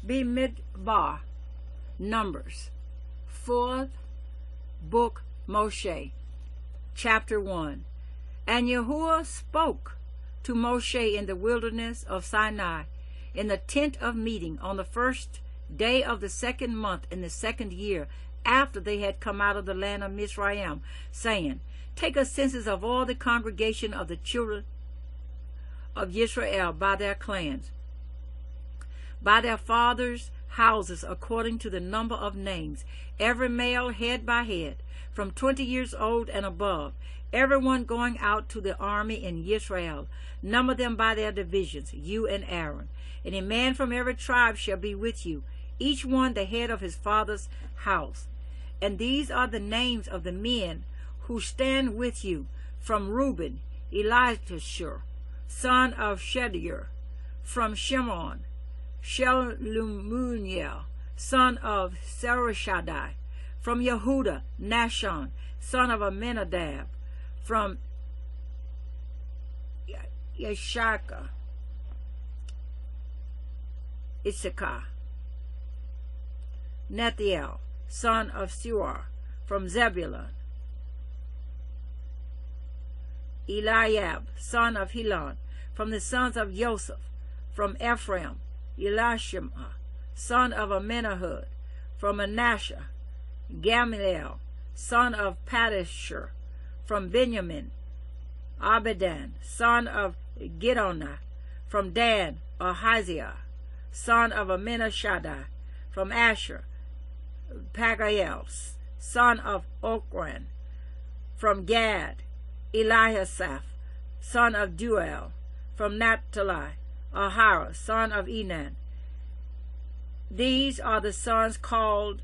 Bemidbar, Numbers, 4th book, Moshe, chapter 1. And Yahuwah spoke to Moshe in the wilderness of Sinai, in the tent of meeting, on the first day of the 2nd month in the 2nd year, after they had come out of the land of Mizraim, saying, Take a census of all the congregation of the children of Israel by their clans, by their fathers' houses, according to the number of names, every male head by head, from 20 years old and above, everyone going out to the army in Israel. Number them by their divisions, you and Aaron. And a man from every tribe shall be with you, each one the head of his father's house. And these are the names of the men who stand with you: from Reuben, Elishashur, son of Shedeur; from Shimon, Shelumuniel, son of Sarashadai; from Yehuda, Nashon, son of Aminadab; from Yeshaka, Issachar; Nethiel, son of Suar; from Zebulun, Eliab, son of Helon; from the sons of Joseph; from Ephraim, Elishama, son of Amminahud; from Manasseh, Gamaliel, son of Padashur; from Benjamin, Abidan, son of Gidonah; from Dan, Ahaziah, son of Aminashadai; from Asher, Pagael, son of Okran; from Gad, Eliasaph, son of Duel; from Naphtali, Ahara, son of Enan. These are the sons called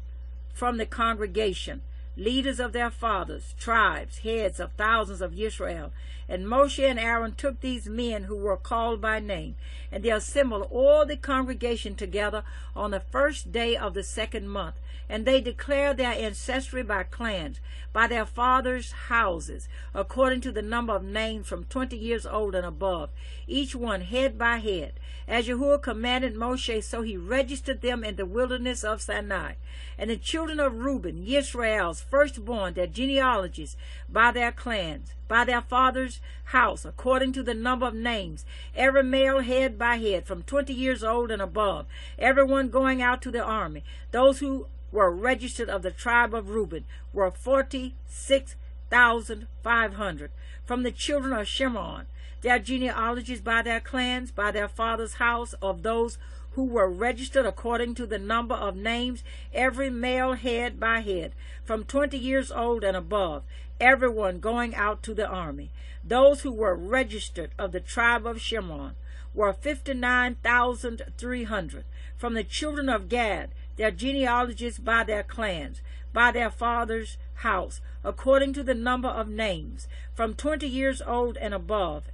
from the congregation, leaders of their fathers, tribes, heads of thousands of Israel. And Moshe and Aaron took these men who were called by name, and they assembled all the congregation together on the first day of the 2nd month. And they declared their ancestry by clans, by their fathers' houses, according to the number of names, from 20 years old and above, each one head by head. As Yahuwah commanded Moshe, so he registered them in the wilderness of Sinai. And the children of Reuben, Yisrael's firstborn, their genealogies, by their clans, by their father's house, according to the number of names, every male head by head, from 20 years old and above, everyone going out to the army. Those who were registered of the tribe of Reuben were 46,500. From the children of Shimon, their genealogies by their clans, by their father's house, of those who were registered according to the number of names, every male head by head, from 20 years old and above, everyone going out to the army. Those who were registered of the tribe of Shimon were 59,300. From the children of Gad, their genealogies by their clans, by their father's house, according to the number of names, from 20 years old and above,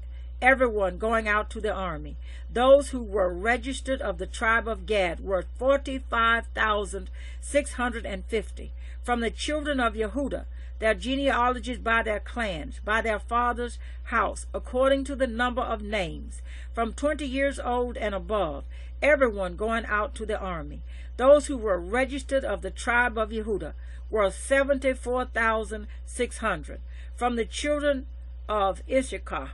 everyone going out to the army. Those who were registered of the tribe of Gad were 45,650. From the children of Yehuda, their genealogies by their clans, by their father's house, according to the number of names, from 20 years old and above, everyone going out to the army. Those who were registered of the tribe of Yehuda were 74,600. From the children of Issachar,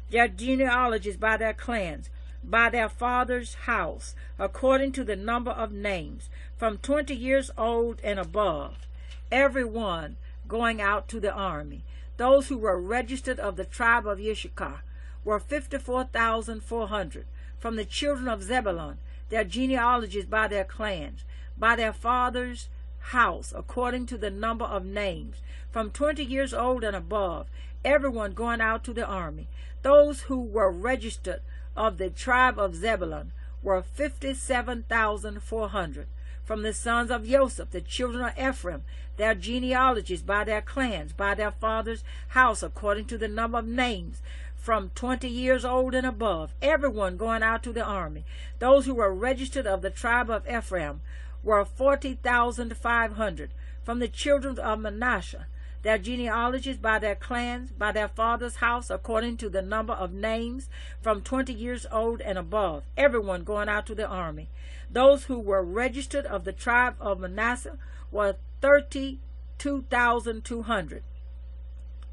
their genealogies by their clans, by their father's house, according to the number of names, from 20 years old and above, everyone going out to the army. Those who were registered of the tribe of Issachar were 54,400. From the children of Zebulun, their genealogies by their clans, by their father's house, according to the number of names, from 20 years old and above, everyone going out to the army. Those who were registered of the tribe of Zebulun were 57,400. From the sons of Joseph, the children of Ephraim, their genealogies by their clans, by their father's house, according to the number of names, from 20 years old and above, everyone going out to the army. Those who were registered of the tribe of Ephraim were 40,500. From the children of Manasseh, their genealogies by their clans, by their father's house, according to the number of names, from 20 years old and above, everyone going out to the army. Those who were registered of the tribe of Manasseh were 32,200.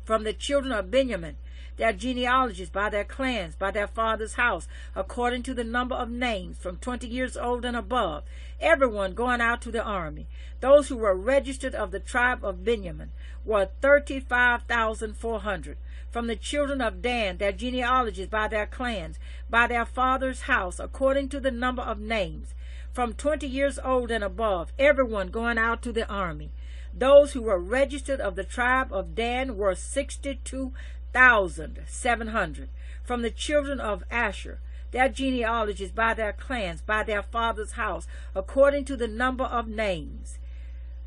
From the children of Benjamin, their genealogies by their clans, by their father's house, according to the number of names, from 20 years old and above, everyone going out to the army. Those who were registered of the tribe of Benjamin were 35,400. From the children of Dan, their genealogies by their clans, by their father's house, according to the number of names, from 20 years old and above, everyone going out to the army. Those who were registered of the tribe of Dan were 62,700. From the children of Asher, their genealogies by their clans, by their father's house, according to the number of names,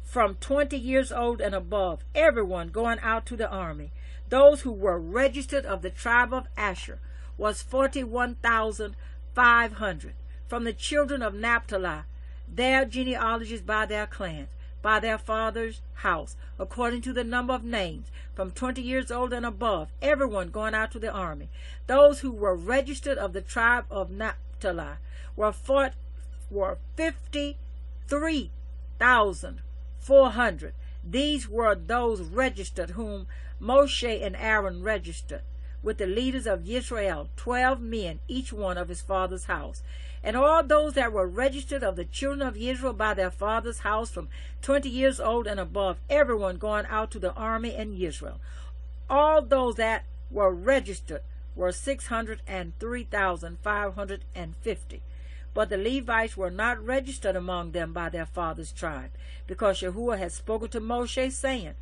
from 20 years old and above, everyone going out to the army. Those who were registered of the tribe of Asher was 41,500. From the children of Naphtali, their genealogies by their clans, by their father's house, according to the number of names, from 20 years old and above, everyone going out to the army. Those who were registered of the tribe of Naphtali were 53,400. These were those registered whom Moshe and Aaron registered, with the leaders of Israel, 12 men, each one of his father's house. And all those that were registered of the children of Israel by their father's house, from 20 years old and above, everyone going out to the army in Israel. All those that were registered were 603,550. But the Levites were not registered among them by their father's tribe, because Yahuwah had spoken to Moshe, saying,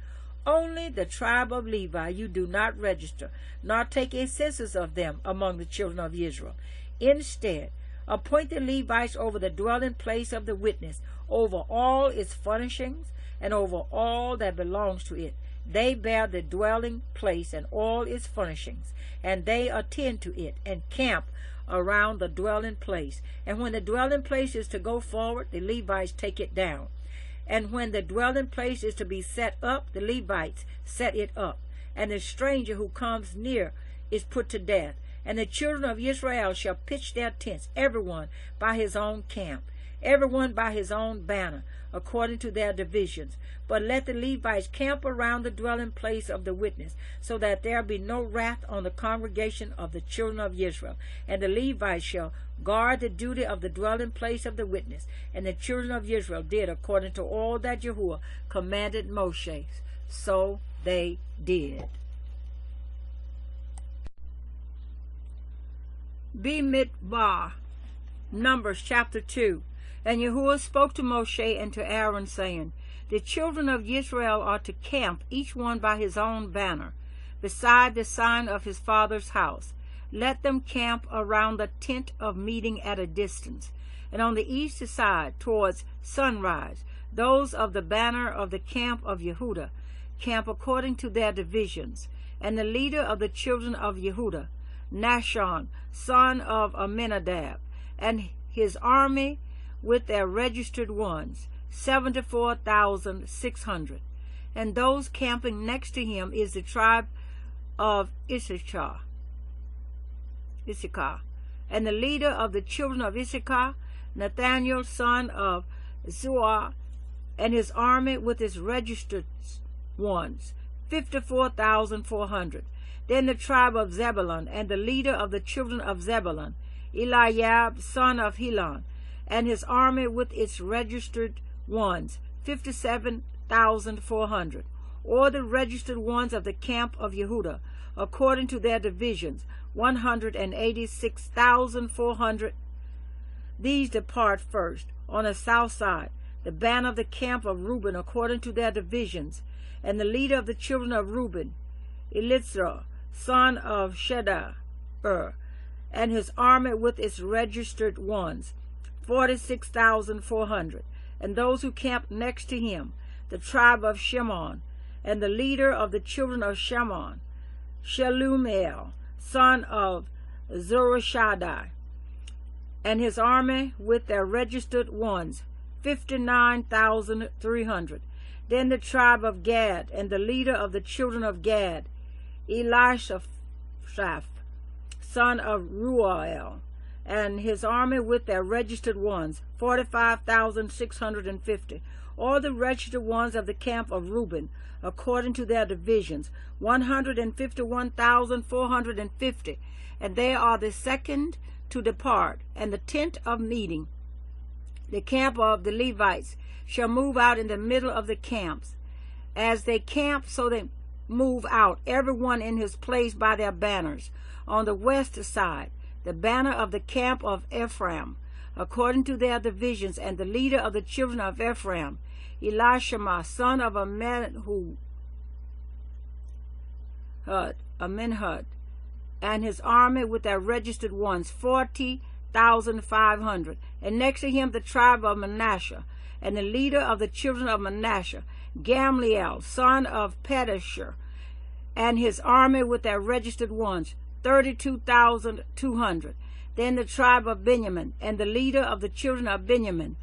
only the tribe of Levi you do not register, nor take a census of them among the children of Israel. Instead, appoint the Levites over the dwelling place of the witness, over all its furnishings, and over all that belongs to it. They bear the dwelling place and all its furnishings, and they attend to it, and camp around the dwelling place. And when the dwelling place is to go forward, the Levites take it down. And when the dwelling place is to be set up, the Levites set it up. And the stranger who comes near is put to death. And the children of Israel shall pitch their tents, everyone by his own camp, everyone by his own banner, according to their divisions. But let the Levites camp around the dwelling place of the witness, so that there be no wrath on the congregation of the children of Israel. And the Levites shall guard the duty of the dwelling place of the witness. And the children of Israel did according to all that Yahuwah commanded Moshe. So they did. Bemidbar, Numbers chapter 2. And Yahuwah spoke to Moshe and to Aaron, saying, the children of Israel are to camp, each one by his own banner, beside the sign of his father's house. Let them camp around the tent of meeting at a distance. And on the east side, towards sunrise, those of the banner of the camp of Yehudah camp according to their divisions. And the leader of the children of Yehudah, Nashon, son of Amminadab, and his army with their registered ones, 74,600. And those camping next to him is the tribe of Issachar. And the leader of the children of Issachar, Nathaniel, son of Zuar, and his army with his registered ones, 54,400. Then the tribe of Zebulun, and the leader of the children of Zebulun, Eliab, son of Helon, and his army with its registered ones, 57,400. Or the registered ones of the camp of Yehudah, according to their divisions, 186,400. These depart first. On the south side, the banner of the camp of Reuben, according to their divisions, and the leader of the children of Reuben, Elitzur, son of Shedar, and his army with its registered ones, 46,400. And those who camped next to him, the tribe of Shimon, and the leader of the children of Shimon, Shelumiel, son of Zurishaddai, and his army with their registered ones, 59,300. Then the tribe of Gad, and the leader of the children of Gad, Elishaph, son of Ruel, and his army with their registered ones, 45,650. All the registered ones of the camp of Reuben, according to their divisions, 151,450. And they are the second to depart. And the tent of meeting, the camp of the Levites, shall move out in the middle of the camps. As they camp, so they move out, everyone in his place by their banners. On the west side, the banner of the camp of Ephraim, according to their divisions, and the leader of the children of Ephraim, Elishama, son of Amminhud, and his army with their registered ones, 40,500. And next to him the tribe of Manasseh, and the leader of the children of Manasseh, Gamliel, son of Pedashur, and his army with their registered ones, 32,200. Then the tribe of Benjamin, and the leader of the children of Benjamin,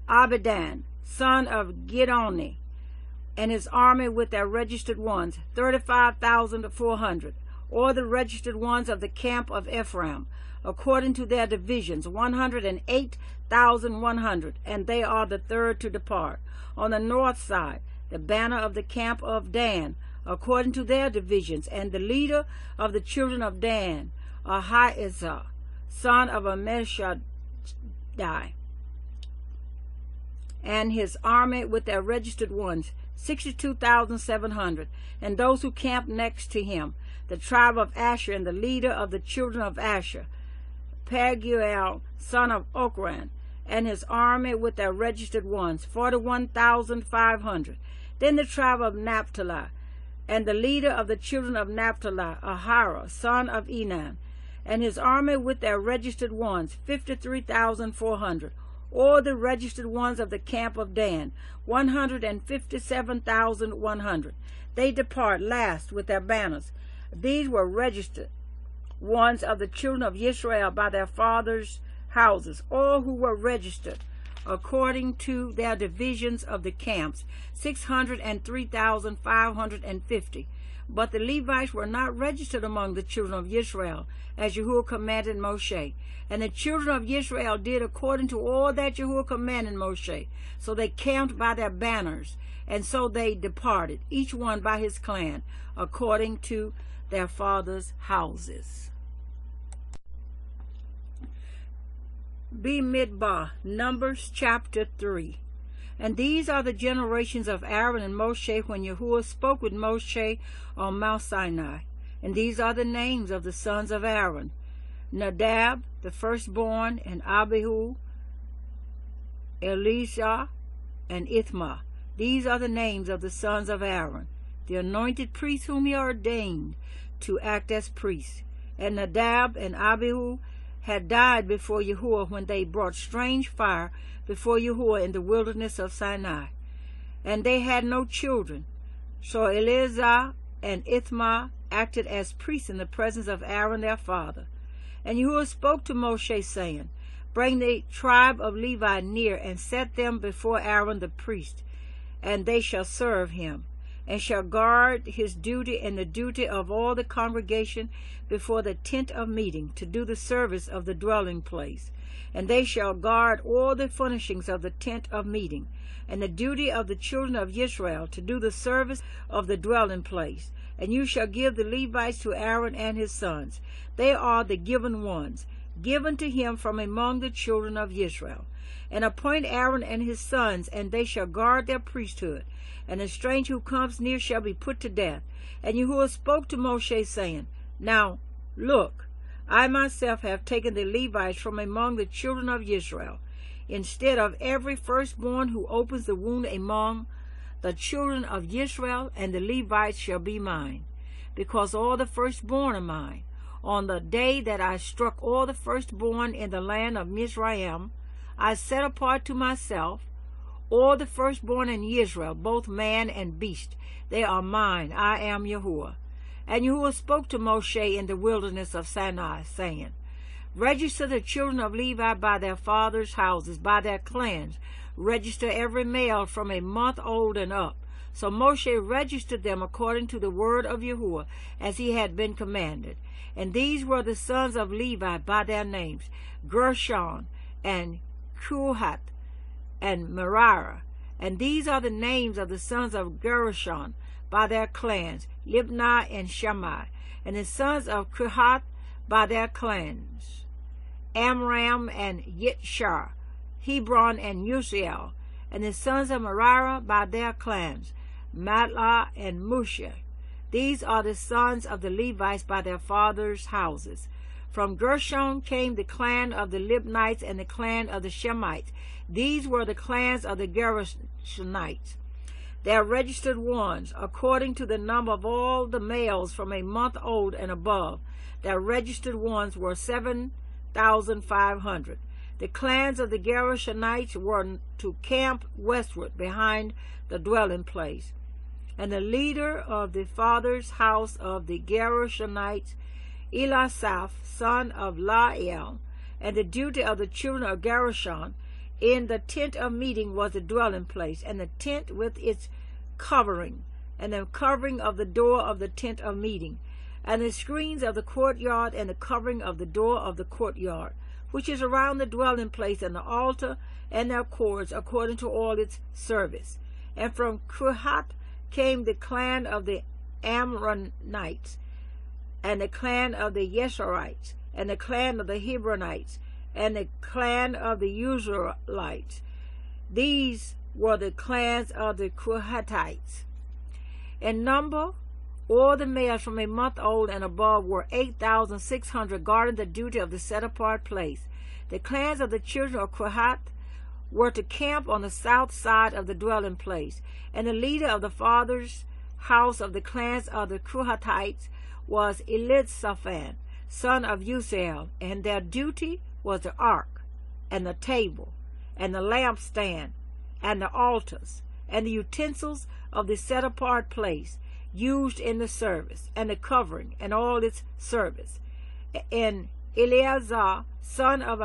Abidan, son of Gidoni, and his army with their registered ones, 35,400. Or the registered ones of the camp of Ephraim, according to their divisions, 108,100, and they are the third to depart. On the north side, the banner of the camp of Dan, according to their divisions, and the leader of the children of Dan, Ahiezer, son of Ammishaddai, and his army with their registered ones, 62,700. And those who camp next to him, the tribe of Asher, and the leader of the children of Asher, Pagiel, son of Okran, and his army with their registered ones, 41,500. Then the tribe of Naphtali, and the leader of the children of Naphtali, Ahira, son of Enan, and his army with their registered ones, 53,400. Or the registered ones of the camp of Dan, 157,100. They depart last with their banners. These were registered ones of the children of Israel by their fathers' houses, all who were registered according to their divisions of the camps, 603,550. But the Levites were not registered among the children of Israel, as Yahuwah commanded Moshe. And the children of Israel did according to all that Yahuwah commanded Moshe. So they camped by their banners, and so they departed, each one by his clan, according to their fathers' houses. Bemidbar, Numbers chapter 3. And these are the generations of Aaron and Moshe when Yahuwah spoke with Moshe on Mount Sinai. And these are the names of the sons of Aaron: Nadab, the firstborn, and Abihu, Elisha, and Ithma. These are the names of the sons of Aaron, the anointed priests whom he ordained to act as priests. And Nadab and Abihu had died before Yahuwah when they brought strange fire before Yahuwah in the wilderness of Sinai. And they had no children. So Eleazar and Ithma acted as priests in the presence of Aaron their father. And Yahuwah spoke to Moshe, saying, Bring the tribe of Levi near, and set them before Aaron the priest, and they shall serve him, and shall guard his duty and the duty of all the congregation before the tent of meeting, to do the service of the dwelling place. And they shall guard all the furnishings of the tent of meeting, and the duty of the children of Israel, to do the service of the dwelling place. And you shall give the Levites to Aaron and his sons. They are the given ones, given to him from among the children of Israel. And appoint Aaron and his sons, and they shall guard their priesthood. And the stranger who comes near shall be put to death. And Yahuwah spoke to Moshe, saying, Now, look, I myself have taken the Levites from among the children of Israel. Instead of every firstborn who opens the womb among the children of Israel, and the Levites shall be mine, because all the firstborn are mine. On the day that I struck all the firstborn in the land of Mizraim, I set apart to myself all the firstborn in Israel, both man and beast. They are mine. I am Yahuwah. And Yahuwah spoke to Moshe in the wilderness of Sinai, saying, Register the children of Levi by their fathers' houses, by their clans. register every male from a month old and up. So Moshe registered them according to the word of Yahuwah, as he had been commanded. And these were the sons of Levi by their names, Gershon, and Kohath, and Merari. And these are the names of the sons of Gershon by their clans, Libni and Shammai. And the sons of Kohath by their clans, Amram and Yitshar, Hebron and Uziel. And the sons of Merari by their clans, Matlah and Mushi. These are the sons of the Levites by their fathers' houses. From Gershon came the clan of the Libnites and the clan of the Shemites. These were the clans of the Gershonites. Their registered ones, according to the number of all the males from a month old and above. Their registered ones were 7,500. The clans of the Gershonites were to camp westward behind the dwelling place. And the leader of the father's house of the Gershonites, Elisaph, son of Lael. And the duty of the children of Gershon in the tent of meeting was the dwelling place, and the tent with its covering, and the covering of the door of the tent of meeting, and the screens of the courtyard, and the covering of the door of the courtyard, which is around the dwelling place, and the altar, and their cords, according to all its service. And from Kohath came the clan of the Amronites, and the clan of the Yesharites, and the clan of the Hebronites, and the clan of the Uzalites. These were the clans of the Kohathites. In number, all the males from a month old and above were 8,600, guarding the duty of the set-apart place. The clans of the children of Kohath were to camp on the south side of the dwelling place, and the leader of the father's house of the clans of the Kohathites was Elizaphan, son of Uziel, and their duty was the ark, and the table, and the lampstand, and the altars, and the utensils of the set-apart place used in the service, and the covering, and all its service. And Eleazar, son of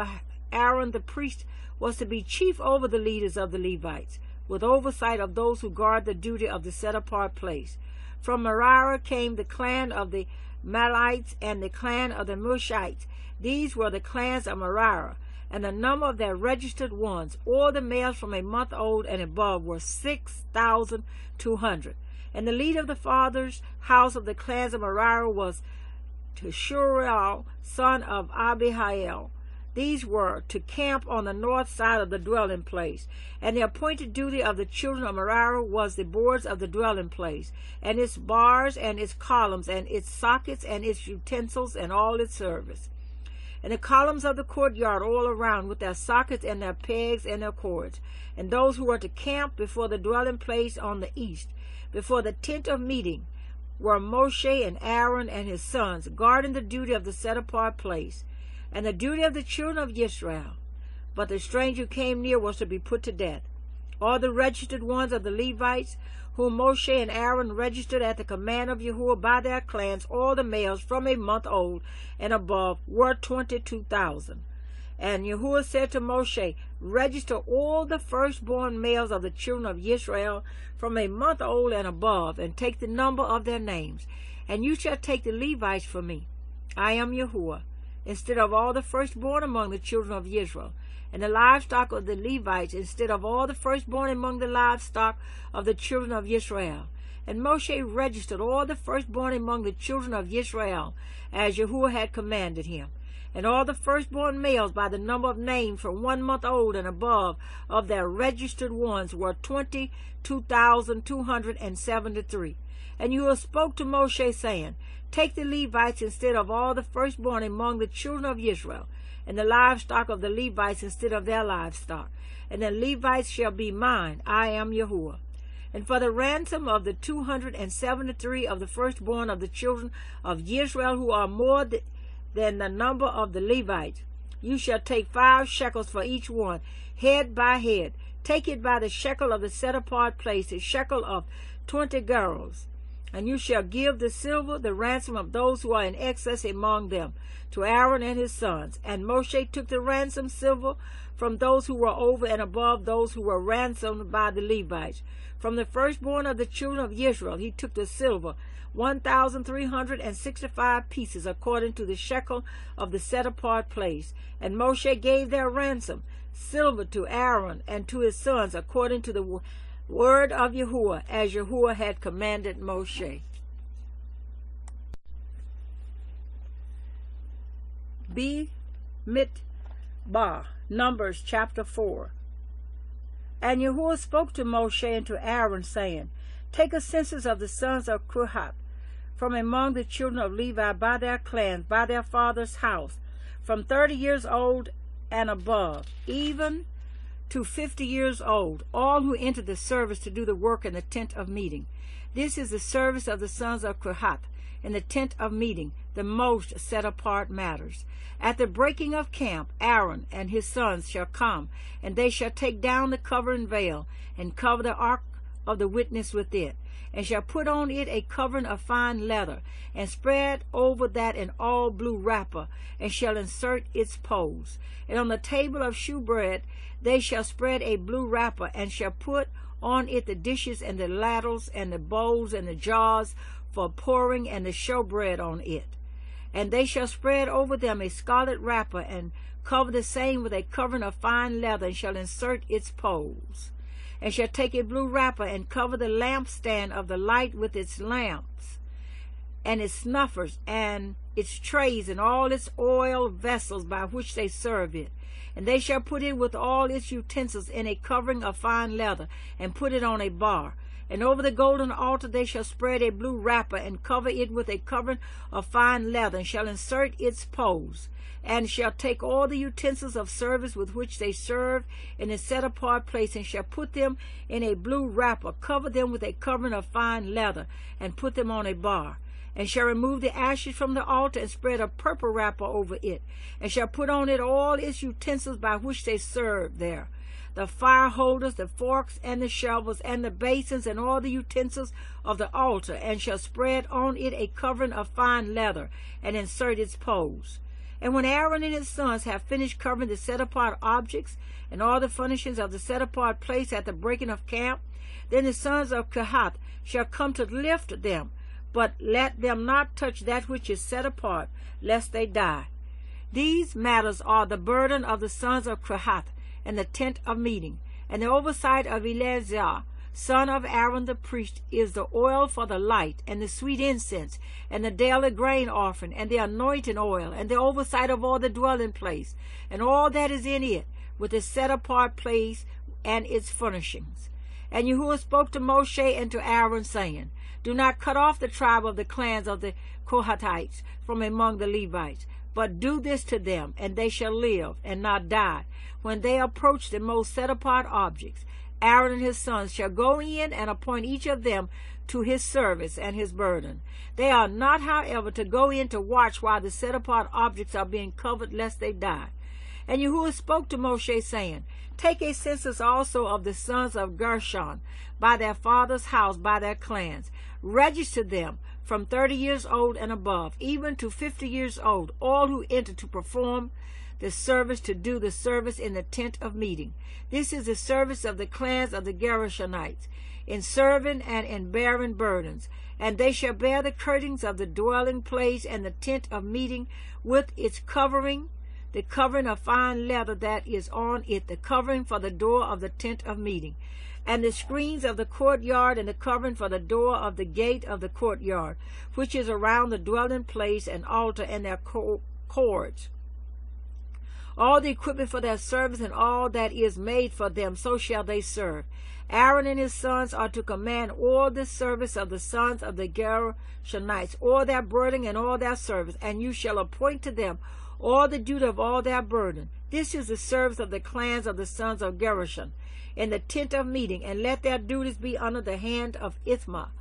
Aaron the priest, was to be chief over the leaders of the Levites, with oversight of those who guard the duty of the set-apart place. From Merari came the clan of the Malites and the clan of the Mushites. These were the clans of Merari, and the number of their registered ones, all the males from a month old and above, were 6,200. And the leader of the father's house of the clans of Merari was Teshuriel, son of Abihail. These were to camp on the north side of the dwelling place. And the appointed duty of the children of Merari was the boards of the dwelling place, and its bars, and its columns, and its sockets, and its utensils, and all its service. And the columns of the courtyard all around, with their sockets, and their pegs, and their cords. And those who were to camp before the dwelling place on the east, before the tent of meeting, were Moshe and Aaron and his sons, guarding the duty of the set-apart place, and the duty of the children of Israel. But the stranger who came near was to be put to death. All the registered ones of the Levites, whom Moshe and Aaron registered at the command of Yahuwah by their clans, all the males from a month old and above, were 22,000. And Yahuwah said to Moshe, register all the firstborn males of the children of Israel from a month old and above, and take the number of their names. And you shall take the Levites for me. I am Yahuwah, instead of all the firstborn among the children of Israel, and the livestock of the Levites, instead of all the firstborn among the livestock of the children of Israel. And Moshe registered all the firstborn among the children of Israel, as Yahuwah had commanded him. And all the firstborn males by the number of names from 1 month old and above of their registered ones were 22,273. And Yahuwah spoke to Moshe, saying, take the Levites instead of all the firstborn among the children of Israel, and the livestock of the Levites instead of their livestock. And the Levites shall be mine. I am Yahuwah. And for the ransom of the 273 of the firstborn of the children of Israel, who are more than the number of the Levites, you shall take 5 shekels for each one, head by head. Take it by the shekel of the set-apart place, a shekel of 20 gerahs. And you shall give the silver, the ransom of those who are in excess among them, to Aaron and his sons. And Moshe took the ransom silver from those who were over and above those who were ransomed by the Levites. From the firstborn of the children of Israel he took the silver, 1,365 pieces, according to the shekel of the set-apart place. And Moshe gave their ransom, silver, to Aaron and to his sons, according to the word of Yahuwah, as Yahuwah had commanded Moshe. Bemidbar, Numbers chapter 4. And Yahuwah spoke to Moshe and to Aaron, saying, Take a census of the sons of Kohath from among the children of Levi by their clans, by their father's house, from 30 years old and above, even to 50 years old, all who enter the service to do the work in the tent of meeting. This is the service of the sons of Kohath in the tent of meeting, the most set-apart matters. At the breaking of camp, Aaron and his sons shall come, and they shall take down the covering veil, and cover the ark of the witness with it, and shall put on it a covering of fine leather, and spread over that an all blue wrapper, and shall insert its poles. And on the table of shewbread they shall spread a blue wrapper, and shall put on it the dishes and the ladles and the bowls and the jars for pouring, and the showbread on it. And they shall spread over them a scarlet wrapper, and cover the same with a covering of fine leather, and shall insert its poles. And shall take a blue wrapper, and cover the lampstand of the light with its lamps, and its snuffers, and its trays, and all its oil vessels by which they serve it. And they shall put it with all its utensils in a covering of fine leather, and put it on a bar. And over the golden altar they shall spread a blue wrapper, and cover it with a covering of fine leather, and shall insert its poles. And shall take all the utensils of service with which they serve in a set-apart place, and shall put them in a blue wrapper, cover them with a covering of fine leather, and put them on a bar. And shall remove the ashes from the altar, and spread a purple wrapper over it, and shall put on it all its utensils by which they serve there, the fire holders, the forks, and the shovels, and the basins, and all the utensils of the altar, and shall spread on it a covering of fine leather, and insert its poles. And when Aaron and his sons have finished covering the set-apart objects, and all the furnishings of the set-apart place at the breaking of camp, then the sons of Kohath shall come to lift them, but let them not touch that which is set apart, lest they die. These matters are the burden of the sons of Kohath and the tent of meeting, and the oversight of Eleazar, son of Aaron the priest, is the oil for the light, and the sweet incense, and the daily grain offering, and the anointing oil, and the oversight of all the dwelling place, and all that is in it, with the set-apart place and its furnishings. And Yahuwah spoke to Moshe and to Aaron, saying, Do not cut off the tribe of the clans of the Kohathites from among the Levites, but do this to them, and they shall live and not die. When they approach the most set-apart objects, Aaron and his sons shall go in and appoint each of them to his service and his burden. They are not, however, to go in to watch while the set-apart objects are being covered, lest they die. And Yahuwah spoke to Moshe, saying, Take a census also of the sons of Gershon, by their father's house, by their clans. Register them from 30 years old and above, even to 50 years old, all who enter to perform the service, to do the service in the tent of meeting. This is the service of the clans of the Gershonites, in serving and in bearing burdens. And they shall bear the curtains of the dwelling place and the tent of meeting with its covering, the covering of fine leather that is on it, the covering for the door of the tent of meeting, and the screens of the courtyard, and the covering for the door of the gate of the courtyard, which is around the dwelling place and altar, and their cords. All the equipment for their service, and all that is made for them, so shall they serve. Aaron and his sons are to command all the service of the sons of the Gershonites, all their burden and all their service, and you shall appoint to them all the duty of all their burden. This is the service of the clans of the sons of Gershon, in the tent of meeting, and let their duties be under the hand of Ithamar,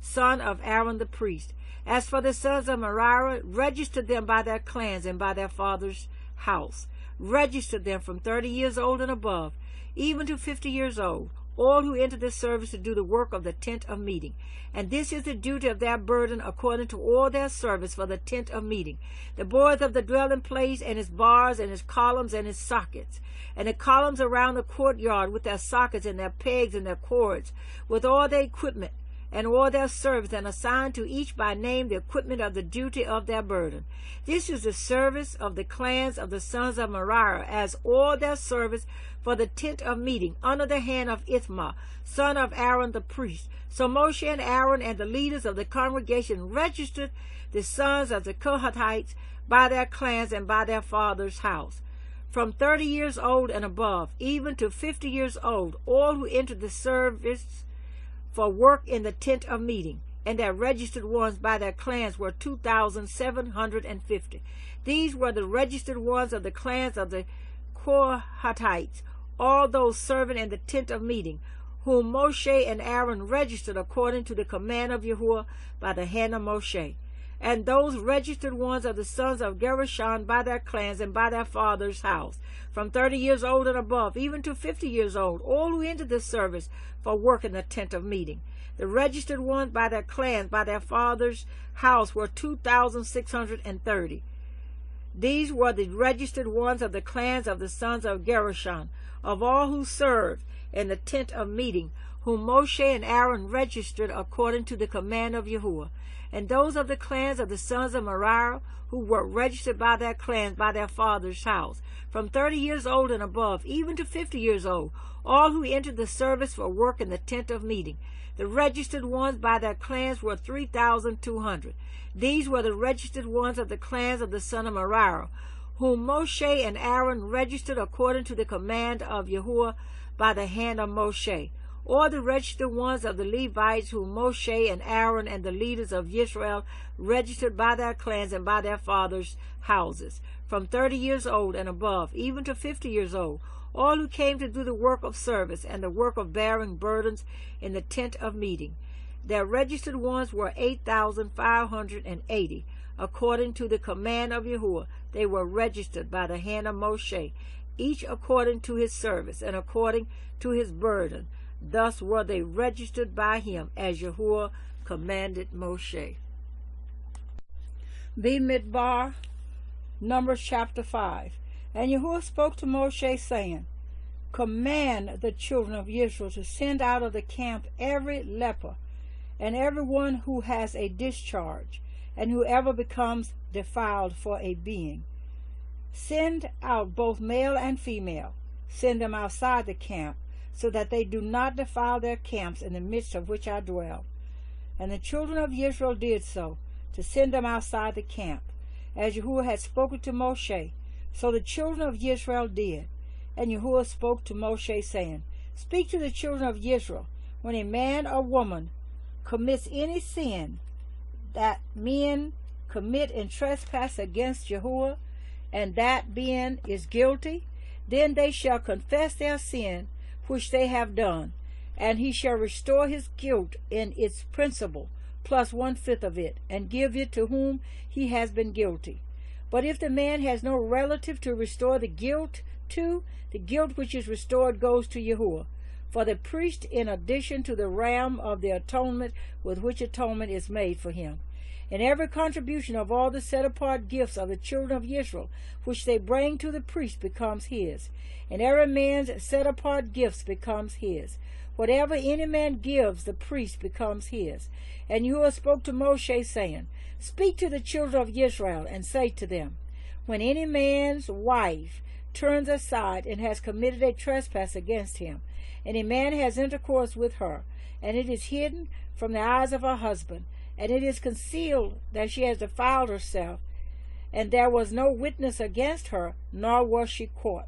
son of Aaron the priest. As for the sons of Merari, register them by their clans and by their father's house. Register them from 30 years old and above, even to 50 years old, all who enter the service to do the work of the tent of meeting. And this is the duty of their burden according to all their service for the tent of meeting. The boards of the dwelling place, and its bars, and its columns, and its sockets, and the columns around the courtyard with their sockets and their pegs and their cords, with all their equipment, and all their service, and assign to each by name the equipment of the duty of their burden. This is the service of the clans of the sons of Merari, as all their service for the tent of meeting, under the hand of Ithamar, son of Aaron the priest. So Moshe and Aaron and the leaders of the congregation registered the sons of the Kohathites by their clans and by their father's house. From 30 years old and above, even to 50 years old, all who entered the service for work in the tent of meeting, and their registered ones by their clans were 2,750. These were the registered ones of the clans of the Kohathites, all those serving in the tent of meeting, whom Moshe and Aaron registered according to the command of Yahuwah by the hand of Moshe. And those registered ones of the sons of Gershon by their clans and by their father's house, from 30 years old and above, even to 50 years old, all who entered the service for work in the tent of meeting. The registered ones by their clans, by their father's house, were 2,630. These were the registered ones of the clans of the sons of Gershon, of all who served in the tent of meeting, whom Moshe and Aaron registered according to the command of Yahuwah. And those of the clans of the sons of Merari, who were registered by their clans, by their father's house, from 30 years old and above, even to 50 years old, all who entered the service for work in the tent of meeting. The registered ones by their clans were 3,200. These were the registered ones of the clans of the son of Merari, whom Moshe and Aaron registered according to the command of Yahuwah by the hand of Moshe. Or the registered ones of the Levites, whom Moshe and Aaron and the leaders of Israel registered by their clans and by their fathers' houses, from 30 years old and above, even to 50 years old, all who came to do the work of service and the work of bearing burdens in the tent of meeting. Their registered ones were 8,580. According to the command of Yahuwah, they were registered by the hand of Moshe, each according to his service and according to his burden. Thus were they registered by him, as Yahuwah commanded Moshe. Bemidbar, Numbers chapter 5. And Yahuwah spoke to Moshe, saying, Command the children of Israel to send out of the camp every leper, and everyone who has a discharge, and whoever becomes defiled for a being. Send out both male and female. Send them outside the camp, so that they do not defile their camps in the midst of which I dwell. And the children of Israel did so, to send them outside the camp, as Yahuwah had spoken to Moshe. So the children of Israel did. And Yahuwah spoke to Moshe, saying, Speak to the children of Israel, when a man or woman commits any sin that men commit in trespass against Yahuwah, and that being is guilty, then they shall confess their sin which they have done, and he shall restore his guilt in its principal, plus 1/5 of it, and give it to whom he has been guilty. But if the man has no relative to restore the guilt to, the guilt which is restored goes to Yahuwah, for the priest, in addition to the ram of the atonement with which atonement is made for him. And every contribution of all the set-apart gifts of the children of Israel, which they bring to the priest, becomes his. And every man's set-apart gifts becomes his. Whatever any man gives, the priest becomes his. And Yahuwah spoke to Moshe, saying, Speak to the children of Israel, and say to them, When any man's wife turns aside and has committed a trespass against him, and a man has intercourse with her, and it is hidden from the eyes of her husband, and it is concealed that she has defiled herself, and there was no witness against her, nor was she caught.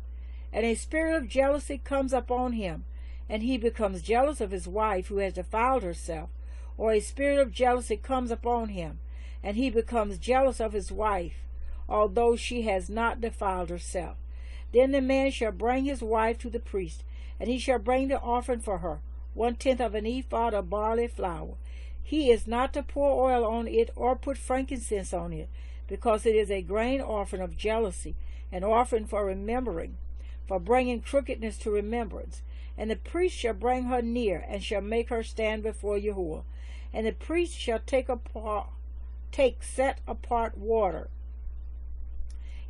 And a spirit of jealousy comes upon him, and he becomes jealous of his wife who has defiled herself, or a spirit of jealousy comes upon him, and he becomes jealous of his wife, although she has not defiled herself. Then the man shall bring his wife to the priest, and he shall bring the offering for her, 1/10 of an ephah of barley flour. He is not to pour oil on it or put frankincense on it, because it is a grain offering of jealousy, an offering for remembering, for bringing crookedness to remembrance. And the priest shall bring her near, and shall make her stand before Yahuwah. And the priest shall set apart water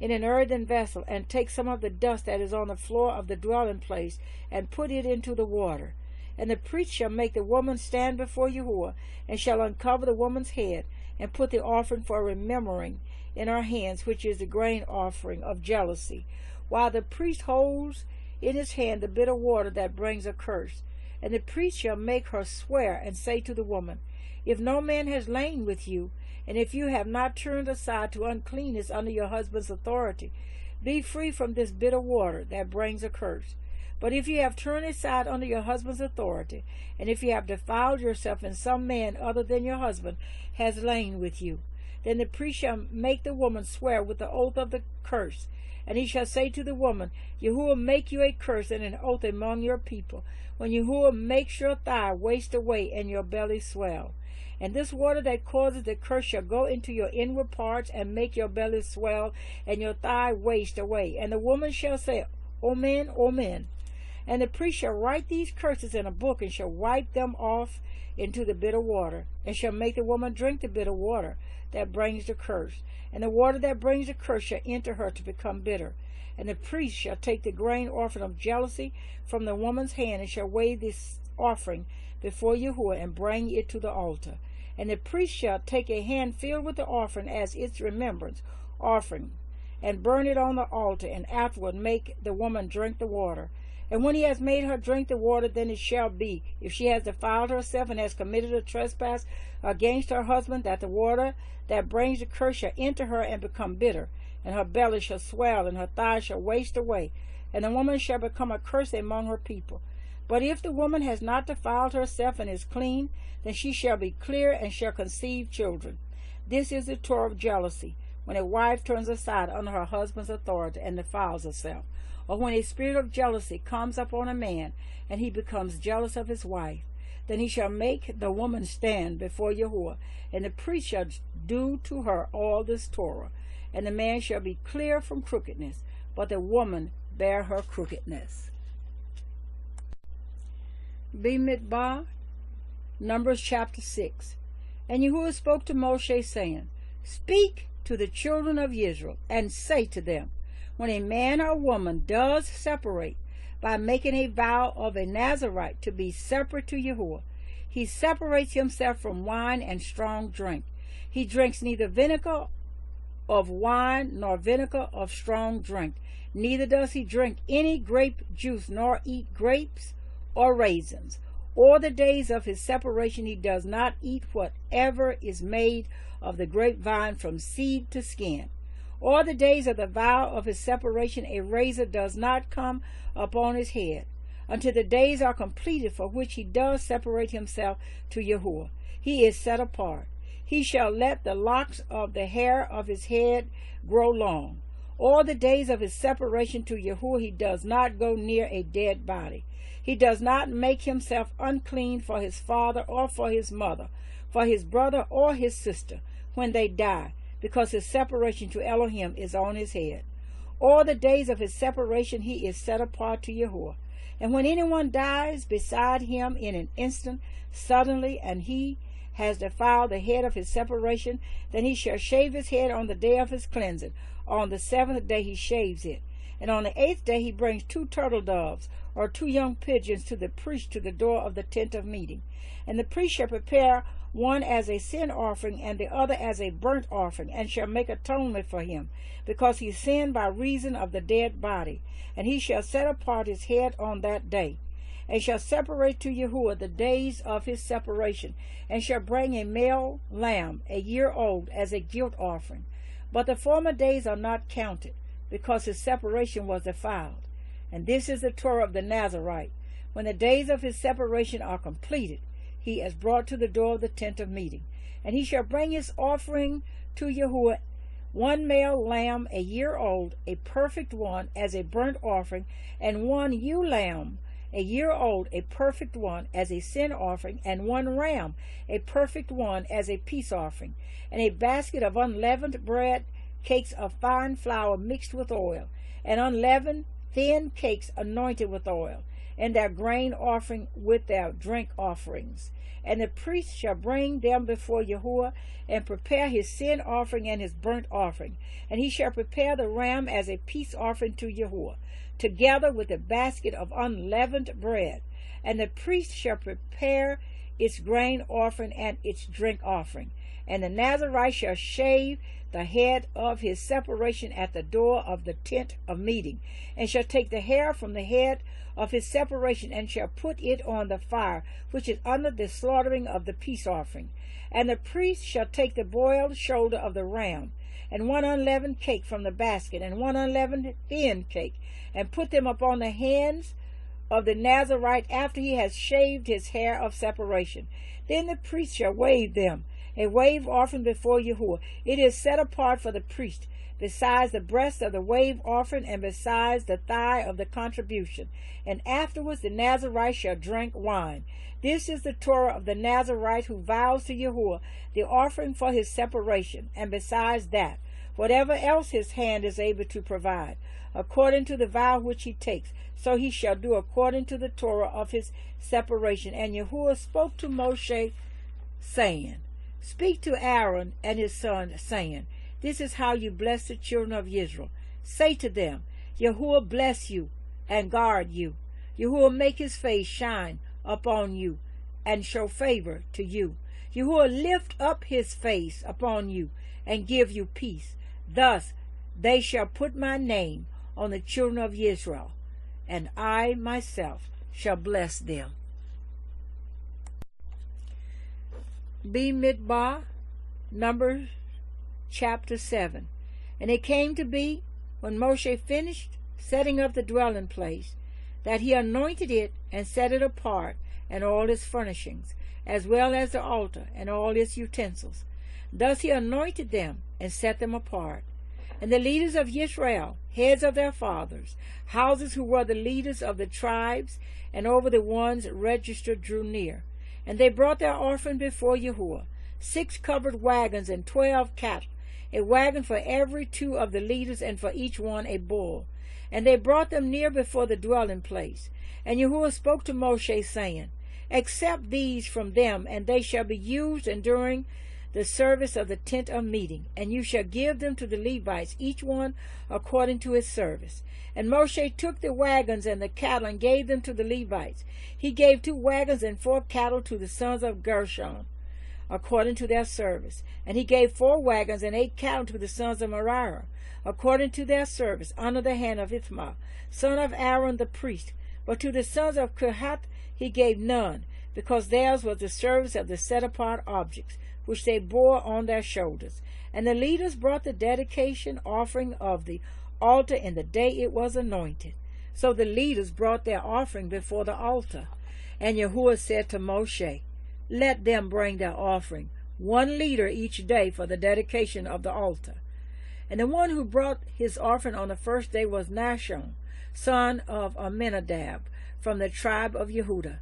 in an earthen vessel, and take some of the dust that is on the floor of the dwelling place, and put it into the water. And the priest shall make the woman stand before Yahuwah, and shall uncover the woman's head, and put the offering for remembering in her hands, which is the grain offering of jealousy, while the priest holds in his hand the bitter water that brings a curse. And the priest shall make her swear, and say to the woman, If no man has lain with you, and if you have not turned aside to uncleanness under your husband's authority, be free from this bitter water that brings a curse. But if you have turned aside under your husband's authority, and if you have defiled yourself, and some man other than your husband has lain with you, then the priest shall make the woman swear with the oath of the curse. And he shall say to the woman, Yahuwah make you a curse and an oath among your people, when Yahuwah makes your thigh waste away and your belly swell. And this water that causes the curse shall go into your inward parts, and make your belly swell, and your thigh waste away. And the woman shall say, Amen, Amen. And the priest shall write these curses in a book, and shall wipe them off into the bitter water, and shall make the woman drink the bitter water that brings the curse. And the water that brings the curse shall enter her to become bitter. And the priest shall take the grain offering of jealousy from the woman's hand, and shall weigh this offering before Yahuwah, and bring it to the altar. And the priest shall take a hand filled with the offering as its remembrance offering, and burn it on the altar, and afterward make the woman drink the water. And when he has made her drink the water, then it shall be, if she has defiled herself and has committed a trespass against her husband, that the water that brings the curse shall enter her and become bitter, and her belly shall swell, and her thighs shall waste away, and the woman shall become a curse among her people. But if the woman has not defiled herself and is clean, then she shall be clear and shall conceive children. This is the Torah of jealousy, when a wife turns aside under her husband's authority and defiles herself, or when a spirit of jealousy comes upon a man, and he becomes jealous of his wife. Then he shall make the woman stand before Yahuwah, and the priest shall do to her all this Torah. And the man shall be clear from crookedness, but the woman bear her crookedness. Bemidbar, Numbers chapter 6. And Yahuwah spoke to Moshe, saying, Speak to the children of Israel, and say to them, When a man or woman does separate by making a vow of a Nazirite to be separate to Yahuwah, he separates himself from wine and strong drink. He drinks neither vinegar of wine nor vinegar of strong drink. Neither does he drink any grape juice, nor eat grapes or raisins. All the days of his separation he does not eat whatever is made of the grapevine from seed to skin. All the days of the vow of his separation a razor does not come upon his head, until the days are completed for which he does separate himself to Yahuwah. He is set apart. He shall let the locks of the hair of his head grow long. All the days of his separation to Yahuwah he does not go near a dead body. He does not make himself unclean for his father or for his mother, for his brother or his sister, when they die, because his separation to Elohim is on his head. All the days of his separation he is set apart to Yahuwah. And when anyone dies beside him in an instant, suddenly, and he has defiled the head of his separation, then he shall shave his head on the day of his cleansing. On the 7th day he shaves it. And on the 8th day he brings 2 turtle doves, or 2 young pigeons, to the priest to the door of the tent of meeting. And the priest shall prepare one as a sin offering, and the other as a burnt offering, and shall make atonement for him, because he sinned by reason of the dead body. And he shall set apart his head on that day, and shall separate to Yahuwah the days of his separation, and shall bring a male lamb, a year old, as a guilt offering. But the former days are not counted, because his separation was defiled. And this is the Torah of the Nazirite. When the days of his separation are completed, he is brought to the door of the tent of meeting. And he shall bring his offering to Yahuwah, 1 male lamb, a year old, a perfect one, as a burnt offering, and 1 ewe lamb, a year old, a perfect one, as a sin offering, and 1 ram, a perfect one, as a peace offering, and a basket of unleavened bread, cakes of fine flour mixed with oil, and unleavened thin cakes anointed with oil, and their grain offering with their drink offerings. And the priest shall bring them before Yahuwah, and prepare his sin offering and his burnt offering. And he shall prepare the ram as a peace offering to Yahuwah, together with a basket of unleavened bread. And the priest shall prepare its grain offering and its drink offering. And the Nazarite shall shave the head of his separation at the door of the tent of meeting, and shall take the hair from the head of his separation, and shall put it on the fire, which is under the slaughtering of the peace offering. And the priest shall take the boiled shoulder of the ram, and one unleavened cake from the basket, and one unleavened thin cake, and put them upon the hands of the Nazarite after he has shaved his hair of separation. Then the priest shall wave them, a wave offering before Yahuwah. It is set apart for the priest, besides the breast of the wave offering, and besides the thigh of the contribution. And afterwards the Nazarite shall drink wine. This is the Torah of the Nazarite who vows to Yahuwah the offering for his separation, and besides that, whatever else his hand is able to provide, according to the vow which he takes, so he shall do according to the Torah of his separation. And Yahuwah spoke to Moshe, saying, Speak to Aaron and his son, saying, This is how you bless the children of Israel. Say to them, Yahuwah bless you and guard you. Yahuwah make his face shine upon you and show favor to you. Yahuwah lift up his face upon you and give you peace. Thus they shall put my name on the children of Israel, and I myself shall bless them. Bemidbar, Numbers chapter 7. And it came to be, when Moshe finished setting up the dwelling place, that he anointed it and set it apart, and all its furnishings, as well as the altar and all its utensils. Thus he anointed them and set them apart. And the leaders of Israel, heads of their fathers, houses who were the leaders of the tribes, and over the ones registered, drew near. And they brought their offering before Yahuwah, 6 covered wagons and 12 cattle, a wagon for every 2 of the leaders, and for each one a bull. And they brought them near before the dwelling place. And Yahuwah spoke to Moshe, saying, Accept these from them, and they shall be used enduring the service of the tent of meeting, and you shall give them to the Levites, each one according to his service. And Moshe took the wagons and the cattle and gave them to the Levites. He gave 2 wagons and 4 cattle to the sons of Gershon, according to their service. And he gave 4 wagons and 8 cattle to the sons of Merari, according to their service, under the hand of Ithamar, son of Aaron the priest. But to the sons of Kohath he gave none, because theirs was the service of the set-apart objects, which they bore on their shoulders. And the leaders brought the dedication offering of the altar in the day it was anointed. So the leaders brought their offering before the altar. And Yahuwah said to Moshe, Let them bring their offering, 1 leader each day, for the dedication of the altar. And the one who brought his offering on the first day was Nahshon, son of Amminadab, from the tribe of Yehudah.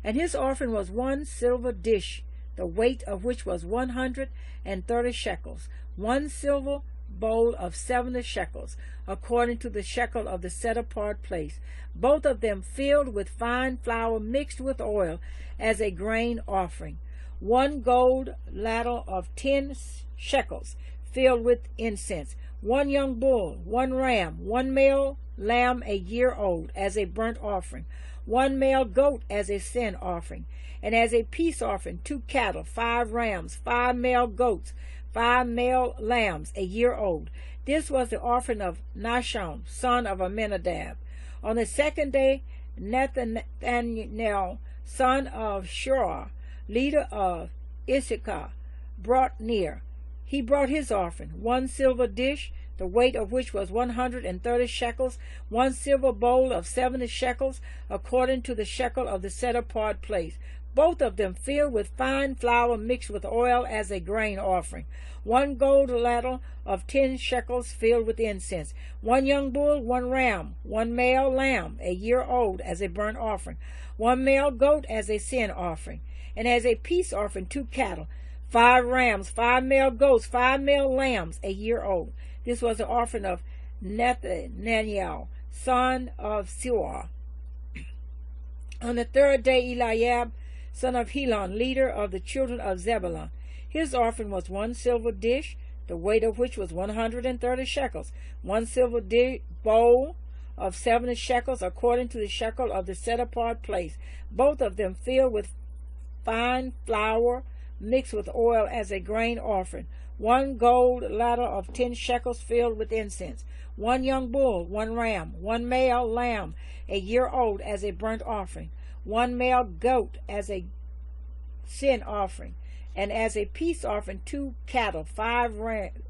And his offering was 1 silver dish, the weight of which was 130 shekels, 1 silver bowl of 70 shekels, according to the shekel of the set-apart place, both of them filled with fine flour mixed with oil as a grain offering, 1 gold ladle of 10 shekels, filled with incense, 1 young bull, 1 ram, 1 male lamb a year old as a burnt offering, 1 male goat as a sin offering, and as a peace offering 2 cattle, 5 rams, 5 male goats, 5 male lambs a year old. This was the offering of Nahshon, son of Amminadab. On the 2nd day, Nathanael, son of Shua, leader of Issachar, brought near. He brought his offering, 1 silver dish, the weight of which was 130 shekels, 1 silver bowl of 70 shekels, according to the shekel of the set-apart place, both of them filled with fine flour mixed with oil as a grain offering, 1 gold ladle of 10 shekels filled with incense, 1 young bull, 1 ram, 1 male lamb a year old as a burnt offering, 1 male goat as a sin offering, and as a peace offering 2 cattle, 5 rams, 5 male goats, 5 male lambs a year old. This was the offering of Nathanael, son of Suar. On the third day, Eliab, son of Helon, leader of the children of Zebulun. His offering was 1 silver dish, the weight of which was 130 shekels, 1 silver bowl of 70 shekels, according to the shekel of the set-apart place, both of them filled with fine flour mixed with oil as a grain offering, 1 gold ladle of 10 shekels filled with incense, 1 young bull, 1 ram, 1 male lamb, a year old, as a burnt offering, 1 male goat as a sin offering, and as a peace offering 2 cattle, 5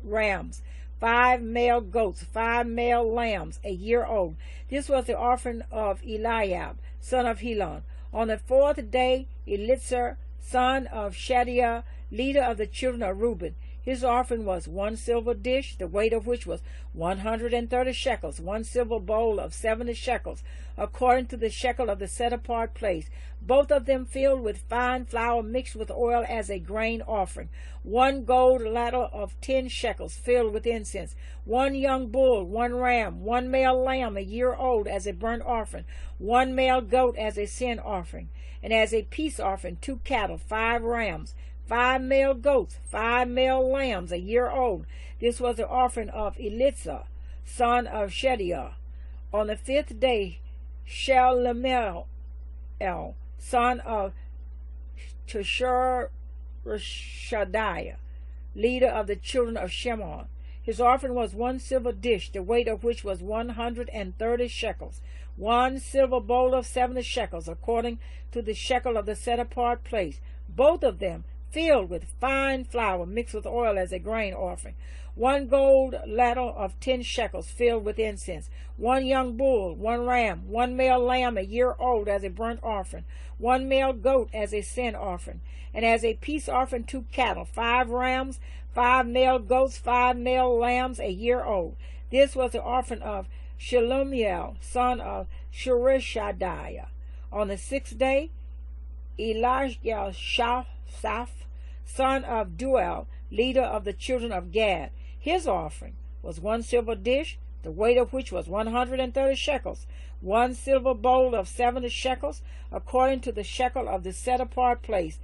rams, 5 male goats, 5 male lambs, a year old. This was the offering of Eliab, son of Helon. On the 4th day, Eliezer, son of Shadiah, leader of the children of Reuben. His offering was 1 silver dish, the weight of which was 130 shekels, 1 silver bowl of 70 shekels, according to the shekel of the set-apart place, both of them filled with fine flour mixed with oil as a grain offering, 1 gold ladle of 10 shekels filled with incense, 1 young bull, 1 ram, 1 male lamb a year old as a burnt offering, 1 male goat as a sin offering, and as a peace offering 2 cattle, 5 rams, 5 male goats, 5 male lambs a year old. This was the offering of Eliezer, son of Shadiah. On the 5th day, Shelumiel, son of Shadiah, leader of the children of Shimon. His offering was 1 silver dish, the weight of which was 130 shekels, 1 silver bowl of 70 shekels, according to the shekel of the set-apart place, both of them filled with fine flour mixed with oil as a grain offering, 1 gold ladle of 10 shekels filled with incense, 1 young bull, 1 ram, 1 male lamb a year old as a burnt offering, 1 male goat as a sin offering, and as a peace offering 2 cattle, 5 rams, 5 male goats, 5 male lambs a year old. This was the offering of Shelumiel, son of Shurishadiah. On the 6th day, Elishasaph, son of Duel, leader of the children of Gad. His offering was 1 silver dish, the weight of which was 130 shekels, 1 silver bowl of 70 shekels, according to the shekel of the set-apart place,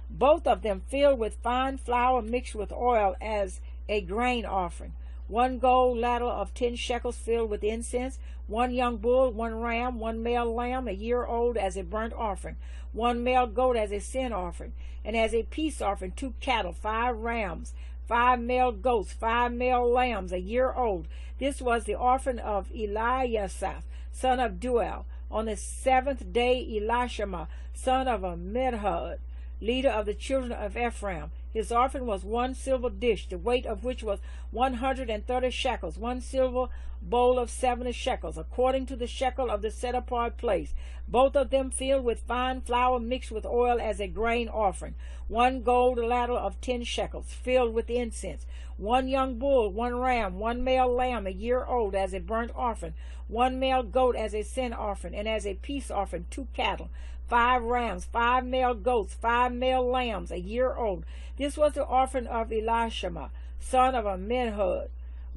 both of them filled with fine flour mixed with oil as a grain offering, 1 gold ladle of 10 shekels filled with incense, 1 young bull, 1 ram, 1 male lamb a year old as a burnt offering, 1 male goat as a sin offering, and as a peace offering 2 cattle, 5 rams, 5 male goats, 5 male lambs a year old. This was the offering of Eliasaph, son of Duel. On the 7th day, Elishama, son of Amihud, leader of the children of Ephraim. His offering was 1 silver dish, the weight of which was 130 shekels, 1 silver bowl of 70 shekels, according to the shekel of the set-apart place, both of them filled with fine flour mixed with oil as a grain offering, 1 gold ladle of 10 shekels, filled with incense, 1 young bull, 1 ram, 1 male lamb a year old as a burnt offering, 1 male goat as a sin offering, and as a peace offering 2 cattle, 5 rams, 5 male goats, 5 male lambs a year old. This was the offering of Elishama, son of Amihud.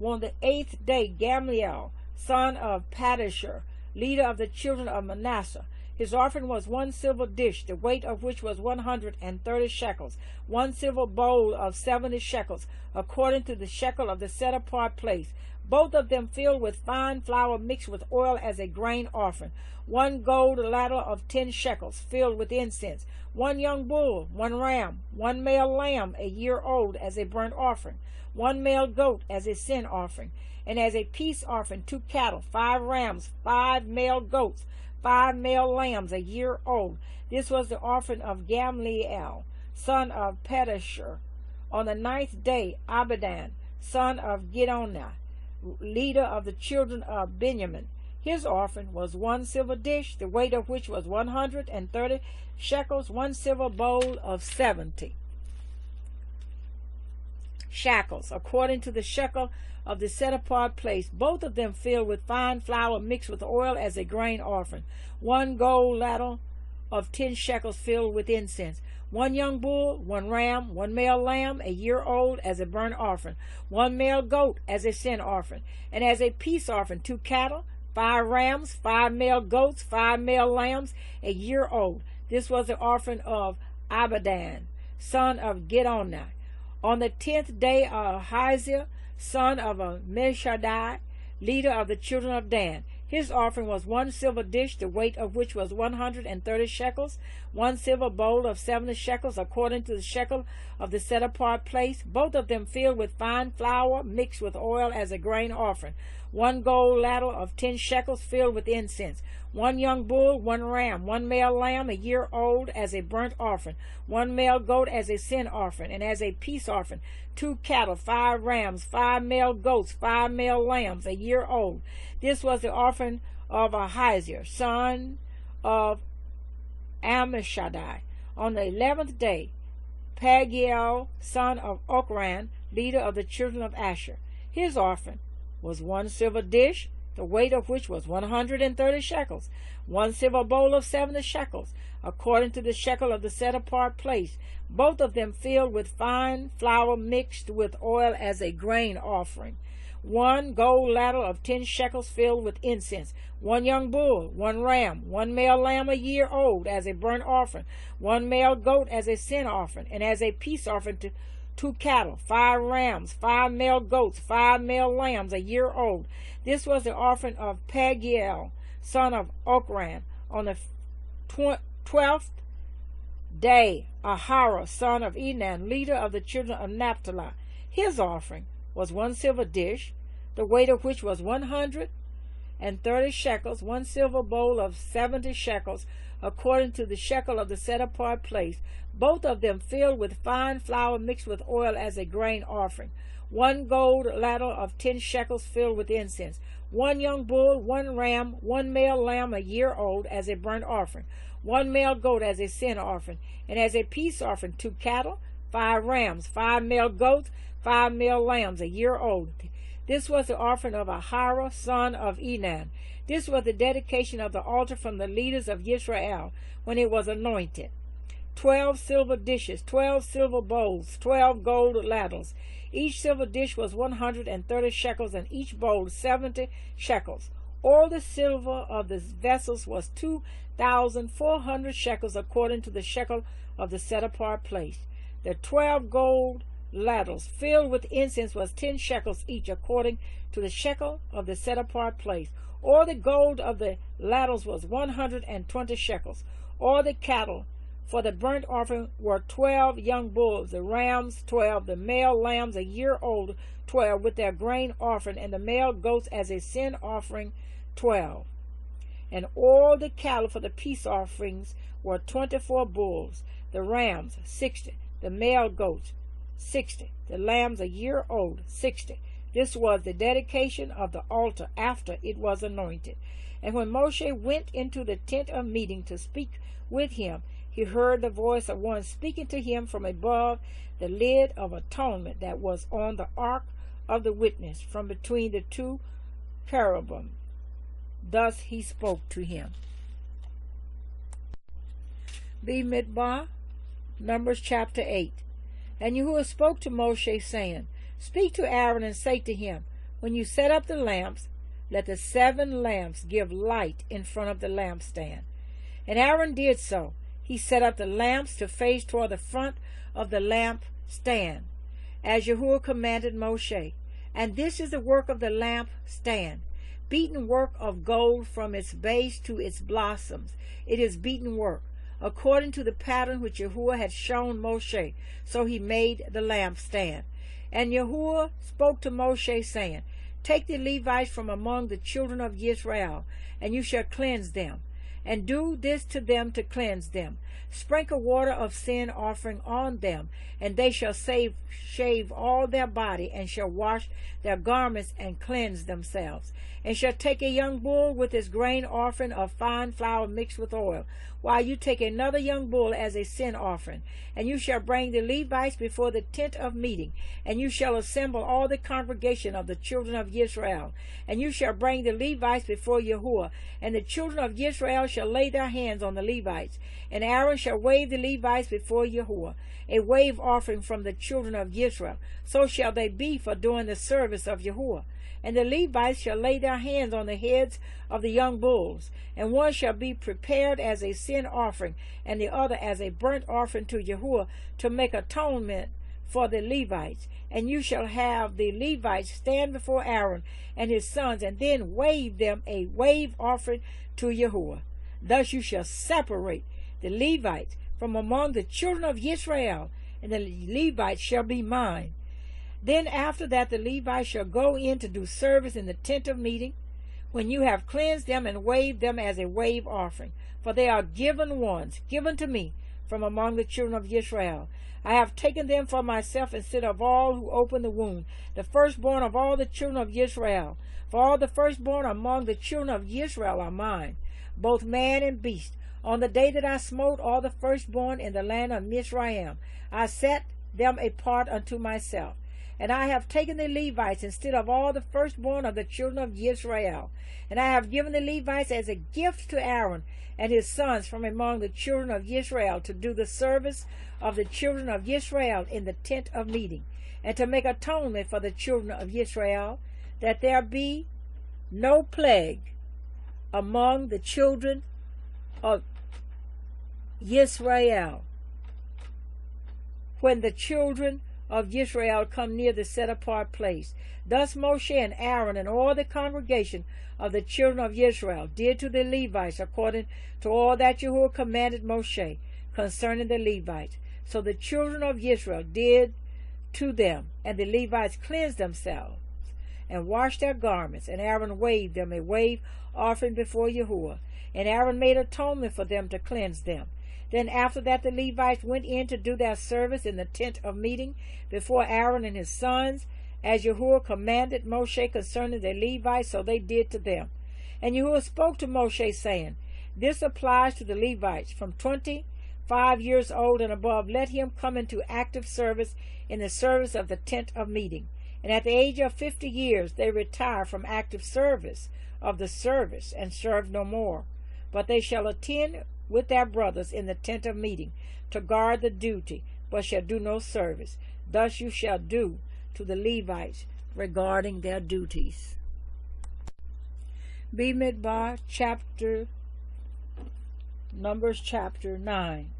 On the 8th day, Gamliel, son of Padashur, leader of the children of Manasseh. His offering was 1 silver dish, the weight of which was 130 shekels, 1 silver bowl of 70 shekels, according to the shekel of the set-apart place, both of them filled with fine flour mixed with oil as a grain offering, 1 gold ladle of 10 shekels, filled with incense, 1 young bull, 1 ram, 1 male lamb a year old as a burnt offering, 1 male goat as a sin offering, and as a peace offering 2 cattle, 5 rams, 5 male goats, 5 male lambs a year old. This was the offering of Gamliel, son of Pedashur. On the 9th day, Abidan, son of Gidonah, leader of the children of Benjamin. His offering was 1 silver dish, the weight of which was 130 shekels, 1 silver bowl of 70 shekels, according to the shekel of the set-apart place, both of them filled with fine flour mixed with oil as a grain offering, 1 gold ladle of 10 shekels filled with incense, 1 young bull, 1 ram, 1 male lamb a year old as a burnt offering, 1 male goat as a sin offering, and as a peace offering 2 cattle, 5 rams, 5 male goats, 5 male lambs, a year old. This was the offering of Abidan, son of Gidoni. On the 10th day of Ahaziah, son of Ammishaddai, leader of the children of Dan. His offering was 1 silver dish, the weight of which was 130 shekels, 1 silver bowl of 70 shekels, according to the shekel of the set-apart place, both of them filled with fine flour mixed with oil as a grain offering, 1 gold ladle of 10 shekels filled with incense, 1 young bull, 1 ram, 1 male lamb a year old as a burnt offering, 1 male goat as a sin offering, and as a peace offering, 2 cattle, 5 rams, 5 male goats, 5 male lambs a year old. This was the offering of Ahaziah, son of Ammishaddai. On the 11th day, Pagiel, son of Okran, leader of the children of Asher. His offering was 1 silver dish, the weight of which was 130 shekels, 1 silver bowl of 70 shekels, according to the shekel of the set-apart place, both of them filled with fine flour mixed with oil as a grain offering, 1 gold ladle of 10 shekels filled with incense, 1 young bull, 1 ram, 1 male lamb a year old as a burnt offering, 1 male goat as a sin offering, and as a peace offering, 2 cattle, 5 rams, 5 male goats, 5 male lambs a year old. This was the offering of Pagiel, son of Okran. On the 12th day, Ahara, son of Enan, leader of the children of Naphtali. His offering was 1 silver dish, the weight of which was 130 shekels, 1 silver bowl of 70 shekels, according to the shekel of the set-apart place, both of them filled with fine flour mixed with oil as a grain offering, 1 gold ladle of 10 shekels filled with incense, 1 young bull, 1 ram, 1 male lamb a year old as a burnt offering, 1 male goat as a sin offering, and as a peace offering, 2 cattle, 5 rams, 5 male goats, 5 male lambs a year old. This was the offering of Ahara, son of Enan. This was the dedication of the altar from the leaders of Israel when it was anointed. 12 silver dishes, 12 silver bowls, 12 gold ladles. Each silver dish was 130 shekels, and each bowl 70 shekels. All the silver of the vessels was 2,400 shekels, according to the shekel of the set-apart place. The 12 gold ladles filled with incense was 10 shekels each, according to the shekel of the set-apart place. All the gold of the ladles was 120 shekels. All the cattle for the burnt offering were 12 young bulls, the rams 12, the male lambs a year old 12, with their grain offering, and the male goats as a sin offering 12. And all the cattle for the peace offerings were 24 bulls, the rams 60, the male goats 60, the lambs a year old 60. This was the dedication of the altar after it was anointed. And when Moshe went into the tent of meeting to speak with him, he heard the voice of one speaking to him from above the lid of atonement that was on the ark of the witness, from between the 2 cherubim. Thus he spoke to him. Bemidbar, Numbers chapter 8. And Yahuwah spoke to Moshe, saying, Speak to Aaron and say to him, When you set up the lamps, let the 7 lamps give light in front of the lampstand. And Aaron did so. He set up the lamps to face toward the front of the lampstand, as Yahuwah commanded Moshe. And this is the work of the lampstand, beaten work of gold from its base to its blossoms. It is beaten work, according to the pattern which Yahuwah had shown Moshe. So he made the lampstand. And Yahuwah spoke to Moshe, saying, Take the Levites from among the children of Israel, and you shall cleanse them. And do this to them to cleanse them. Sprinkle water of sin offering on them, and they shall shave all their body, and shall wash their garments and cleanse themselves. And shall take a young bull with his grain offering of fine flour mixed with oil, while you take another young bull as a sin offering. And you shall bring the Levites before the tent of meeting, and you shall assemble all the congregation of the children of Israel. And you shall bring the Levites before Yahuwah, and the children of Israel shall lay their hands on the Levites, and Aaron shall wave the Levites before Yahuwah, a wave offering from the children of Israel. So shall they be for doing the service of Yahuwah. And the Levites shall lay their hands on the heads of the young bulls, and one shall be prepared as a sin offering, and the other as a burnt offering to Yahuwah, to make atonement for the Levites. And you shall have the Levites stand before Aaron and his sons, and then wave them a wave offering to Yahuwah. Thus you shall separate the Levites from among the children of Israel, and the Levites shall be mine. Then after that the Levites shall go in to do service in the tent of meeting, when you have cleansed them and waved them as a wave offering. For they are given ones, given to me from among the children of Israel. I have taken them for myself instead of all who open the womb, the firstborn of all the children of Israel. For all the firstborn among the children of Israel are mine, both man and beast. On the day that I smote all the firstborn in the land of Mizraim, I set them apart unto myself. And I have taken the Levites instead of all the firstborn of the children of Israel. And I have given the Levites as a gift to Aaron and his sons from among the children of Israel, to do the service of the children of Israel in the tent of meeting, and to make atonement for the children of Israel, that there be no plague among the children of Israel, when the children of Israel come near the set apart place. Thus Moshe and Aaron and all the congregation of the children of Israel did to the Levites according to all that Yahuwah commanded Moshe concerning the Levites. So the children of Israel did to them, and the Levites cleansed themselves and washed their garments, and Aaron waved them a wave offering before Yahuwah, and Aaron made atonement for them to cleanse them. Then after that the Levites went in to do their service in the tent of meeting before Aaron and his sons, as Yahuwah commanded Moshe concerning the Levites, so they did to them. And Yahuwah spoke to Moshe, saying, This applies to the Levites from 25 years old and above. Let him come into active service in the service of the tent of meeting. And at the age of 50 years they retire from active service of the service and serve no more. But they shall attend with their brothers in the tent of meeting to guard the duty, but shall do no service. Thus you shall do to the Levites regarding their duties. Bemidbar, Numbers chapter 9.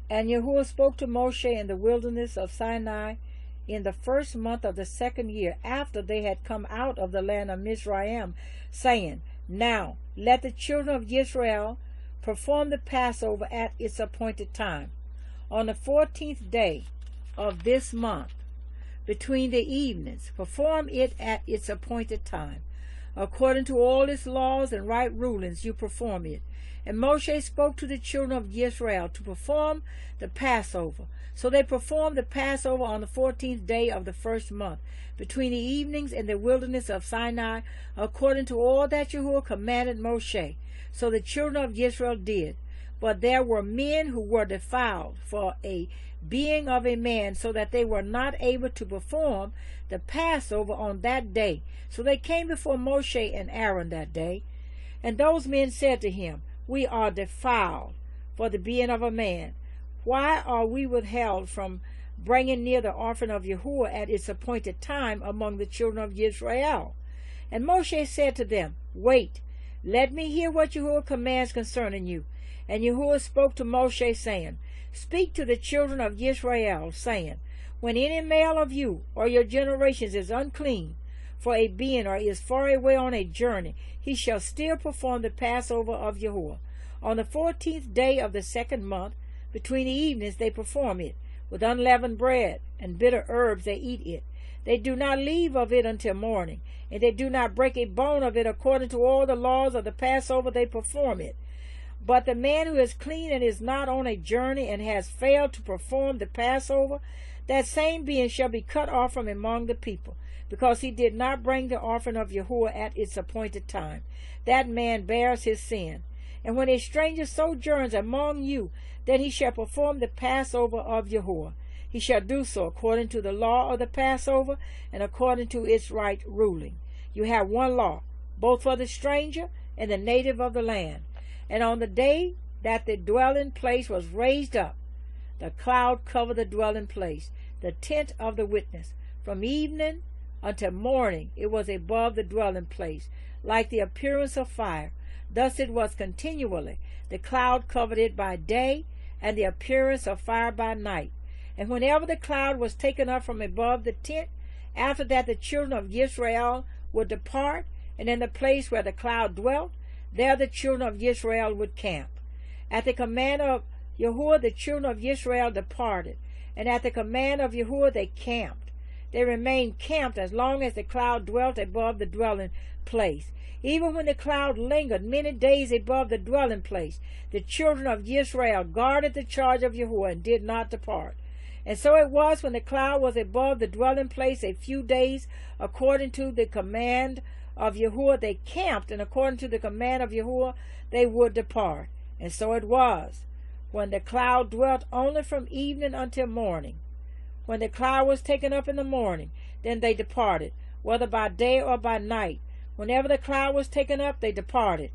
And Yahuwah spoke to Moshe in the wilderness of Sinai in the first month of the second year, after they had come out of the land of Mizraim, saying, Now let the children of Israel perform the Passover at its appointed time, on the 14th day of this month, between the evenings. Perform it at its appointed time. According to all its laws and right rulings, you perform it. And Moshe spoke to the children of Israel to perform the Passover. So they performed the Passover on the 14th day of the first month, between the evenings in the wilderness of Sinai, according to all that Yahuwah commanded Moshe. So the children of Israel did. But there were men who were defiled for a being of a man, so that they were not able to perform the Passover on that day. So they came before Moshe and Aaron that day. And those men said to him, We are defiled for the being of a man. Why are we withheld from bringing near the offering of Yahuwah at its appointed time among the children of Israel? And Moshe said to them, Wait, let me hear what Yahuwah commands concerning you. And Yahuwah spoke to Moshe, saying, Speak to the children of Israel, saying, When any male of you or your generations is unclean for a being or is far away on a journey, he shall still perform the Passover of Yahuwah. On the 14th day of the second month, between the evenings they perform it. With unleavened bread and bitter herbs they eat it. They do not leave of it until morning, and they do not break a bone of it. According to all the laws of the Passover they perform it. But the man who is clean and is not on a journey and has failed to perform the Passover, that same being shall be cut off from among the people, because he did not bring the offering of Yahuwah at its appointed time. That man bears his sin. And when a stranger sojourns among you, then he shall perform the Passover of Yahuwah. He shall do so according to the law of the Passover and according to its right ruling. You have one law, both for the stranger and the native of the land. And on the day that the dwelling place was raised up, the cloud covered the dwelling place, the tent of the witness. From evening until morning it was above the dwelling place, like the appearance of fire. Thus it was continually. The cloud covered it by day, and the appearance of fire by night. And whenever the cloud was taken up from above the tent, after that the children of Israel would depart, and in the place where the cloud dwelt, there the children of Israel would camp. At the command of Yahuwah the children of Israel departed, and at the command of Yahuwah they camped. They remained camped as long as the cloud dwelt above the dwelling place. Even when the cloud lingered many days above the dwelling place, the children of Israel guarded the charge of Yahuwah and did not depart. And so it was when the cloud was above the dwelling place a few days, according to the command of Yahuwah they camped, and according to the command of Yahuwah they would depart. And so it was when the cloud dwelt only from evening until morning. When the cloud was taken up in the morning, then they departed, whether by day or by night. Whenever the cloud was taken up, they departed,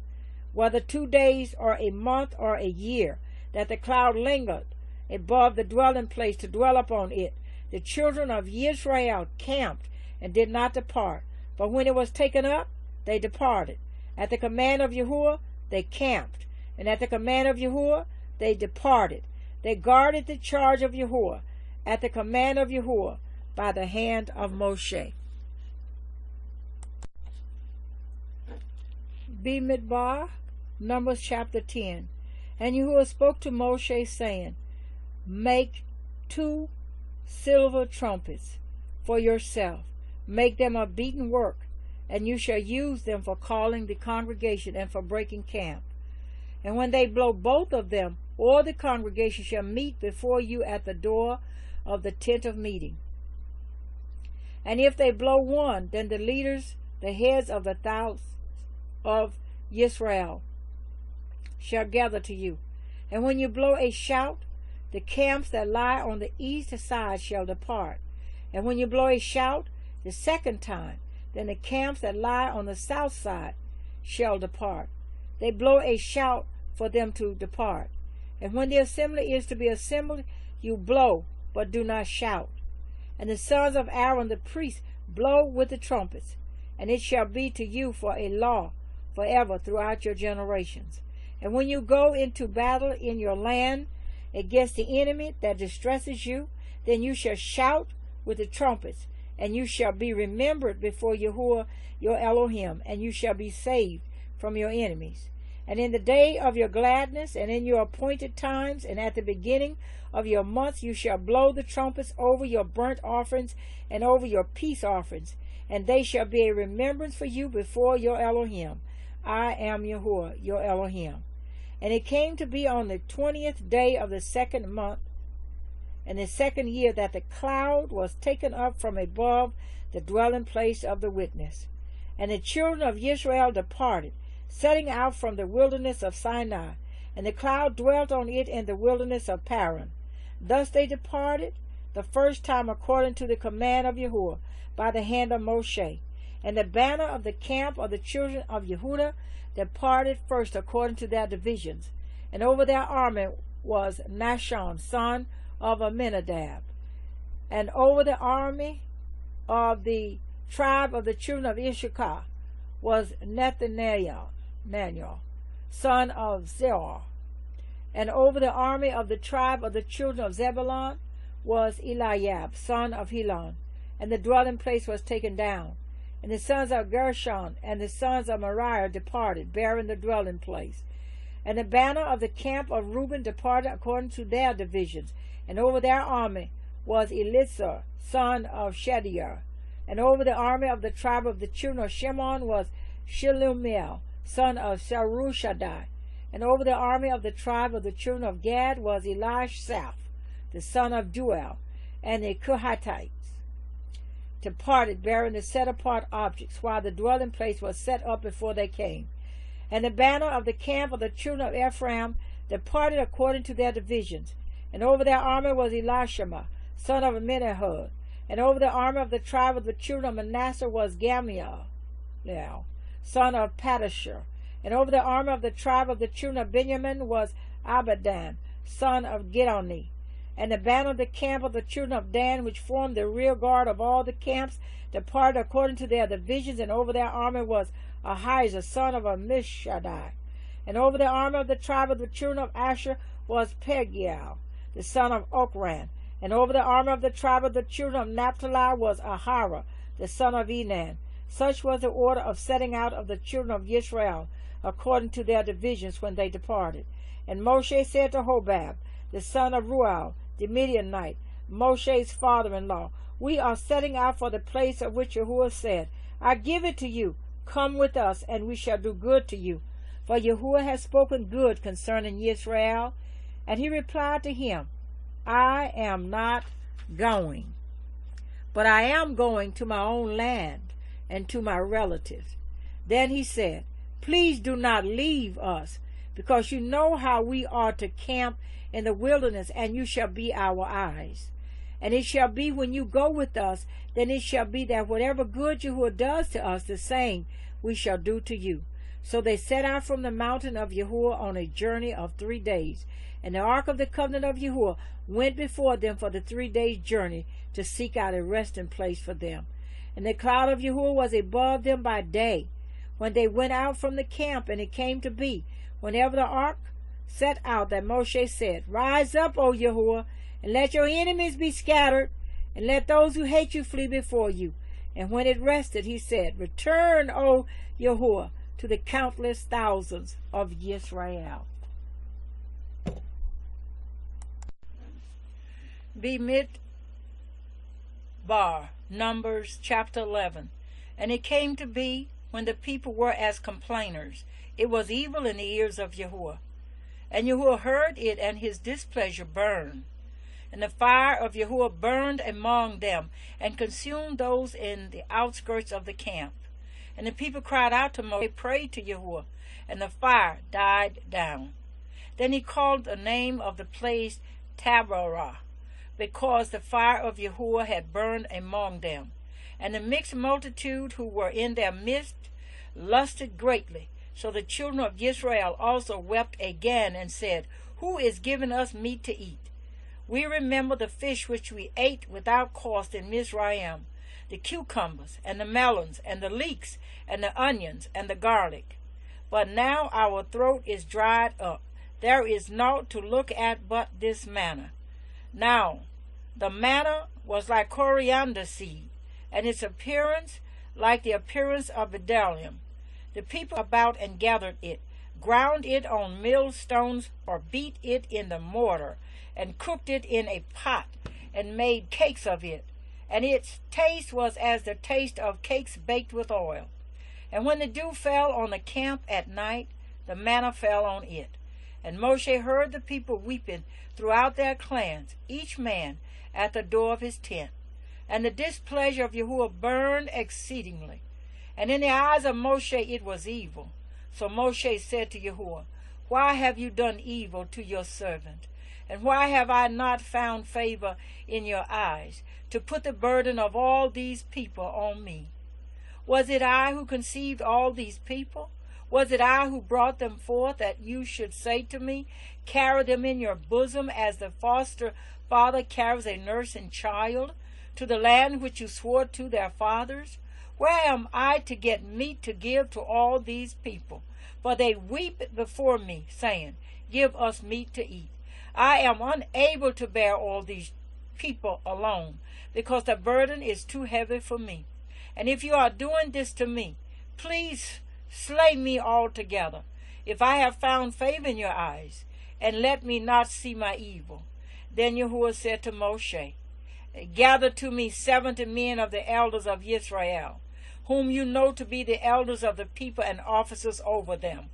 whether 2 days or a month or a year, that the cloud lingered above the dwelling place to dwell upon it. The children of Israel camped and did not depart. But when it was taken up, they departed. At the command of Yahuwah, they camped, and at the command of Yahuwah, they departed. They guarded the charge of Yahuwah at the command of Yahuwah by the hand of Moshe. Bemidbar, Numbers chapter 10. And Yahuwah spoke to Moshe, saying, Make 2 silver trumpets for yourself. Make them of beaten work, and you shall use them for calling the congregation and for breaking camp. And when they blow both of them, all the congregation shall meet before you at the door of the tent of meeting. And if they blow one, then the leaders, the heads of the thousands of Israel, shall gather to you. And when you blow a shout, the camps that lie on the east side shall depart. And when you blow a shout the second time, then the camps that lie on the south side shall depart. They blow a shout for them to depart. And when the assembly is to be assembled, you blow, but do not shout. And the sons of Aaron the priest blow with the trumpets, and it shall be to you for a law forever throughout your generations. And when you go into battle in your land against the enemy that distresses you, then you shall shout with the trumpets, and you shall be remembered before Yahuwah your Elohim, and you shall be saved from your enemies. And in the day of your gladness, and in your appointed times, and at the beginning of your months, you shall blow the trumpets over your burnt offerings and over your peace offerings, and they shall be a remembrance for you before your Elohim. I am Yahuwah your Elohim. And it came to be on the 20th day of the 2nd month, in the 2nd year, that the cloud was taken up from above the dwelling place of the witness. And the children of Israel departed, setting out from the wilderness of Sinai, and the cloud dwelt on it in the wilderness of Paran. Thus they departed the first time according to the command of Yahuwah by the hand of Moshe. And the banner of the camp of the children of Yehudah departed first according to their divisions. And over their army was Nashon, son of Amminadab. And over the army of the tribe of the children of Issachar was Nathaniel, son of Zerah. And over the army of the tribe of the children of Zebulun was Eliab, son of Helon. And the dwelling place was taken down. And the sons of Gershon and the sons of Merari departed, bearing the dwelling place. And the banner of the camp of Reuben departed according to their divisions. And over their army was Elizur, son of Shedeur. And over the army of the tribe of the children of Shimon was Shelumiel, son of Sarushadai. And over the army of the tribe of the children of Gad was Elishaph, the son of Duel. And the Kohathites departed, bearing the set-apart objects, while the dwelling place was set up before they came. And the banner of the camp of the children of Ephraim departed according to their divisions. And over their army was Elishama, son of Amminahud. And over the army of the tribe of the children of Manasseh was Gamaliel, son of Padashur. And over the army of the tribe of the children of Benjamin was Abidan, son of Gidoni. And the banner of the camp of the children of Dan, which formed the rear guard of all the camps, departed according to their divisions, and over their army was Ahijah, son of Ammishaddai. And over the army of the tribe of the children of Asher was Pagiel, the son of Okran. And over the army of the tribe of the children of Naphtali was Ahara, the son of Enan. Such was the order of setting out of the children of Israel, according to their divisions when they departed. And Moshe said to Hobab, the son of Ruel, the Midianite, Moshe's father-in-law, we are setting out for the place of which Yahuwah said, I give it to you. Come with us, and we shall do good to you. For Yahuwah has spoken good concerning Israel. And he replied to him, I am not going, but I am going to my own land and to my relatives. Then he said, please do not leave us, because you know how we are to camp in the wilderness, and you shall be our eyes. And it shall be when you go with us, then it shall be that whatever good Yahuwah does to us, the same we shall do to you. So they set out from the mountain of Yahuwah on a journey of 3 days. And the ark of the covenant of Yahuwah went before them for the 3 days' journey to seek out a resting place for them. And the cloud of Yahuwah was above them by day, when they went out from the camp. And it came to be, whenever the ark set out, that Moshe said, Rise up, O Yahuwah, and let your enemies be scattered, and let those who hate you flee before you. And when it rested, he said, Return, O Yahuwah, to the countless thousands of Israel. Bemidbar, Numbers chapter 11. And it came to be, when the people were as complainers, it was evil in the ears of Yahuwah. And Yahuwah heard it, and his displeasure burned. And the fire of Yahuwah burned among them, and consumed those in the outskirts of the camp. And the people cried out to Moshe, prayed to Yahuwah, and the fire died down. Then he called the name of the place Taberah, because the fire of Yahuwah had burned among them. And the mixed multitude who were in their midst lusted greatly. So the children of Israel also wept again, and said, Who is giving us meat to eat? We remember the fish which we ate without cost in Mizraim, the cucumbers, and the melons, and the leeks, and the onions, and the garlic. But now our throat is dried up. There is naught to look at but this manna. Now the manna was like coriander seed, and its appearance like the appearance of bdellium. The people about and gathered it, ground it on millstones, or beat it in the mortar, and cooked it in a pot, and made cakes of it. And its taste was as the taste of cakes baked with oil. And when the dew fell on the camp at night, the manna fell on it. And Moshe heard the people weeping throughout their clans, each man at the door of his tent. And the displeasure of Yahuwah burned exceedingly. And in the eyes of Moshe it was evil. So Moshe said to Yahuwah, Why have you done evil to your servant? And why have I not found favor in your eyes, to put the burden of all these people on me? Was it I who conceived all these people? Was it I who brought them forth, that you should say to me, Carry them in your bosom, as the foster father carries a nursing child, to the land which you swore to their fathers? Where am I to get meat to give to all these people? For they weep before me, saying, Give us meat to eat. I am unable to bear all these people alone, because the burden is too heavy for me. And if you are doing this to me, please slay me altogether, if I have found favor in your eyes, and let me not see my evil. Then Yahuwah said to Moshe, Gather to me 70 men of the elders of Israel, whom you know to be the elders of the people and officers over them,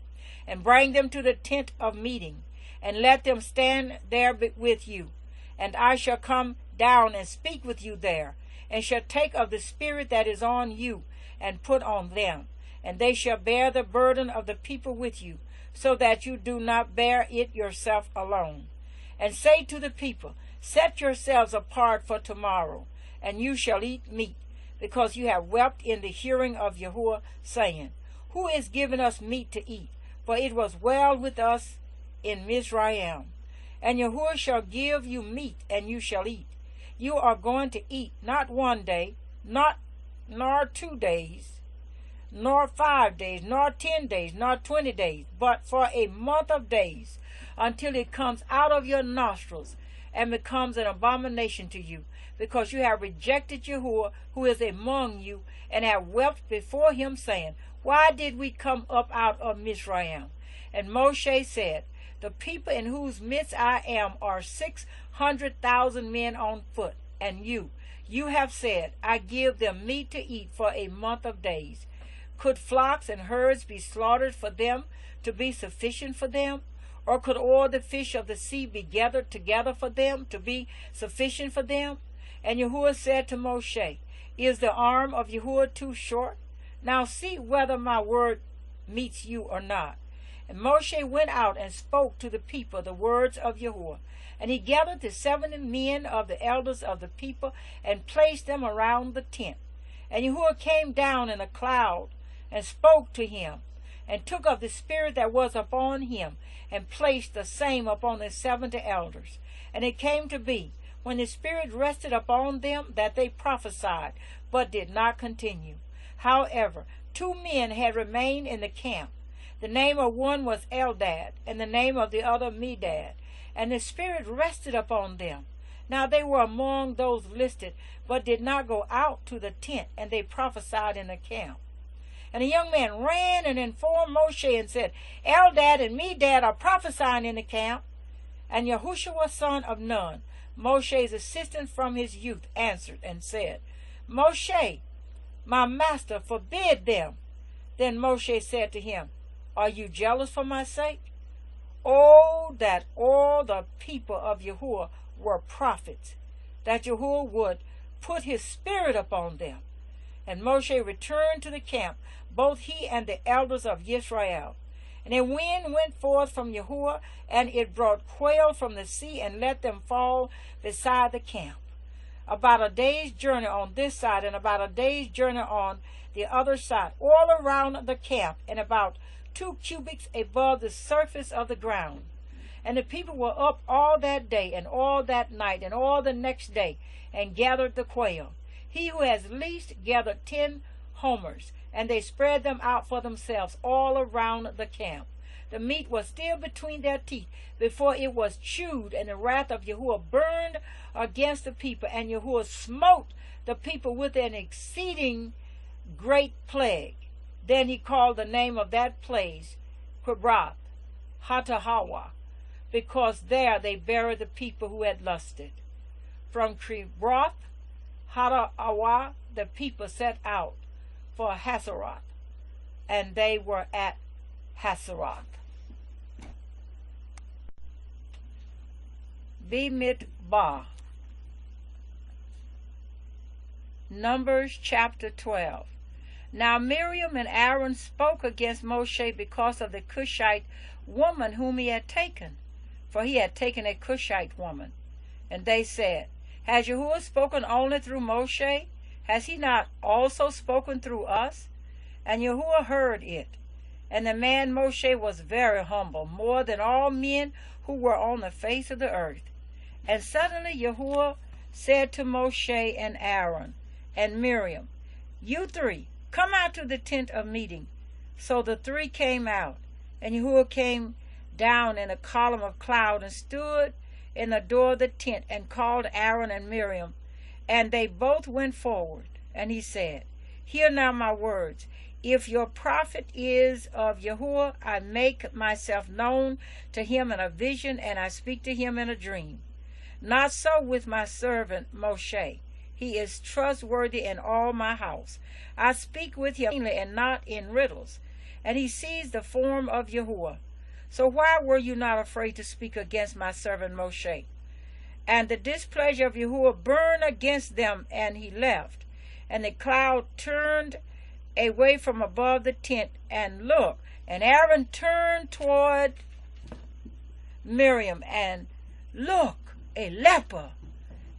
and bring them to the tent of meeting, and let them stand there with you. And I shall come down and speak with you there, and shall take of the spirit that is on you, and put on them. And they shall bear the burden of the people with you, so that you do not bear it yourself alone. And say to the people, Set yourselves apart for tomorrow, and you shall eat meat, because you have wept in the hearing of Yahuwah, saying, Who is giving us meat to eat? for it was well with us in Mizraim. And Yahuwah shall give you meat, and you shall eat. You are going to eat not 1 day, nor 2 days, nor 5 days, nor 10 days, nor 20 days, but for a month of days, until it comes out of your nostrils and becomes an abomination to you, because you have rejected Yahuwah, who is among you, and have wept before him, saying, Why did we come up out of Mizraim? And Moshe said, The people in whose midst I am are 600,000 men on foot, and you have said, I give them meat to eat for a month of days. Could flocks and herds be slaughtered for them to be sufficient for them? Or could all the fish of the sea be gathered together for them to be sufficient for them? And Yahuwah said to Moshe, Is the arm of Yahuwah too short? Now see whether my word meets you or not. And Moshe went out and spoke to the people the words of Yahuwah. And he gathered the 70 men of the elders of the people and placed them around the tent. And Yahuwah came down in a cloud and spoke to him, and took of the spirit that was upon him, and placed the same upon the 70 elders. And it came to be, when the spirit rested upon them, that they prophesied, but did not continue. However, 2 men had remained in the camp. The name of one was Eldad, and the name of the other Medad. And the spirit rested upon them. Now they were among those listed, but did not go out to the tent, and they prophesied in the camp. And a young man ran and informed Moshe and said, Eldad and Medad are prophesying in the camp. And Yahushua son of Nun, Moshe's assistant from his youth, answered and said, Moshe, my master, forbid them. Then Moshe said to him, Are you jealous for my sake? Oh, that all the people of Yahuwah were prophets, that Yahuwah would put his spirit upon them. And Moshe returned to the camp, both he and the elders of Israel. And a wind went forth from Yahuwah, and it brought quail from the sea, and let them fall beside the camp, about a day's journey on this side, and about a day's journey on the other side, all around the camp, and about 2 cubits above the surface of the ground. And the people were up all that day, and all that night, and all the next day, and gathered the quail. He who has least gathered 10 homers, and they spread them out for themselves all around the camp. The meat was still between their teeth before it was chewed, and the wrath of Yahuwah burned against the people, and Yahuwah smote the people with an exceeding great plague. Then he called the name of that place Kibroth Hattahawa, because there they buried the people who had lusted. From Kibroth Hattahawa the people set out for Hazeroth, and they were at Hazeroth. Bemidbar. Numbers chapter 12. Now Miriam and Aaron spoke against Moshe because of the Cushite woman whom he had taken, for he had taken a Cushite woman. And they said, Has Yahuwah spoken only through Moshe? Has he not also spoken through us? And Yahuwah heard it. And the man Moshe was very humble, more than all men who were on the face of the earth. And suddenly Yahuwah said to Moshe and Aaron and Miriam, You 3, come out to the tent of meeting. So the 3 came out, and Yahuwah came down in a column of cloud and stood in the door of the tent and called Aaron and Miriam. And they both went forward. And he said, Hear now my words. If your prophet is of Yahuwah, I make myself known to him in a vision, and I speak to him in a dream. Not so with my servant Moshe. He is trustworthy in all my house. I speak with him plainly and not in riddles, and he sees the form of Yahuwah. So why were you not afraid to speak against my servant Moshe? And the displeasure of Yahuwah burned against them, and he left. And the cloud turned away from above the tent, and look, and Aaron turned toward Miriam, and look, a leper.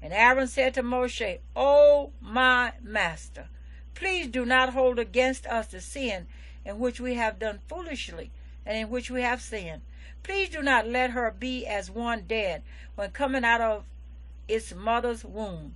And Aaron said to Moshe, O my master, please do not hold against us the sin in which we have done foolishly, and in which we have sinned. Please do not let her be as one dead when coming out of its mother's womb,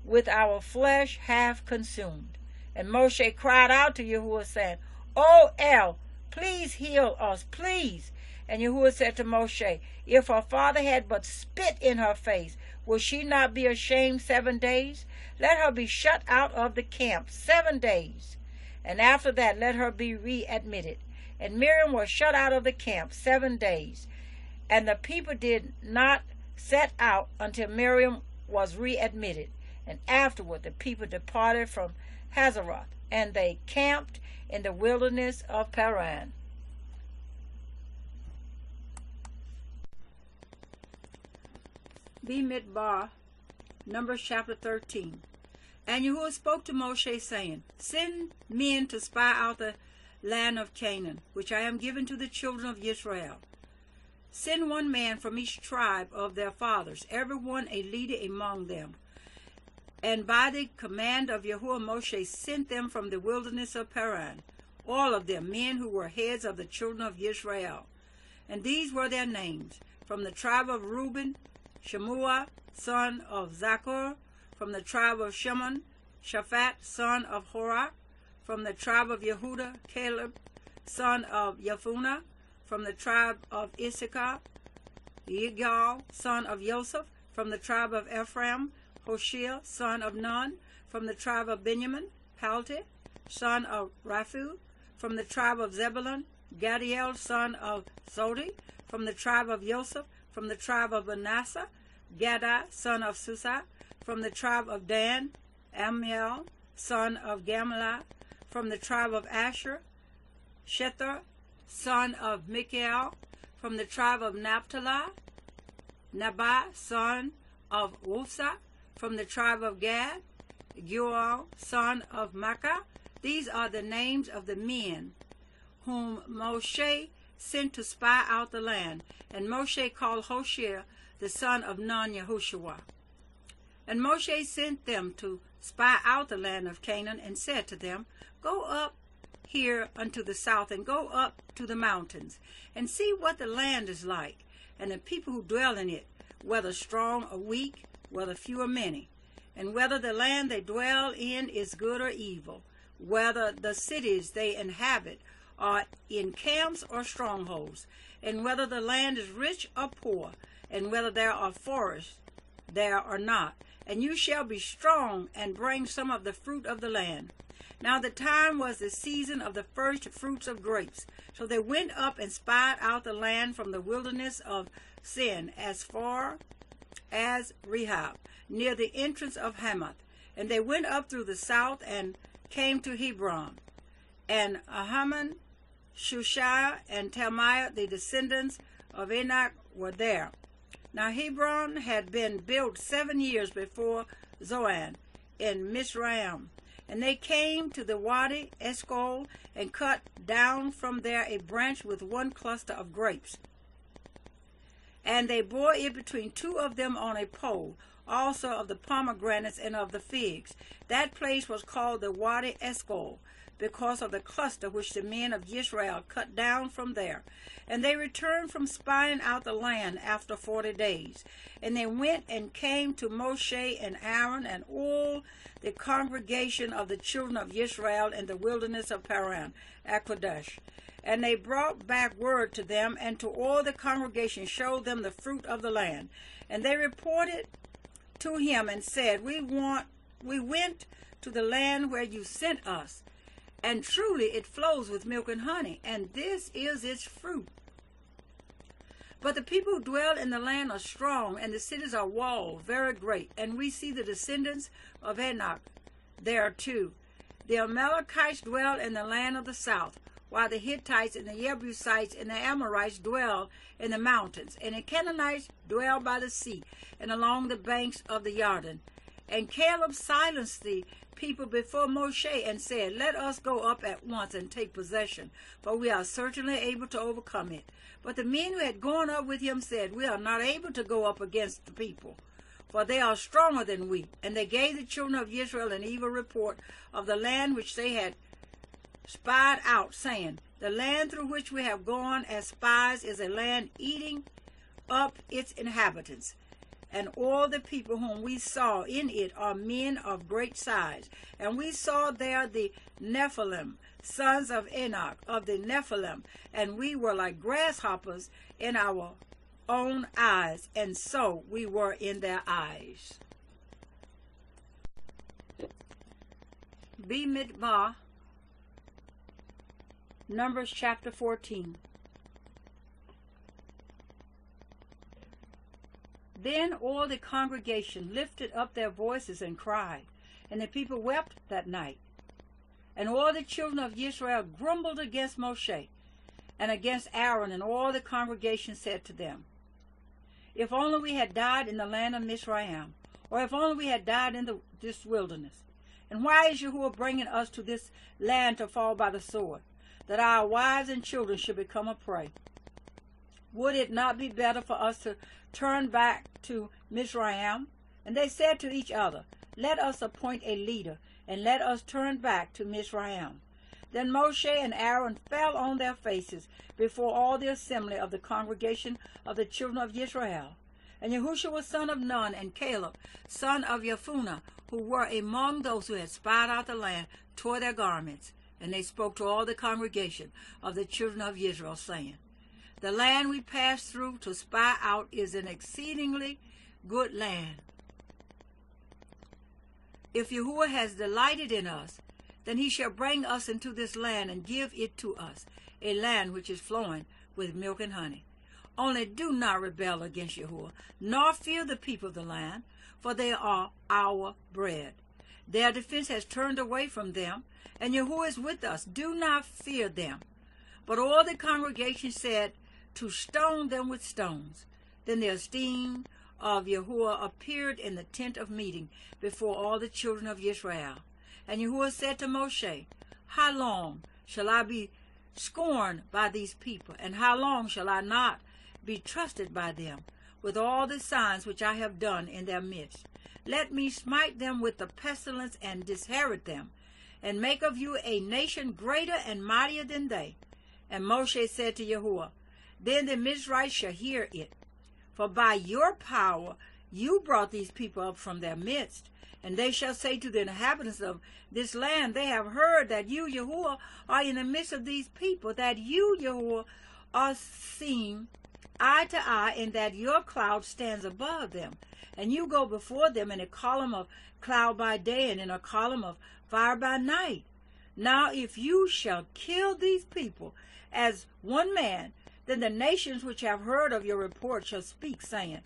with our flesh half consumed. And Moshe cried out to Yahuwah, saying, O El, please heal us, please. And Yahuwah said to Moshe, if her father had but spit in her face, will she not be ashamed 7 days? Let her be shut out of the camp 7 days, and after that let her be readmitted. And Miriam was shut out of the camp 7 days, and the people did not set out until Miriam was readmitted. And afterward the people departed from Hazeroth, and they camped in the wilderness of Paran. Bemidbar, Numbers chapter 13. And Yahuwah spoke to Moshe, saying, send men to spy out the land of Canaan, which I am given to the children of Israel. Send 1 man from each tribe of their fathers, every one a leader among them. And by the command of Yahuwah, Moshe sent them from the wilderness of Paran, all of them men who were heads of the children of Israel. And these were their names: from the tribe of Reuben, Shemua, son of Zachor; from the tribe of Shimon, Shaphat, son of Horah; from the tribe of Yehuda, Caleb, son of Yefunah; from the tribe of Issachar, Yigal, son of Joseph; from the tribe of Ephraim, Hoshea, son of Nun; from the tribe of Benjamin, Palti, son of Raphu; from the tribe of Zebulun, Gadiel, son of Zodi; from the tribe of Joseph; from the tribe of Manasseh, Gadai, son of Susa; from the tribe of Dan, Amiel, son of Gamaliel; from the tribe of Asher, Shethar, son of Michael; from the tribe of Naphtali, Nabai, son of Usa; from the tribe of Gad, Geuel, son of Makkah. These are the names of the men whom Moshe sent to spy out the land. And Moshe called Hoshea, the son of Nun, Yahushua. And Moshe sent them to spy out the land of Canaan, and said to them, go up here unto the south, and go up to the mountains, and see what the land is like, and the people who dwell in it, whether strong or weak, whether few or many, and whether the land they dwell in is good or evil, whether the cities they inhabit are in camps or strongholds, and whether the land is rich or poor, and whether there are forests there or not. And you shall be strong, and bring some of the fruit of the land. Now the time was the season of the first fruits of grapes. So they went up and spied out the land from the wilderness of Sin as far as Rehob, near the entrance of Hamath. And they went up through the south and came to Hebron. And Ahaman, Shushai, and Talmai, the descendants of Enoch, were there. Now Hebron had been built 7 years before Zoan in Mizraim. And they came to the Wadi Eshcol, and cut down from there a branch with 1 cluster of grapes. And they bore it between 2 of them on a pole, also of the pomegranates and of the figs. That place was called the Wadi Eshcol, because of the cluster which the men of Israel cut down from there. And they returned from spying out the land after 40 days. And they went and came to Moshe and Aaron and all the congregation of the children of Israel in the wilderness of Paran, at Kadesh. And they brought back word to them, and to all the congregation showed them the fruit of the land. And they reported to him and said, we went to the land where you sent us, and truly it flows with milk and honey, and this is its fruit. But the people who dwell in the land are strong, and the cities are walled, very great. And we see the descendants of Enoch there too. The Amalekites dwell in the land of the south, while the Hittites and the Jebusites and the Amorites dwell in the mountains. And the Canaanites dwell by the sea and along the banks of the Jordan. And Caleb silenced the people before Moshe and said, let us go up at once and take possession, for we are certainly able to overcome it. But the men who had gone up with him said, we are not able to go up against the people, for they are stronger than we. And they gave the children of Israel an evil report of the land which they had spied out, saying, The land through which we have gone as spies is a land eating up its inhabitants, and all the people whom we saw in it are men of great size. And we saw there the Nephilim, sons of Enoch, of the Nephilim, and we were like grasshoppers in our own eyes, and so we were in their eyes. Bemidbar, Numbers chapter 14. Then all the congregation lifted up their voices and cried, and the people wept that night. And all the children of Israel grumbled against Moshe and against Aaron, and all the congregation said to them, If only we had died in the land of Mizraim, or if only we had died in this wilderness. And why is Yahuwah bringing us to this land to fall by the sword, that our wives and children should become a prey? Would it not be better for us to turn back to Mizraim? And they said to each other, Let us appoint a leader, and let us turn back to Mizraim. Then Moshe and Aaron fell on their faces before all the assembly of the congregation of the children of Israel. And Yahushua son of Nun and Caleb son of Jephunneh, who were among those who had spied out the land, tore their garments. And they spoke to all the congregation of the children of Israel, saying, The land we passed through to spy out is an exceedingly good land. If Yahuwah has delighted in us, then he shall bring us into this land and give it to us, a land which is flowing with milk and honey. Only do not rebel against Yahuwah, nor fear the people of the land, for they are our bread. Their defense has turned away from them, and Yahuwah is with us. Do not fear them. But all the congregation said to stone them with stones. Then the esteem of Yahuwah appeared in the tent of meeting before all the children of Israel. And Yahuwah said to Moshe, How long shall I be scorned by these people, and how long shall I not be trusted by them, with all the signs which I have done in their midst? Let me smite them with the pestilence and disinherit them, and make of you a nation greater and mightier than they. And Moshe said to Yahuwah, Then the Mizrahites shall hear it, for by your power you brought these people up from their midst. And they shall say to the inhabitants of this land, They have heard that you, Yahuwah, are in the midst of these people, that you, Yahuwah, are seen eye to eye, and that your cloud stands above them. And you go before them in a column of cloud by day, and in a column of fire by night. Now if you shall kill these people as one man, then the nations which have heard of your report shall speak, saying,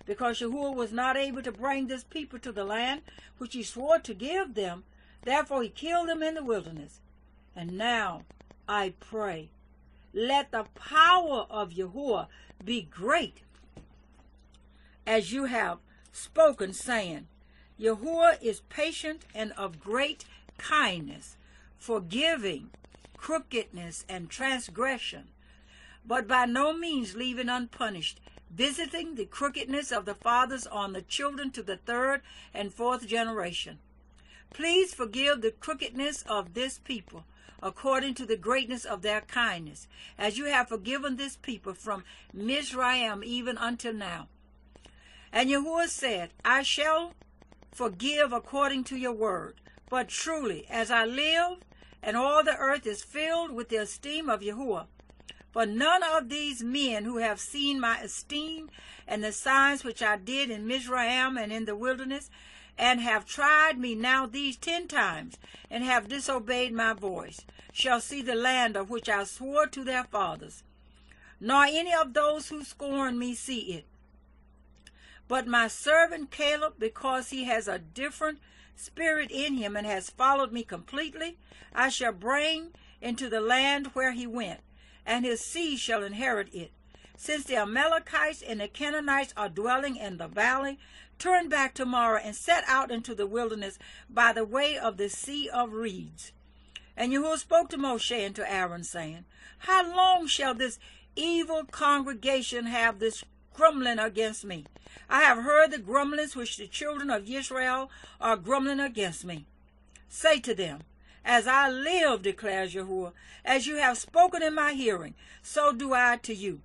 Because Yahuwah was not able to bring this people to the land which he swore to give them, therefore he killed them in the wilderness. And now I pray, let the power of Yahuwah be great, as you have spoken, saying, Yahuwah is patient and of great kindness, forgiving crookedness and transgression, but by no means leaving unpunished, visiting the crookedness of the fathers on the children to the third and fourth generation. Please forgive the crookedness of this people, according to the greatness of their kindness, as you have forgiven this people from Mizraim even until now. And Yahuwah said, I shall forgive according to your word. But truly, as I live, and all the earth is filled with the esteem of Yahuwah, for none of these men who have seen my esteem and the signs which I did in Mizraim and in the wilderness, and have tried me now these 10 times, and have disobeyed my voice, shall see the land of which I swore to their fathers. Nor any of those who scorn me see it. But my servant Caleb, because he has a different spirit in him and has followed me completely, I shall bring into the land where he went, and his seed shall inherit it. Since the Amalekites and the Canaanites are dwelling in the valley, turn back tomorrow and set out into the wilderness by the way of the Sea of Reeds. And Yahuwah spoke to Moshe and to Aaron, saying, How long shall this evil congregation have this grumbling against me? I have heard the grumblings which the children of Israel are grumbling against me. Say to them, As I live, declares Yahuwah, as you have spoken in my hearing, so do I to you.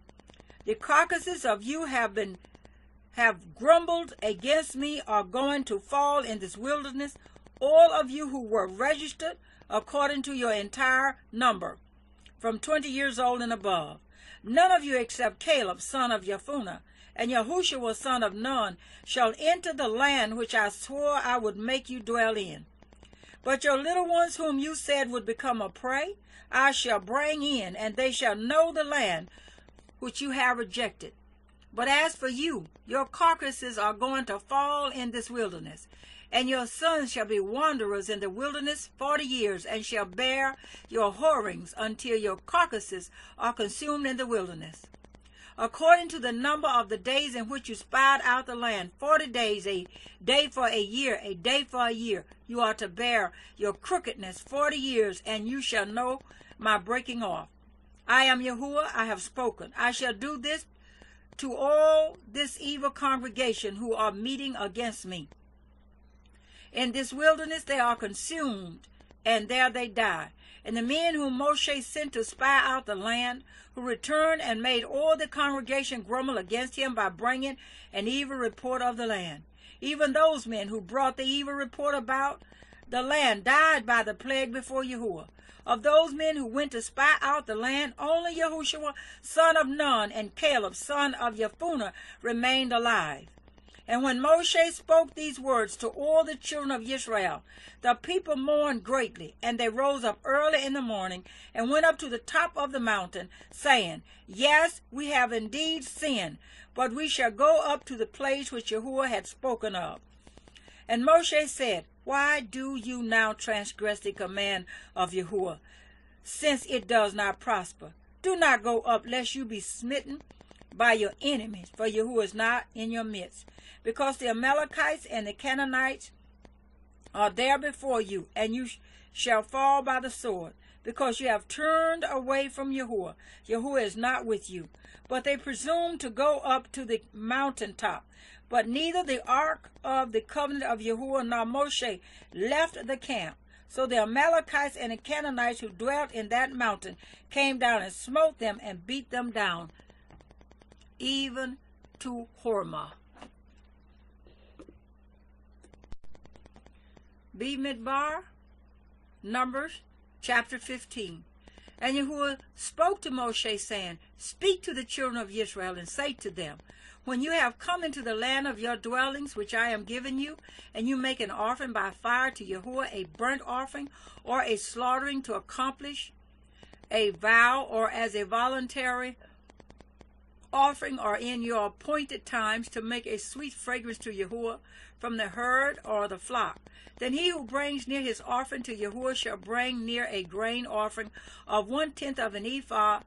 The carcasses of you have grumbled against me are going to fall in this wilderness, all of you who were registered according to your entire number, from 20 years old and above. None of you except Caleb, son of Jephunneh, and Yahushua, son of Nun, shall enter the land which I swore I would make you dwell in. But your little ones whom you said would become a prey, I shall bring in, and they shall know the land which you have rejected. But as for you, your carcasses are going to fall in this wilderness, and your sons shall be wanderers in the wilderness 40 years, and shall bear your whorings until your carcasses are consumed in the wilderness. According to the number of the days in which you spied out the land, 40 days, a day for a year, a day for a year, you are to bear your crookedness 40 years, and you shall know my breaking off. I am Yahuwah, I have spoken. I shall do this to all this evil congregation who are meeting against me. In this wilderness they are consumed, and there they die. And the men whom Moshe sent to spy out the land, who returned and made all the congregation grumble against him by bringing an evil report of the land. Even those men who brought the evil report about the land died by the plague before Yahuwah. Of those men who went to spy out the land, only Yahushua, son of Nun, and Caleb, son of Jephunneh, remained alive. And when Moshe spoke these words to all the children of Israel, the people mourned greatly, and they rose up early in the morning and went up to the top of the mountain, saying, Yes, we have indeed sinned, but we shall go up to the place which Yahuwah had spoken of. And Moshe said, Why do you now transgress the command of Yahuwah, since it does not prosper? Do not go up, lest you be smitten by your enemies, for Yahuwah is not in your midst. Because the Amalekites and the Canaanites are there before you, and you shall fall by the sword, because you have turned away from Yahuwah. Yahuwah is not with you. But they presumed to go up to the mountaintop. But neither the ark of the covenant of Yahuwah nor Moshe left the camp. So the Amalekites and the Canaanites who dwelt in that mountain came down and smote them and beat them down, even to Hormah. Bemidbar, Numbers, chapter 15. And Yahuwah spoke to Moshe, saying, Speak to the children of Israel, and say to them, When you have come into the land of your dwellings, which I am giving you, and you make an offering by fire to Yahuwah, a burnt offering, or a slaughtering to accomplish a vow, or as a voluntary offering, or in your appointed times to make a sweet fragrance to Yahuwah from the herd or the flock, then he who brings near his offering to Yahuwah shall bring near a grain offering of 1/10 of an ephah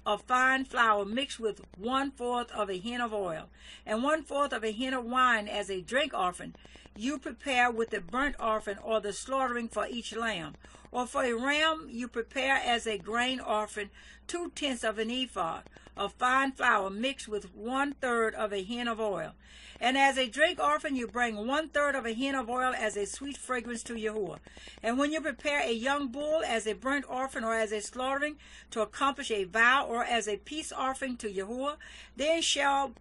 of fine flour mixed with 1/4 of a hin of oil, and 1/4 of a hin of wine as a drink offering. You prepare with the burnt offering or the slaughtering for each lamb. Or for a ram you prepare as a grain offering 2/10 of an ephah of fine flour mixed with 1/3 of a hin of oil. And as a drink offering you bring 1/3 of a hin of oil as a sweet fragrance to Yahuwah. And when you prepare a young bull as a burnt offering or as a slaughtering to accomplish a vow or as a peace offering to Yahuwah, then shall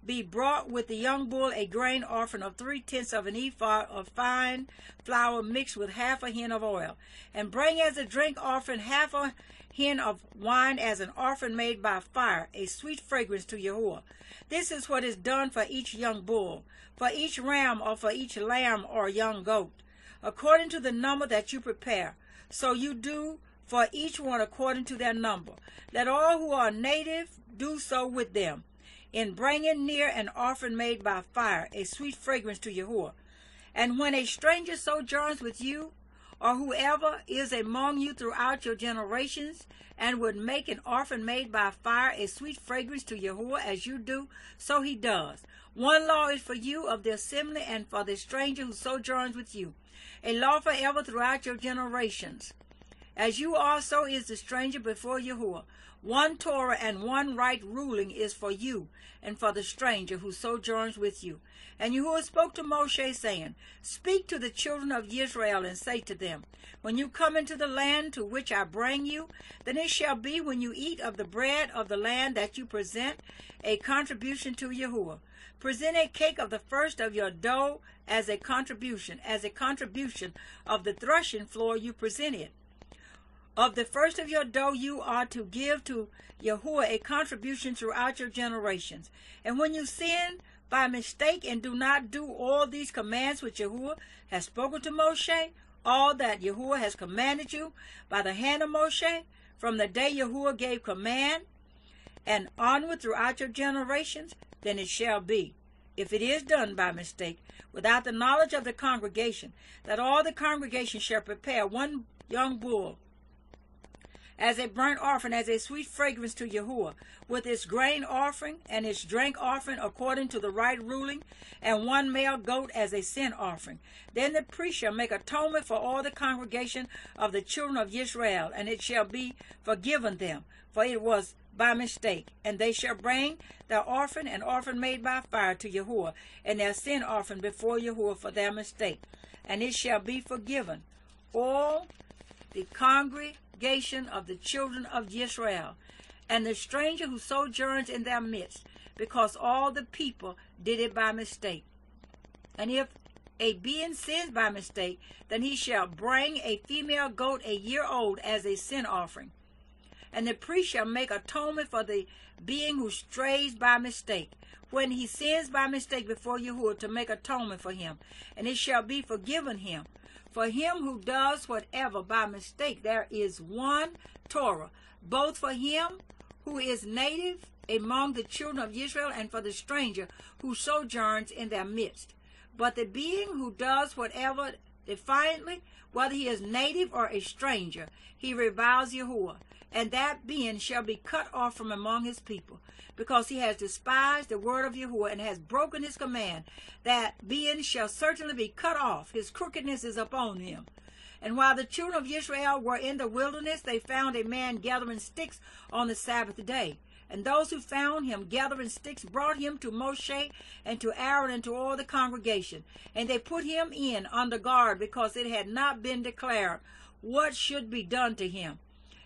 be brought with the young bull a grain offering of 3/10 of an ephah of fine flour mixed with half a hin of oil. And bring as a drink offering half a hin of wine as an offering made by fire, a sweet fragrance to Yahuwah. This is what is done for each young bull, for each ram, or for each lamb or young goat, according to the number that you prepare. So you do for each one according to their number. Let all who are native do so with them, in bringing near an offering made by fire, a sweet fragrance to Yahuwah. And when a stranger sojourns with you, or whoever is among you throughout your generations, and would make an offering made by fire, a sweet fragrance to Yahuwah, as you do, so he does. One law is for you of the assembly and for the stranger who sojourns with you, a law forever throughout your generations. As you also is the stranger before Yahuwah. One Torah and one right ruling is for you and for the stranger who sojourns with you. And Yahuwah spoke to Moshe, saying, Speak to the children of Israel, and say to them, When you come into the land to which I bring you, then it shall be when you eat of the bread of the land that you present a contribution to Yahuwah. Present a cake of the first of your dough as a contribution of the threshing floor you present it. Of the first of your dough you are to give to Yahuwah a contribution throughout your generations. And when you sin by mistake and do not do all these commands which Yahuwah has spoken to Moshe, all that Yahuwah has commanded you by the hand of Moshe, from the day Yahuwah gave command, and onward throughout your generations, then it shall be, if it is done by mistake, without the knowledge of the congregation, that all the congregation shall prepare one young bull as a burnt offering, as a sweet fragrance to Yahuwah, with its grain offering and its drink offering according to the right ruling, and one male goat as a sin offering. Then the priest shall make atonement for all the congregation of the children of Israel, and it shall be forgiven them, for it was by mistake. And they shall bring their offering, an offering made by fire, to Yahuwah, and their sin offering before Yahuwah for their mistake, and it shall be forgiven. All the congregation of the children of Israel, and the stranger who sojourns in their midst, because all the people did it by mistake. And if a being sins by mistake, then he shall bring a female goat a year old as a sin offering. And the priest shall make atonement for the being who strays by mistake, when he sins by mistake before Yahuwah, to make atonement for him, and it shall be forgiven him. For him who does whatever by mistake, there is one Torah, both for him who is native among the children of Israel, and for the stranger who sojourns in their midst. But the being who does whatever defiantly, whether he is native or a stranger, he reviles Yahuwah, and that being shall be cut off from among his people, because he has despised the word of Yahuwah and has broken his command. That being shall certainly be cut off. His crookedness is upon him. And while the children of Israel were in the wilderness, they found a man gathering sticks on the Sabbath day. And those who found him gathering sticks brought him to Moshe and to Aaron and to all the congregation. And they put him in under guard, because it had not been declared what should be done to him.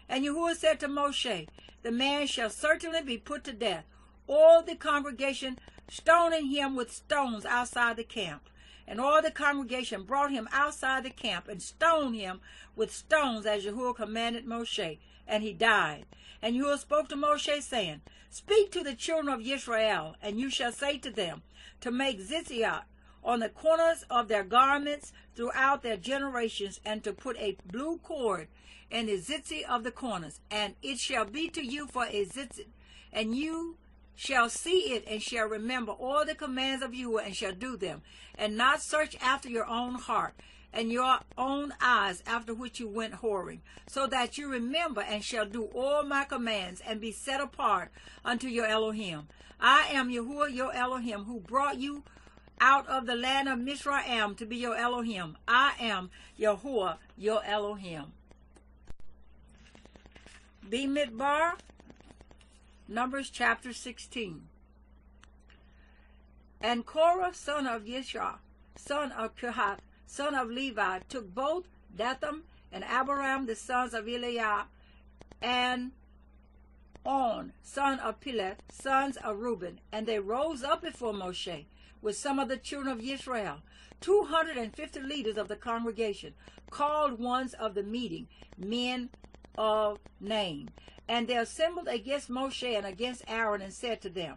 And Yahuwah said to Moshe, The man shall certainly be put to death. All the congregation stoning him with stones outside the camp. And all the congregation brought him outside the camp and stoned him with stones, as Yahuwah commanded Moshe. And he died. And Yahuwah spoke to Moshe, saying, Speak to the children of Israel, and you shall say to them, to make tzitzit on the corners of their garments throughout their generations, and to put a blue cord in the tzitzit of the corners. And it shall be to you for a tzitzit, and you shall see it, and shall remember all the commands of Yahuwah, and shall do them, and not search after your own heart and your own eyes, after which you went whoring, so that you remember and shall do all my commands, and be set apart unto your Elohim. I am Yahuwah your Elohim, who brought you out of the land of Mizraim to be your Elohim. I am Yahuwah your Elohim. Bemidbar, Numbers chapter 16. And Korah, son of Yeshua, son of Kehath, son of Levi, took both Dathan and Abiram, the sons of Eliah, and On, son of Peleth, sons of Reuben. And they rose up before Moshe with some of the children of Israel, 250 leaders of the congregation, called ones of the meeting, men of name. And they assembled against Moshe and against Aaron, and said to them,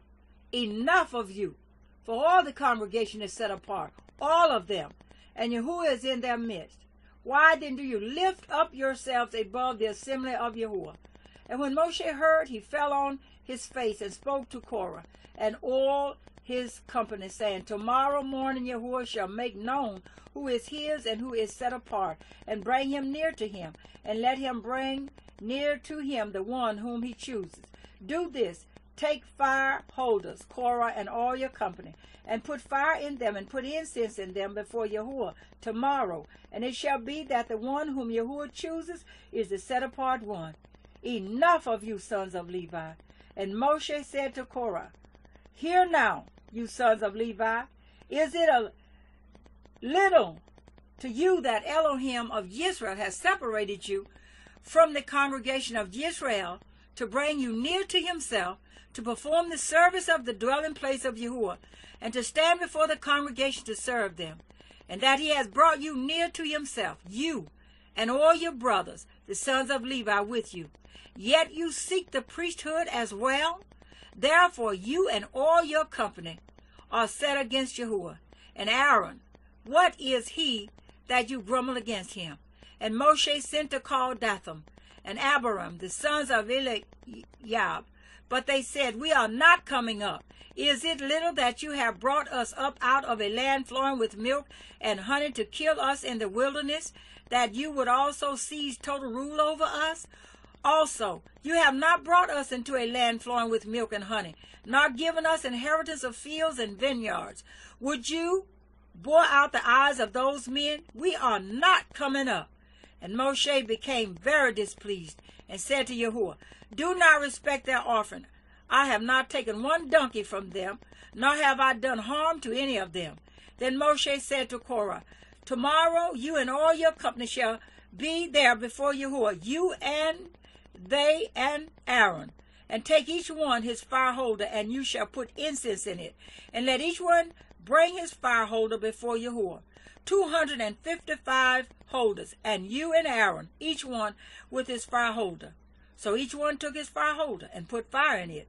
Enough of you, for all the congregation is set apart, all of them, and Yahuwah is in their midst. Why then do you lift up yourselves above the assembly of Yahuwah? And when Moshe heard, he fell on his face and spoke to Korah and all his company, saying, Tomorrow morning Yahuwah shall make known who is his and who is set apart, and bring him near to him, and let him bring near to him the one whom he chooses. Do this, take fire holders, Korah and all your company, and put fire in them, and put incense in them before Yahuwah tomorrow. And it shall be that the one whom Yahuwah chooses is the set-apart one. Enough of you, sons of Levi. And Moshe said to Korah, Hear now, you sons of Levi, is it a little to you that Elohim of Israel has separated you from the congregation of Israel to bring you near to himself, to perform the service of the dwelling place of Yahuwah, and to stand before the congregation to serve them, and that he has brought you near to himself, you and all your brothers, the sons of Levi, with you. Yet you seek the priesthood as well. Therefore you and all your company are set against Yahuwah. And Aaron, what is he that you grumble against him? And Moshe sent to call Dathan and Abiram, the sons of Eliab. But they said, We are not coming up. Is it little that you have brought us up out of a land flowing with milk and honey to kill us in the wilderness, that you would also seize total rule over us? Also, you have not brought us into a land flowing with milk and honey, nor given us inheritance of fields and vineyards. Would you bore out the eyes of those men? We are not coming up. And Moshe became very displeased, and said to Yahuwah, Do not respect their offering. I have not taken one donkey from them, nor have I done harm to any of them. Then Moshe said to Korah, Tomorrow you and all your company shall be there before Yahuwah, you and they and Aaron, and take each one his fire holder, and you shall put incense in it, and let each one bring his fire holder before Yahuwah, 255 holders, and you and Aaron, each one with his fire holder. So each one took his fire holder and put fire in it,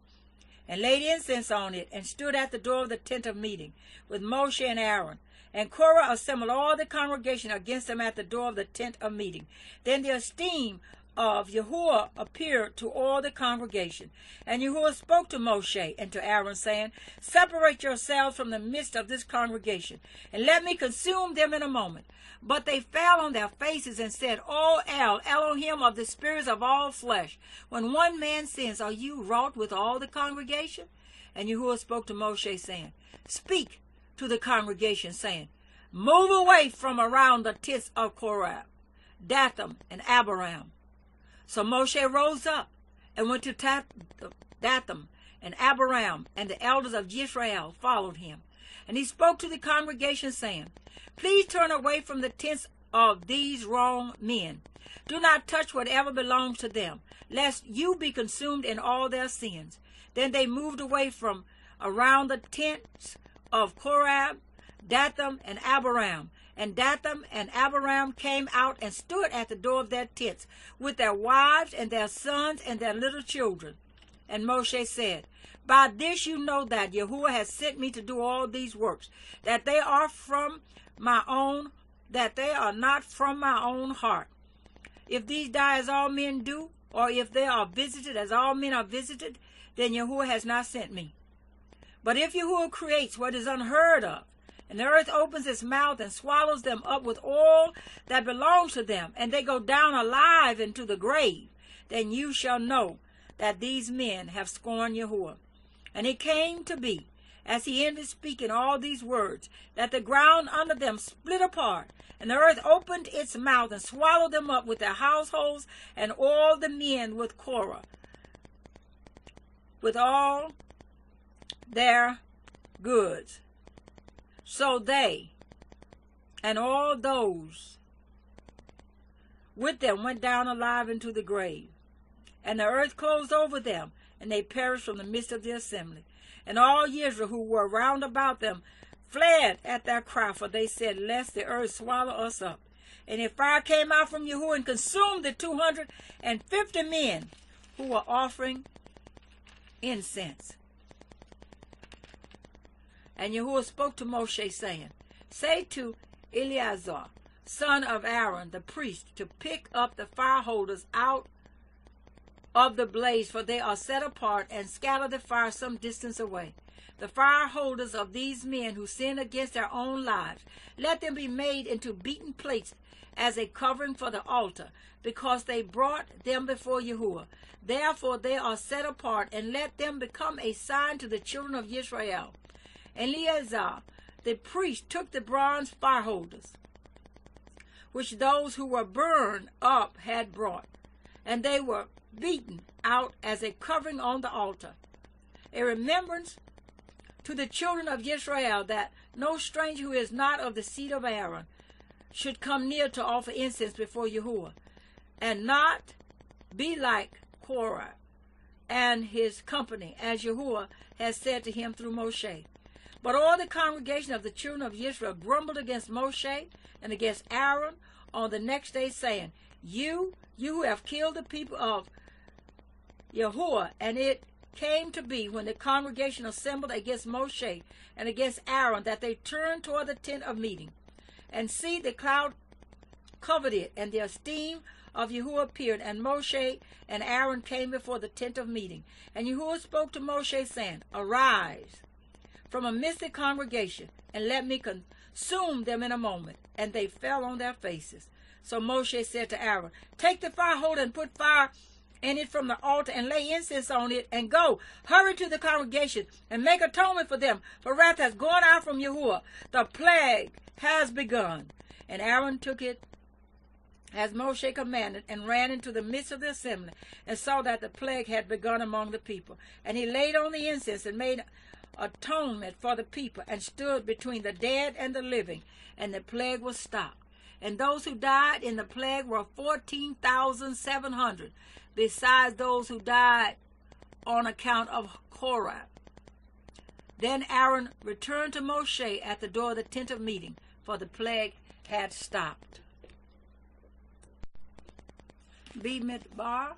and laid incense on it, and stood at the door of the tent of meeting with Moshe and Aaron. And Korah assembled all the congregation against them at the door of the tent of meeting. Then the esteem of Yahuwah appeared to all the congregation. And Yahuwah spoke to Moshe and to Aaron, saying, Separate yourselves from the midst of this congregation, and let me consume them in a moment. But they fell on their faces and said, O Elohim of the spirits of all flesh, when one man sins, are you wroth with all the congregation? And Yahuwah spoke to Moshe, saying, Speak to the congregation, saying, Move away from around the tents of Korah, Dathan, and Abiram. So Moshe rose up and went to Dathan and Abiram, and the elders of Israel followed him. And he spoke to the congregation, saying, Please turn away from the tents of these wrong men. Do not touch whatever belongs to them, lest you be consumed in all their sins. Then they moved away from around the tents of Korah, Dathan, and Abiram. And Dathan and Abiram came out and stood at the door of their tents with their wives and their sons and their little children. And Moshe said, By this you know that Yahuwah has sent me to do all these works, that they are not from my own heart. If these die as all men do, or if they are visited as all men are visited, then Yahuwah has not sent me. But if Yahuwah creates what is unheard of, and the earth opens its mouth and swallows them up with all that belongs to them, and they go down alive into the grave, then you shall know that these men have scorned Yahuwah. And it came to be, as he ended speaking all these words, that the ground under them split apart, and the earth opened its mouth and swallowed them up with their households and all the men with Korah, with all their goods. So they and all those with them went down alive into the grave. And the earth closed over them, and they perished from the midst of the assembly. And all Israel who were round about them fled at their cry, for they said, Lest the earth swallow us up. And a fire came out from Yahuwah and consumed the 250 men who were offering incense. And Yahuwah spoke to Moshe, saying, Say to Eleazar, son of Aaron, the priest, to pick up the fire holders out of the blaze, for they are set apart, and scatter the fire some distance away. The fire holders of these men who sin against their own lives, let them be made into beaten plates as a covering for the altar, because they brought them before Yahuwah. Therefore they are set apart, and let them become a sign to the children of Israel. And Eleazar the priest took the bronze fire holders, which those who were burned up had brought, and they were beaten out as a covering on the altar, a remembrance to the children of Israel, that no stranger who is not of the seed of Aaron should come near to offer incense before Yahuwah, and not be like Korah and his company, as Yahuwah has said to him through Moshe. But all the congregation of the children of Israel grumbled against Moshe and against Aaron on the next day, saying, You who have killed the people of Yahuwah. And it came to be, when the congregation assembled against Moshe and against Aaron, that they turned toward the tent of meeting. And see, the cloud covered it, and the esteem of Yahuwah appeared, and Moshe and Aaron came before the tent of meeting. And Yahuwah spoke to Moshe, saying, Arise from amidst the congregation, and let me consume them in a moment. And they fell on their faces. So Moshe said to Aaron, Take the fire holder and put fire in it from the altar, and lay incense on it, and go, hurry to the congregation, and make atonement for them, for wrath has gone out from Yahuwah. The plague has begun. And Aaron took it as Moshe commanded, and ran into the midst of the assembly, and saw that the plague had begun among the people. And he laid on the incense, and made atonement for the people, and stood between the dead and the living, and the plague was stopped. And those who died in the plague were 14,700, besides those who died on account of Korah. Then Aaron returned to Moshe at the door of the tent of meeting, for the plague had stopped. Bemidbar,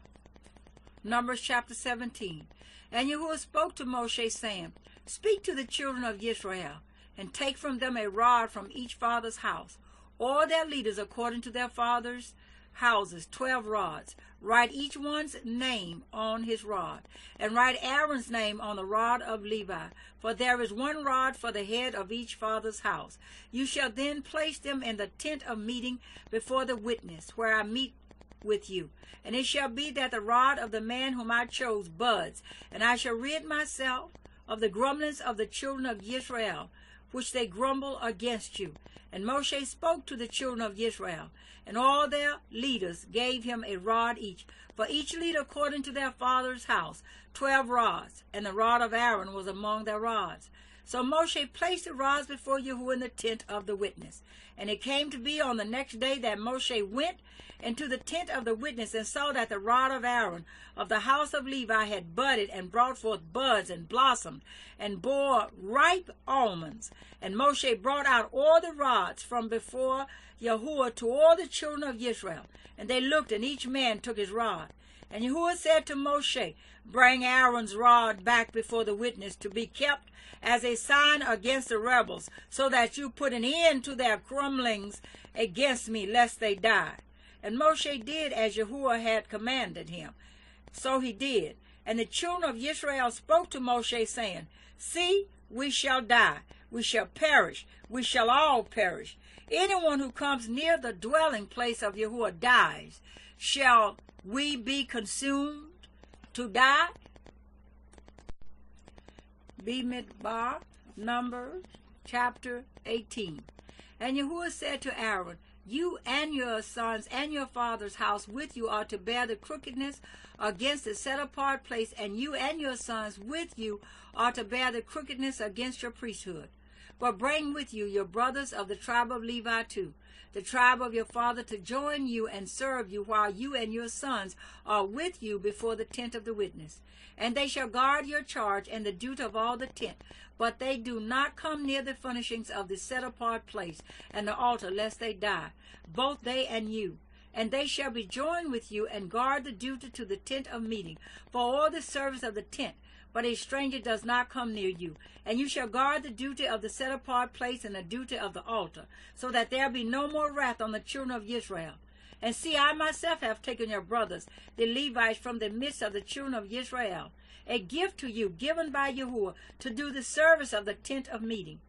Numbers chapter 17. And Yahuwah spoke to Moshe, saying, Speak to the children of Israel, and take from them a rod from each father's house, all their leaders according to their fathers' houses, 12 rods. Write each one's name on his rod, and write Aaron's name on the rod of Levi, for there is one rod for the head of each father's house. You shall then place them in the tent of meeting before the witness, where I meet with you. And it shall be that the rod of the man whom I chose buds, and I shall rid myself of the grumblings of the children of Israel, which they grumble against you. And Moshe spoke to the children of Israel, and all their leaders gave him a rod each, for each leader according to their father's house, 12 rods, and the rod of Aaron was among their rods. So Moshe placed the rods before Yahuwah in the tent of the witness. And it came to be on the next day that Moshe went into the tent of the witness, and saw that the rod of Aaron of the house of Levi had budded, and brought forth buds, and blossomed, and bore ripe almonds. And Moshe brought out all the rods from before Yahuwah to all the children of Israel. And they looked, and each man took his rod. And Yahuwah said to Moshe, Bring Aaron's rod back before the witness, to be kept as a sign against the rebels, so that you put an end to their grumblings against me, lest they die. And Moshe did as Yahuwah had commanded him. So he did. And the children of Israel spoke to Moshe, saying, See, we shall die, we shall perish, we shall all perish. Anyone who comes near the dwelling place of Yahuwah dies. Shall we be consumed to die? Bemidbar, Numbers chapter 18. And Yahuwah said to Aaron, You and your sons and your father's house with you are to bear the crookedness against the set-apart place, and you and your sons with you are to bear the crookedness against your priesthood. But bring with you your brothers of the tribe of Levi too, the tribe of your father, to join you and serve you, while you and your sons are with you before the tent of the witness. And they shall guard your charge and the duty of all the tent, but they do not come near the furnishings of the set-apart place and the altar, lest they die, both they and you. And they shall be joined with you, and guard the duty to the tent of meeting, for all the service of the tent. But a stranger does not come near you. And you shall guard the duty of the set-apart place and the duty of the altar, so that there be no more wrath on the children of Israel. And see, I myself have taken your brothers, the Levites, from the midst of the children of Israel, a gift to you given by Yahuwah to do the service of the tent of meeting.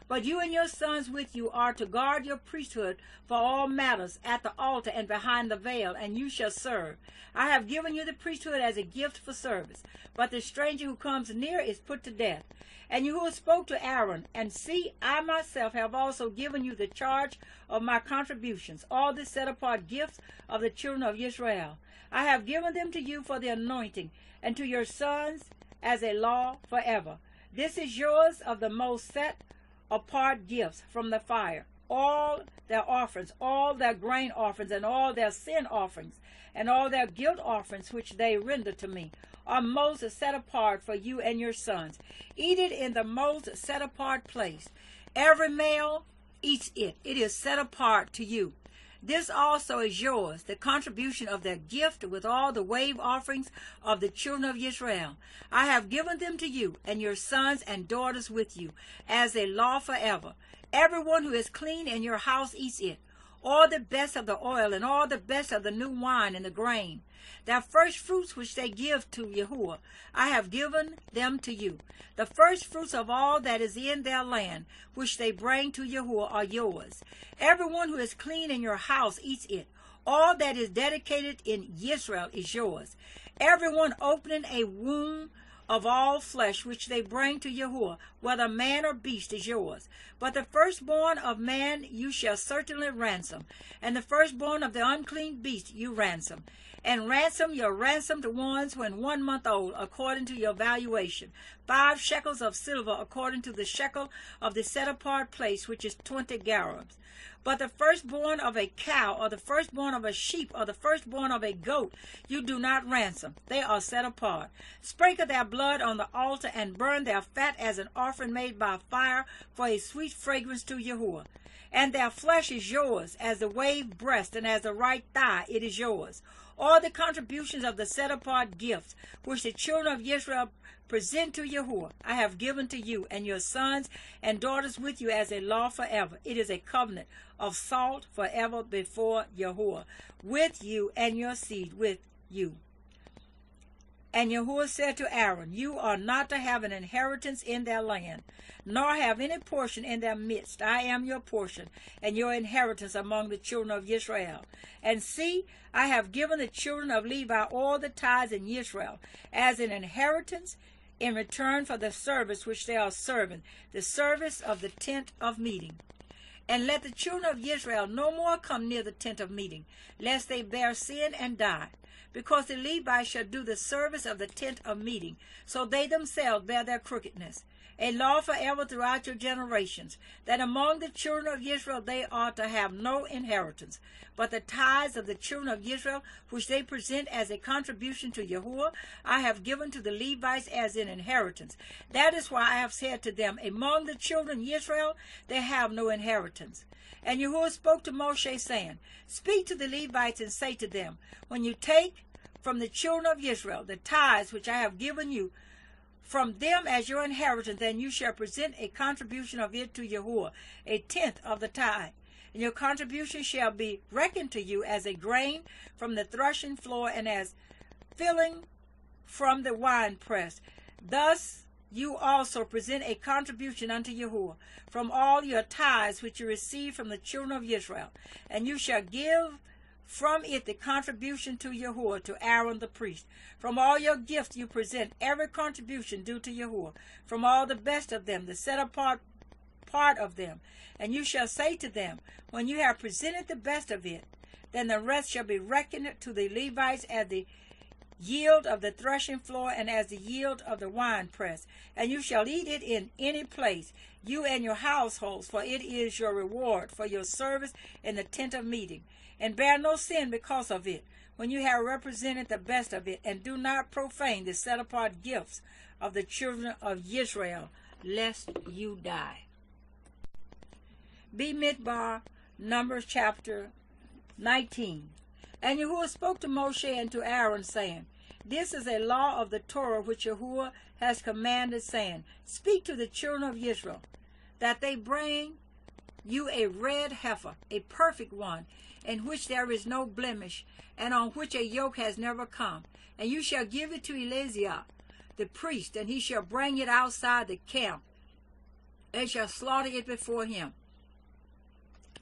But you and your sons with you are to guard your priesthood for all matters at the altar and behind the veil, and you shall serve. I have given you the priesthood as a gift for service, but the stranger who comes near is put to death. And Yahuwah spoke to Aaron, and see, I myself have also given you the charge of my contributions, all the set-apart gifts of the children of Israel. I have given them to you for the anointing, and to your sons as a law forever. This is yours of the most set-apart gifts from the fire, all their offerings, all their grain offerings, and all their sin offerings, and all their guilt offerings which they render to me, are most set apart for you and your sons. Eat it in the most set apart place. Every male eats it. It is set apart to you. This also is yours, the contribution of their gift with all the wave offerings of the children of Israel. I have given them to you and your sons and daughters with you as a law forever. Everyone who is clean in your house eats it, all the best of the oil and all the best of the new wine and the grain. Their first fruits which they give to Yahuwah, I have given them to you. The first fruits of all that is in their land, which they bring to Yahuwah, are yours. Everyone who is clean in your house eats it. All that is dedicated in Israel is yours. Everyone opening a womb of all flesh which they bring to Yahuwah, whether man or beast, is yours. But the firstborn of man you shall certainly ransom, and the firstborn of the unclean beast you ransom. And ransom your ransomed ones when 1 month old, according to your valuation. 5 shekels of silver, according to the shekel of the set-apart place, which is 20 garabs. But the firstborn of a cow, or the firstborn of a sheep, or the firstborn of a goat, you do not ransom. They are set apart. Sprinkle their blood on the altar, and burn their fat as an offering made by fire for a sweet fragrance to Yahuwah. And their flesh is yours, as the wave breast, and as the right thigh, it is yours. All the contributions of the set-apart gifts, which the children of Israel present to Yahuwah, I have given to you and your sons and daughters with you as a law forever. It is a covenant of salt forever before Yahuwah, with you and your seed with you. And Yahuwah said to Aaron, you are not to have an inheritance in their land, nor have any portion in their midst. I am your portion and your inheritance among the children of Israel. And see, I have given the children of Levi all the tithes in Israel as an inheritance in return for the service which they are serving, the service of the tent of meeting. And let the children of Israel no more come near the tent of meeting, lest they bear sin and die. Because the Levites shall do the service of the tent of meeting, so they themselves bear their crookedness. A law forever throughout your generations, that among the children of Israel they are to have no inheritance, but the tithes of the children of Israel, which they present as a contribution to Yahuwah, I have given to the Levites as an inheritance. That is why I have said to them, among the children of Israel they have no inheritance. And Yahuwah spoke to Moshe, saying, speak to the Levites and say to them, when you take from the children of Israel the tithes which I have given you from them as your inheritance, then you shall present a contribution of it to Yahuwah, a tenth of the tithe. And your contribution shall be reckoned to you as a grain from the threshing floor, and as filling from the winepress. Thus you also present a contribution unto Yahuwah from all your tithes which you receive from the children of Israel. And you shall give from it the contribution to Yahuwah to Aaron the priest. From all your gifts you present every contribution due to Yahuwah, from all the best of them, the set-apart part of them. And you shall say to them, when you have presented the best of it, then the rest shall be reckoned to the Levites as the yield of the threshing floor and as the yield of the winepress. And you shall eat it in any place, you and your households, for it is your reward for your service in the tent of meeting. And bear no sin because of it, when you have represented the best of it, and do not profane the set-apart gifts of the children of Israel, lest you die. Bemidbar, Numbers chapter 19. And Yahuwah spoke to Moshe and to Aaron, saying, this is a law of the Torah which Yahuwah has commanded, saying, speak to the children of Israel, that they bring you a red heifer, a perfect one, in which there is no blemish, and on which a yoke has never come. And you shall give it to Eleazar the priest, and he shall bring it outside the camp, and shall slaughter it before him.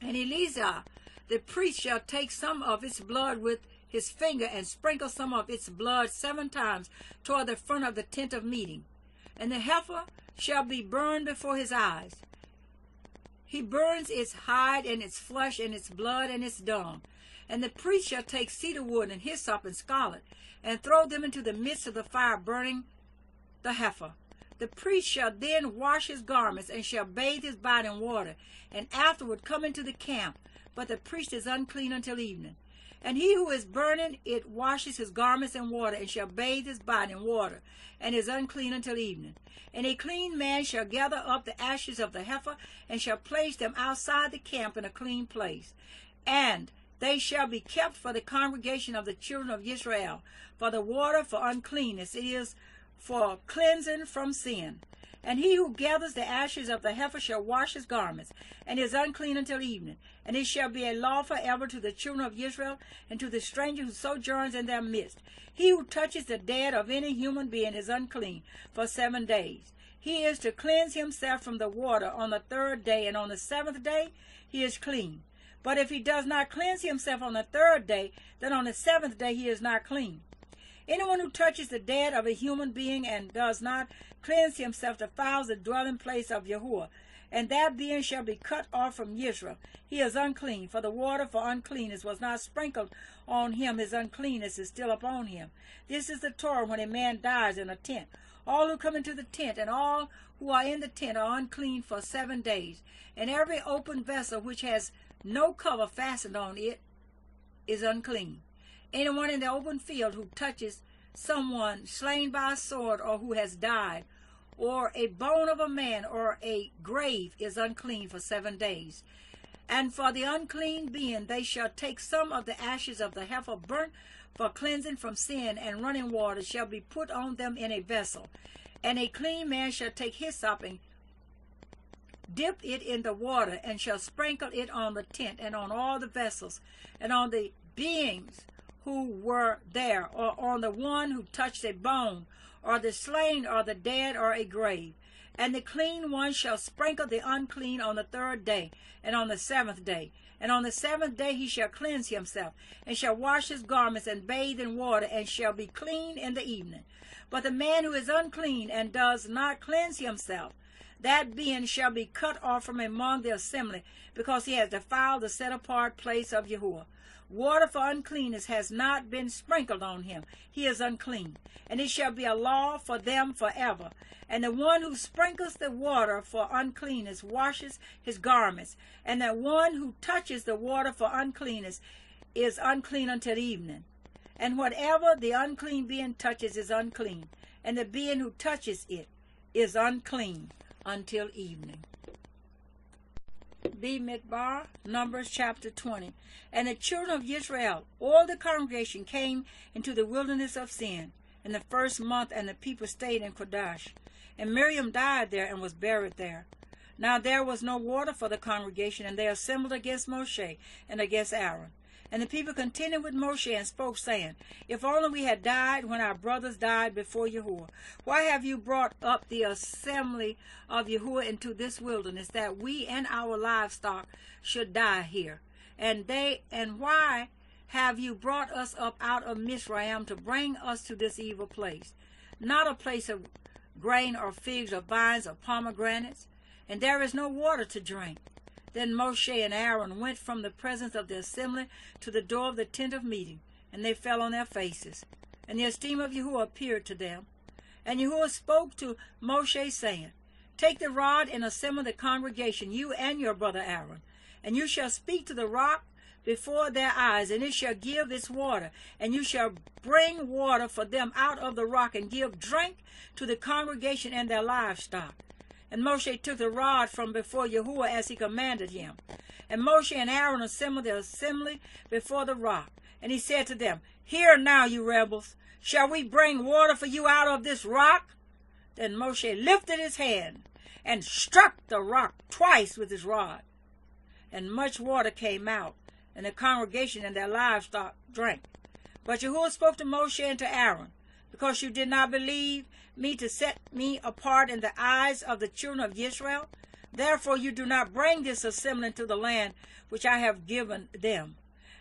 And Eleazar the priest shall take some of its blood with his finger, and sprinkle some of its blood 7 times toward the front of the tent of meeting. And the heifer shall be burned before his eyes. He burns its hide and its flesh and its blood and its dung. And the priest shall take cedar wood and hyssop and scarlet, and throw them into the midst of the fire, burning the heifer. The priest shall then wash his garments, and shall bathe his body in water, and afterward come into the camp. But the priest is unclean until evening. And he who is burning it washes his garments in water, and shall bathe his body in water, and is unclean until evening. And a clean man shall gather up the ashes of the heifer, and shall place them outside the camp in a clean place. And they shall be kept for the congregation of the children of Israel, for the water for uncleanness. It is for cleansing from sin. And he who gathers the ashes of the heifer shall wash his garments, and is unclean until evening. And it shall be a law forever to the children of Israel, and to the stranger who sojourns in their midst. He who touches the dead of any human being is unclean for 7 days. He is to cleanse himself from the water on the 3rd day, and on the 7th day he is clean. But if he does not cleanse himself on the 3rd day, then on the 7th day he is not clean. Anyone who touches the dead of a human being and does not cleanse himself defiles the dwelling place of Yahuwah, and that being shall be cut off from Israel. He is unclean, for the water for uncleanness was not sprinkled on him. His uncleanness is still upon him. This is the Torah when a man dies in a tent. All who come into the tent and all who are in the tent are unclean for 7 days. And every open vessel which has no cover fastened on it is unclean. Anyone in the open field who touches someone slain by a sword, or who has died, or a bone of a man, or a grave, is unclean for 7 days. And for the unclean being they shall take some of the ashes of the heifer burnt for cleansing from sin, and running water shall be put on them in a vessel. And a clean man shall take hyssop and dip it in the water, and shall sprinkle it on the tent, and on all the vessels, and on the beings who were there, or on the one who touched a bone, or the slain, or the dead, or a grave. And the clean one shall sprinkle the unclean on the 3rd day, and on the 7th day. And on the 7th day he shall cleanse himself, and shall wash his garments, and bathe in water, and shall be clean in the evening. But the man who is unclean, and does not cleanse himself, that being shall be cut off from among the assembly, because he has defiled the set-apart place of Yahuwah. Water for uncleanness has not been sprinkled on him. He is unclean. And it shall be a law for them forever. And the one who sprinkles the water for uncleanness washes his garments. And the one who touches the water for uncleanness is unclean until evening. And whatever the unclean being touches is unclean. And the being who touches it is unclean until evening. Bemidbar, Numbers chapter 20. And the children of Israel, all the congregation, came into the wilderness of Sin in the 1st month, and the people stayed in Kadesh. And Miriam died there and was buried there. Now there was no water for the congregation, and they assembled against Moshe and against Aaron. And the people contended with Moshe and spoke, saying, If only we had died when our brothers died before Yahuwah. Why have you brought up the assembly of Yahuwah into this wilderness, that we and our livestock should die here? And why have you brought us up out of Mizraim to bring us to this evil place? Not a place of grain or figs or vines or pomegranates, and there is no water to drink. Then Moshe and Aaron went from the presence of the assembly to the door of the tent of meeting, and they fell on their faces. And the esteem of Yahuwah appeared to them. And Yahuwah spoke to Moshe, saying, Take the rod and assemble the congregation, you and your brother Aaron. And you shall speak to the rock before their eyes, and it shall give its water. And you shall bring water for them out of the rock, and give drink to the congregation and their livestock. And Moshe took the rod from before Yahuwah as he commanded him. And Moshe and Aaron assembled the assembly before the rock. And he said to them, Hear now, you rebels, shall we bring water for you out of this rock? Then Moshe lifted his hand and struck the rock twice with his rod. and much water came out, and the congregation and their livestock drank. But Yahuwah spoke to Moshe and to Aaron, because you did not believe me to set me apart in the eyes of the children of Israel. Therefore you do not bring this assembly into the land which I have given them.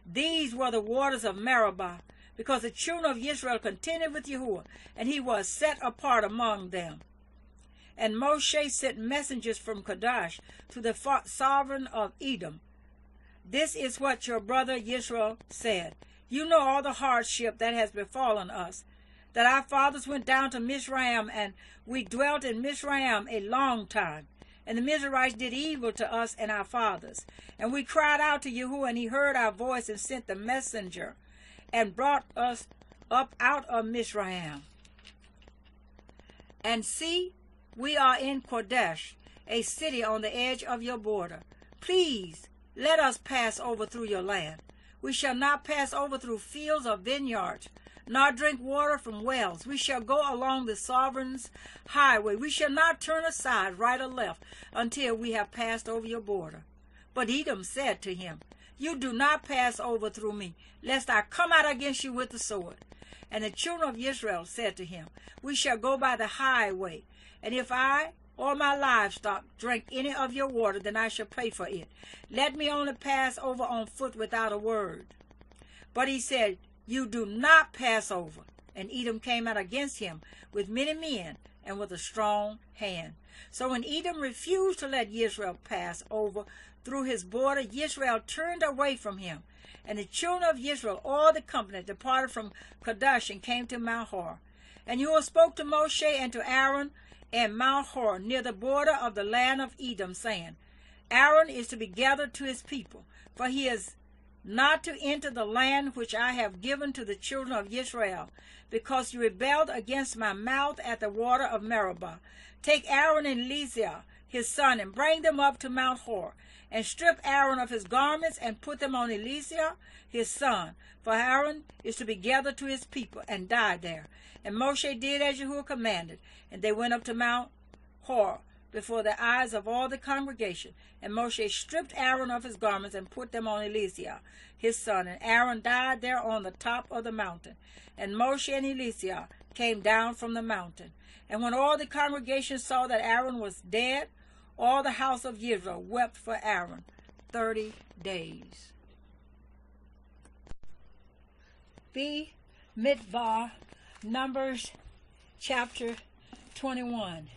These were the waters of Meribah, because the children of Israel contended with Yahuwah, and he was set apart among them. And Moshe sent messengers from Kadesh to the sovereign of Edom. This is what your brother Israel said. You know all the hardship that has befallen us, that our fathers went down to Mizraim, and we dwelt in Mizraim a long time. And the Mizrahites did evil to us and our fathers. And we cried out to Yahuwah, and he heard our voice and sent the messenger, and brought us up out of Mizraim. And see, we are in Kadesh, a city on the edge of your border. Please, let us pass over through your land. We shall not pass over through fields or vineyards, nor drink water from wells. We shall go along the sovereign's highway. We shall not turn aside right or left until we have passed over your border. But Edom said to him, you do not pass over through me, lest I come out against you with the sword. And the children of Israel said to him, we shall go by the highway, and if I or my livestock drink any of your water, then I shall pay for it. Let me only pass over on foot without a word. But he said, you do not pass over. And Edom came out against him with many men and with a strong hand. So when Edom refused to let Israel pass over through his border, Israel turned away from him. And the children of Israel, all the company, departed from Kadesh and came to Mount Hor. And Yahuwah spoke to Moshe and to Aaron and Mount Hor, near the border of the land of Edom, saying, Aaron is to be gathered to his people, for he is not to enter the land which I have given to the children of Israel, because you rebelled against my mouth at the water of Meribah. Take Aaron and Eleazar his son, and bring them up to Mount Hor, and strip Aaron of his garments, and put them on Eleazar his son, for Aaron is to be gathered to his people, and die there. And Moshe did as Yahuwah commanded, and they went up to Mount Hor before the eyes of all the congregation. And Moshe stripped Aaron of his garments and put them on Eleazar his son, and Aaron died there on the top of the mountain. And Moshe and Eleazar came down from the mountain. And when all the congregation saw that Aaron was dead, all the house of Israel wept for Aaron 30 days. Bemidbar, Numbers chapter 21.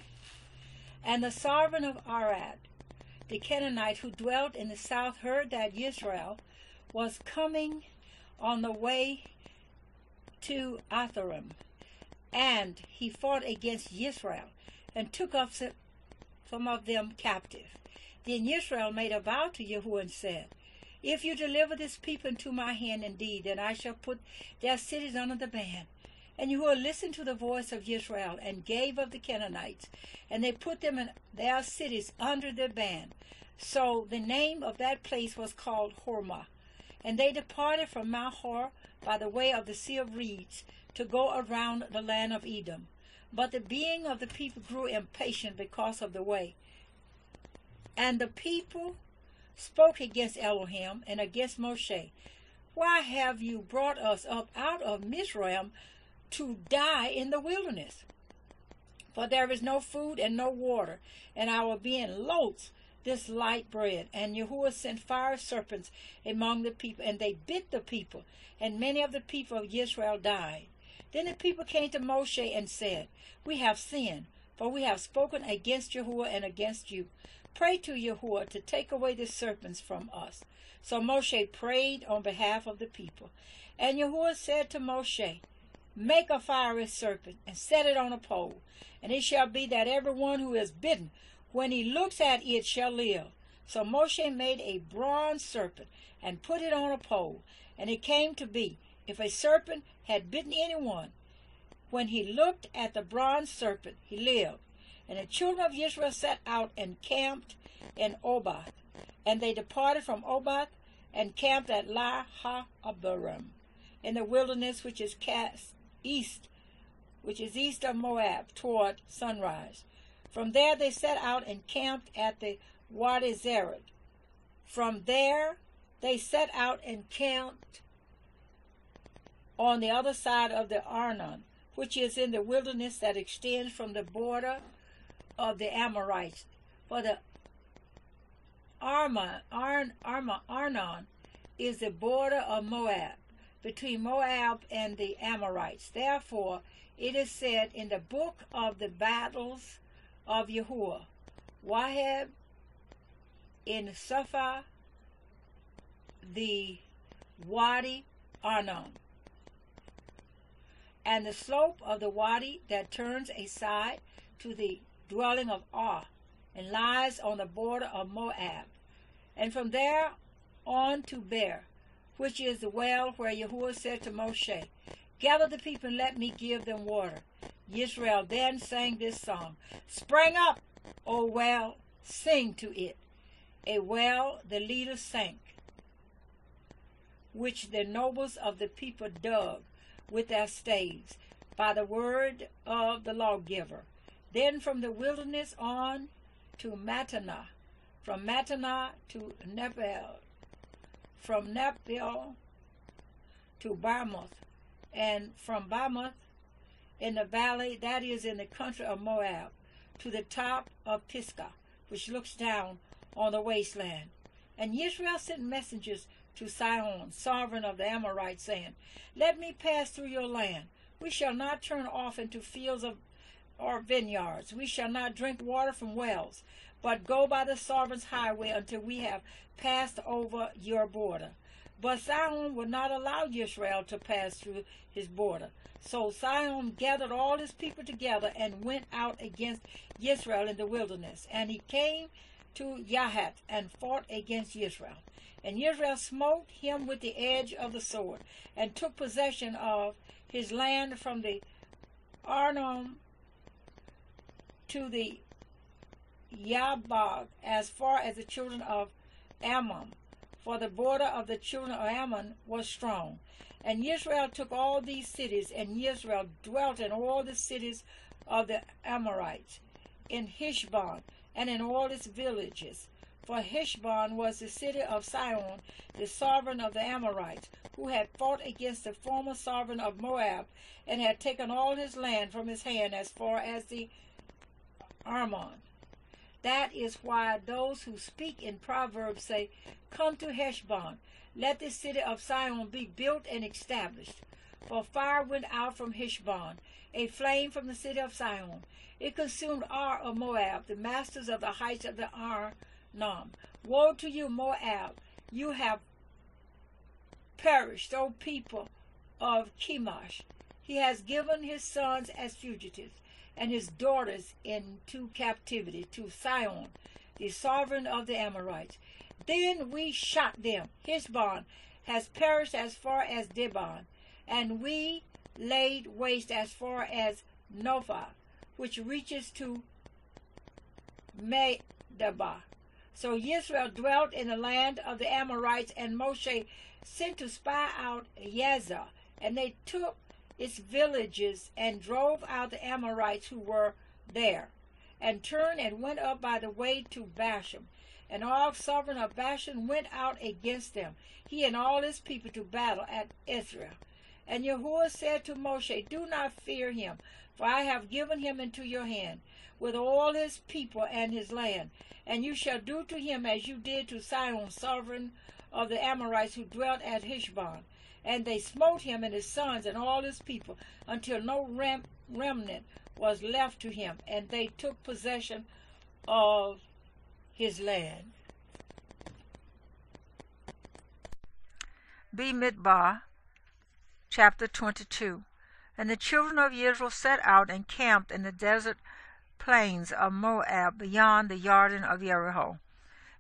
And the sovereign of Arad, the Canaanite who dwelt in the south, heard that Israel was coming on the way to Atharim, and he fought against Israel and took up some of them captive. Then Israel made a vow to Yahuwah and said, if you deliver this people into my hand indeed, then I shall put their cities under the ban. And Yahuwah listened to the voice of Israel, and gave of the Canaanites, and they put them in their cities under the ban. So the name of that place was called Hormah. And they departed from Mount Hor by the way of the Sea of Reeds, to go around the land of Edom. But the being of the people grew impatient because of the way. And the people spoke against Elohim and against Moshe. Why have you brought us up out of Mizraim to die in the wilderness? For there is no food and no water, and our being loath this light bread. And Yahuwah sent fire serpents among the people, and they bit the people, and many of the people of Israel died. Then the people came to Moshe and said, we have sinned, for we have spoken against Yahuwah and against you. Pray to Yahuwah to take away the serpents from us. So Moshe prayed on behalf of the people. And Yahuwah said to Moshe, make a fiery serpent, and set it on a pole. And it shall be that everyone who is bitten, when he looks at it, shall live. So Moshe made a bronze serpent, and put it on a pole. And it came to be, if a serpent had bitten anyone, when he looked at the bronze serpent, he lived. And the children of Israel set out and camped in Obath. And they departed from Obath and camped at La-ha-abiram, in the wilderness which is east of Moab, toward sunrise. From there they set out and camped at the Wadi Zered, From there they set out and camped on the other side of the Arnon, which is in the wilderness that extends from the border of the Amorites. For the Arnon is the border of Moab, between Moab and the Amorites. Therefore it is said in the book of the battles of Yahuwah, Waheb in Suphah, the Wadi Arnon, and the slope of the wadi that turns aside to the dwelling of Ar, and lies on the border of Moab, and from there on to Beer, which is the well where Yahuwah said to Moshe, gather the people and let me give them water. Israel then sang this song, Spring up, O well, sing to it, a well the leaders sank, which the nobles of the people dug with their staves, by the word of the lawgiver. Then from the wilderness on to Mattanah, from Mattanah to Nebel, from Nebel to Bamoth, and from Bamoth in the valley, that is in the country of Moab, to the top of Pisgah, which looks down on the wasteland. And Israel sent messengers to Sihon, sovereign of the Amorites, saying, let me pass through your land. We shall not turn off into fields or vineyards. We shall not drink water from wells, but go by the sovereign's highway until we have passed over your border. But Sihon would not allow Israel to pass through his border. So Sihon gathered all his people together and went out against Israel in the wilderness. And he came to Yahat and fought against Israel. And Israel smote him with the edge of the sword, and took possession of his land from the Arnon to the Yabog, as far as the children of Ammon, for the border of the children of Ammon was strong. And Israel took all these cities, and Israel dwelt in all the cities of the Amorites, in Heshbon, and in all its villages. For Heshbon was the city of Sihon, the sovereign of the Amorites, who had fought against the former sovereign of Moab, and had taken all his land from his hand as far as the Arnon. That is why those who speak in Proverbs say, come to Heshbon, let the city of Sihon be built and established. For fire went out from Heshbon, a flame from the city of Sihon. It consumed Ar of Moab, the masters of the heights of the Arnon. Woe to you, Moab! You have perished, O people of Chemosh. He has given his sons as fugitives, and his daughters into captivity to Sihon, the sovereign of the Amorites. Then we shot them. Heshbon has perished as far as Dibon, and we laid waste as far as Nophah, which reaches to Medeba. So Israel dwelt in the land of the Amorites, and Moshe sent to spy out Yazer, and they took its villages and drove out the Amorites who were there, and turned and went up by the way to Bashan. And Og, sovereign of Bashan, went out against them, he and all his people, to battle at Israel. And Yahuwah said to Moshe, do not fear him, for I have given him into your hand, with all his people and his land. And you shall do to him as you did to Sihon, sovereign of the Amorites, who dwelt at Heshbon. And they smote him and his sons and all his people, until no remnant was left to him, and they took possession of his land. Bemidbar, chapter 22. And the children of Israel set out and camped in the desert plains of Moab, beyond the Jordan of Jericho.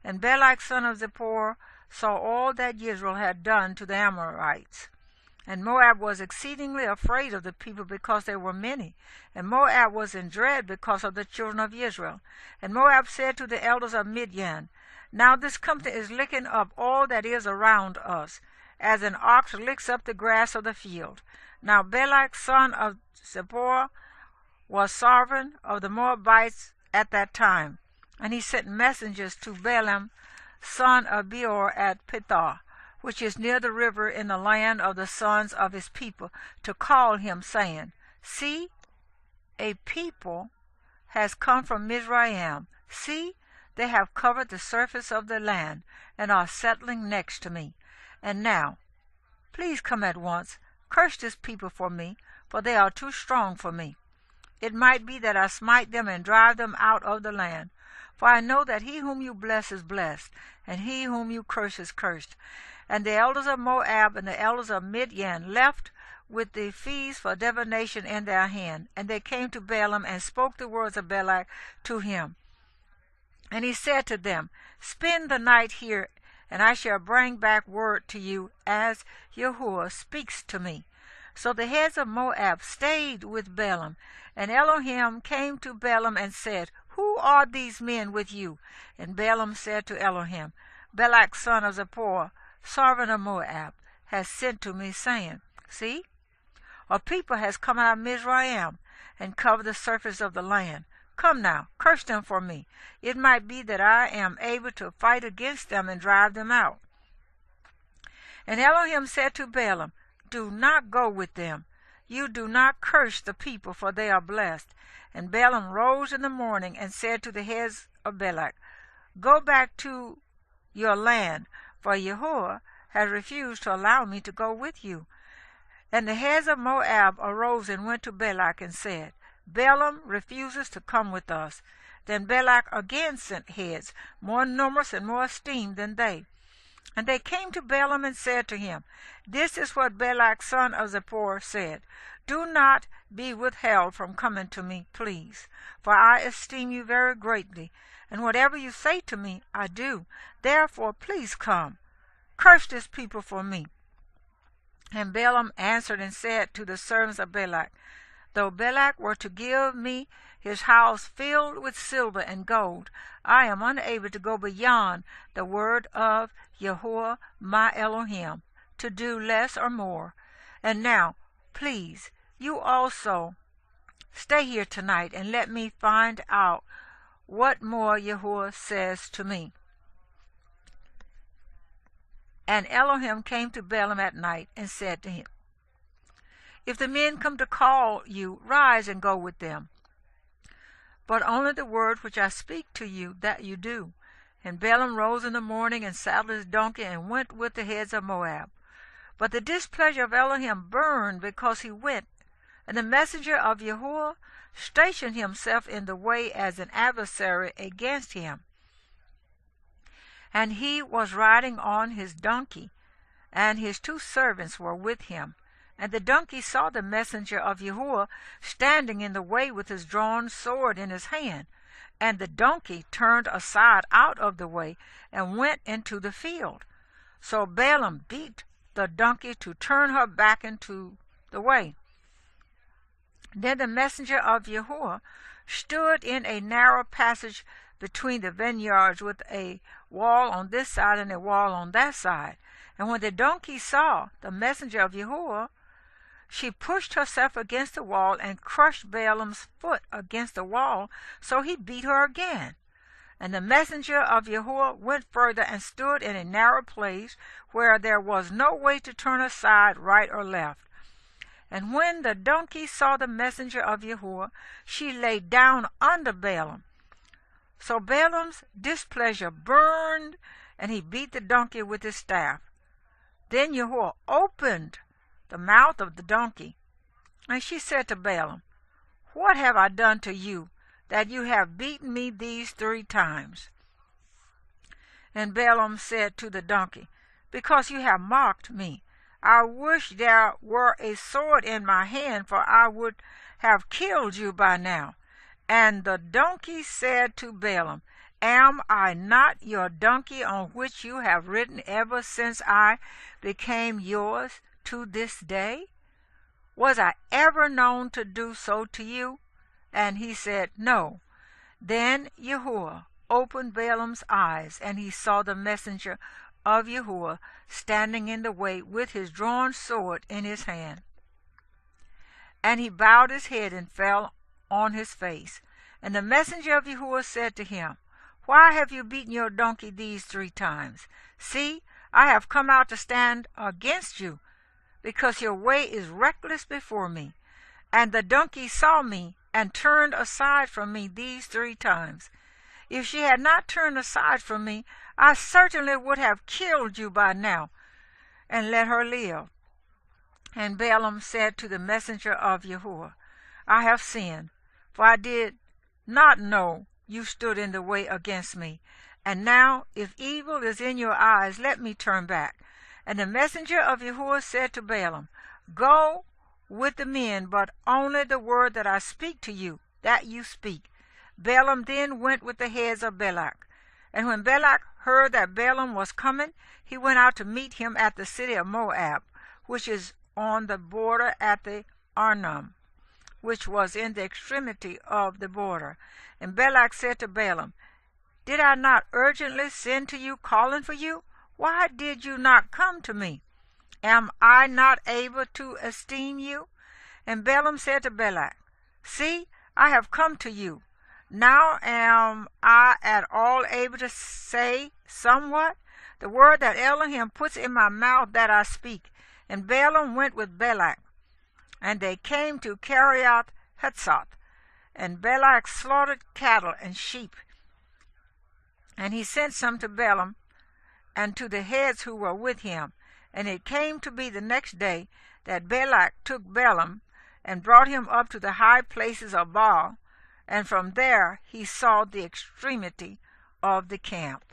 And Balak son of Zippor saw all that Israel had done to the Amorites. And Moab was exceedingly afraid of the people, because they were many. And Moab was in dread because of the children of Israel. And Moab said to the elders of Midian, now this company is licking up all that is around us, as an ox licks up the grass of the field. Now Balak son of Zippor was sovereign of the Moabites at that time. And he sent messengers to Balaam son of Beor, at Pithah, which is near the river in the land of the sons of his people, to call him, saying, See, a people has come from Mizraim. See, they have covered the surface of the land, and are settling next to me. And now, please come at once, curse this people for me, for they are too strong for me. It might be that I smite them and drive them out of the land. For I know that he whom you bless is blessed, and he whom you curse is cursed. And the elders of Moab and the elders of Midian left with the feast for divination in their hand. And they came to Balaam and spoke the words of Balak to him. And he said to them, Spend the night here, and I shall bring back word to you as Yahuwah speaks to me. So the heads of Moab stayed with Balaam, and Elohim came to Balaam and said, Who are these men with you? And Balaam said to Elohim, Balak son of Zippor, servant of Moab, has sent to me, saying, See, a people has come out of Mizraim, and covered the surface of the land. Come now, curse them for me. It might be that I am able to fight against them and drive them out. And Elohim said to Balaam, Do not go with them. You do not curse the people, for they are blessed. And Balaam rose in the morning and said to the heads of Balak, Go back to your land, for Yahuwah has refused to allow me to go with you. And the heads of Moab arose and went to Balak and said, Balaam refuses to come with us. Then Balak again sent heads, more numerous and more esteemed than they. And they came to Balaam and said to him, This is what Balak son of Zippor said, Do not be withheld from coming to me, please, for I esteem you very greatly, and whatever you say to me, I do. Therefore, please come. Curse this people for me. And Balaam answered and said to the servants of Balak, Though Balak were to give me his house filled with silver and gold, I am unable to go beyond the word of Yahuwah my Elohim, to do less or more. And now, please, you also stay here tonight and let me find out what more Yahuwah says to me. And Elohim came to Balaam at night and said to him, If the men come to call you, rise and go with them. But only the word which I speak to you, that you do. And Balaam rose in the morning and saddled his donkey and went with the heads of Moab. But the displeasure of Elohim burned because he went, and the messenger of Yahuwah stationed himself in the way as an adversary against him. And he was riding on his donkey, and his 2 servants were with him. And the donkey saw the messenger of Yahuwah standing in the way with his drawn sword in his hand. And the donkey turned aside out of the way and went into the field. So Balaam beat the donkey to turn her back into the way. Then the messenger of Yahuwah stood in a narrow passage between the vineyards, with a wall on this side and a wall on that side. And when the donkey saw the messenger of Yahuwah, she pushed herself against the wall and crushed Balaam's foot against the wall, so he beat her again. And the messenger of Yahuwah went further and stood in a narrow place where there was no way to turn aside right or left. And when the donkey saw the messenger of Yahuwah, she lay down under Balaam. So Balaam's displeasure burned, and he beat the donkey with his staff. Then Yahuwah opened the mouth of the donkey, and she said to Balaam, What have I done to you, that you have beaten me these 3 times? And Balaam said to the donkey, Because you have mocked me. I wish there were a sword in my hand, for I would have killed you by now. And the donkey said to Balaam, Am I not your donkey on which you have ridden ever since I became yours to this day? Was I ever known to do so to you? And he said, No. Then Yahuwah opened Balaam's eyes, and he saw the messenger of Yahuwah standing in the way with his drawn sword in his hand. And he bowed his head and fell on his face. And the messenger of Yahuwah said to him, Why have you beaten your donkey these 3 times? See, I have come out to stand against you, because your way is reckless before me. And the donkey saw me and turned aside from me these 3 times. If she had not turned aside from me, I certainly would have killed you by now, and let her live. And Balaam said to the messenger of Yahuwah, I have sinned, for I did not know you stood in the way against me. And now, if evil is in your eyes, let me turn back. And the messenger of Yahuwah said to Balaam, Go with the men, but only the word that I speak to you, that you speak. Balaam then went with the heads of Balak. And when Balak heard that Balaam was coming, he went out to meet him at the city of Moab, which is on the border at the Arnon, which was in the extremity of the border. And Balak said to Balaam, Did I not urgently send to you, calling for you? Why did you not come to me? Am I not able to esteem you? And Balaam said to Balak, See, I have come to you. Now am I at all able to say somewhat? The word that Elohim puts in my mouth, that I speak. And Balaam went with Balak, and they came to Kiriath Hutzot. And Balak slaughtered cattle and sheep. And he sent some to Balaam and to the heads who were with him. And it came to be the next day that Balak took Balaam and brought him up to the high places of Baal, and from there he saw the extremity of the camp.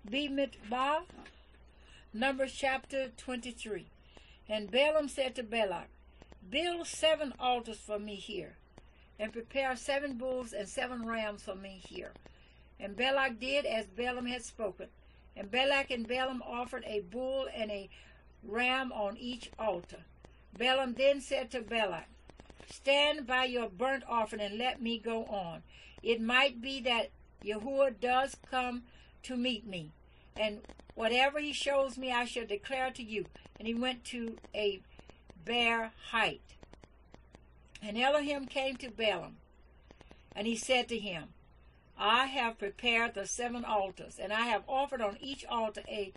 Bemidbar, Numbers chapter 23. And Balaam said to Balak, Build 7 altars for me here, and prepare 7 bulls and 7 rams for me here. And Balak did as Balaam had spoken. And Balak and Balaam offered a bull and a ram on each altar. Balaam then said to Balak, Stand by your burnt offering and let me go on. It might be that Yahuwah does come to meet me, and whatever he shows me I shall declare to you. And he went to a bare height. And Elohim came to Balaam, and he said to him, I have prepared the 7 altars, and I have offered on each altar a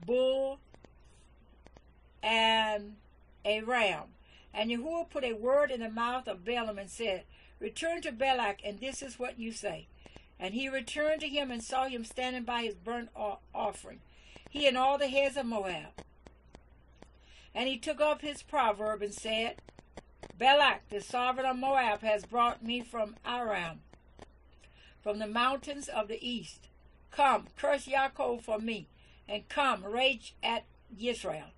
bull and a ram. And Yahuwah put a word in the mouth of Balaam and said, Return to Balak, and this is what you say. And he returned to him and saw him standing by his burnt offering, he and all the heads of Moab. And he took up his proverb and said, Balak, the sovereign of Moab, has brought me from Aram, from the mountains of the east. Come, curse Yaakov for me, and come, rage at Israel.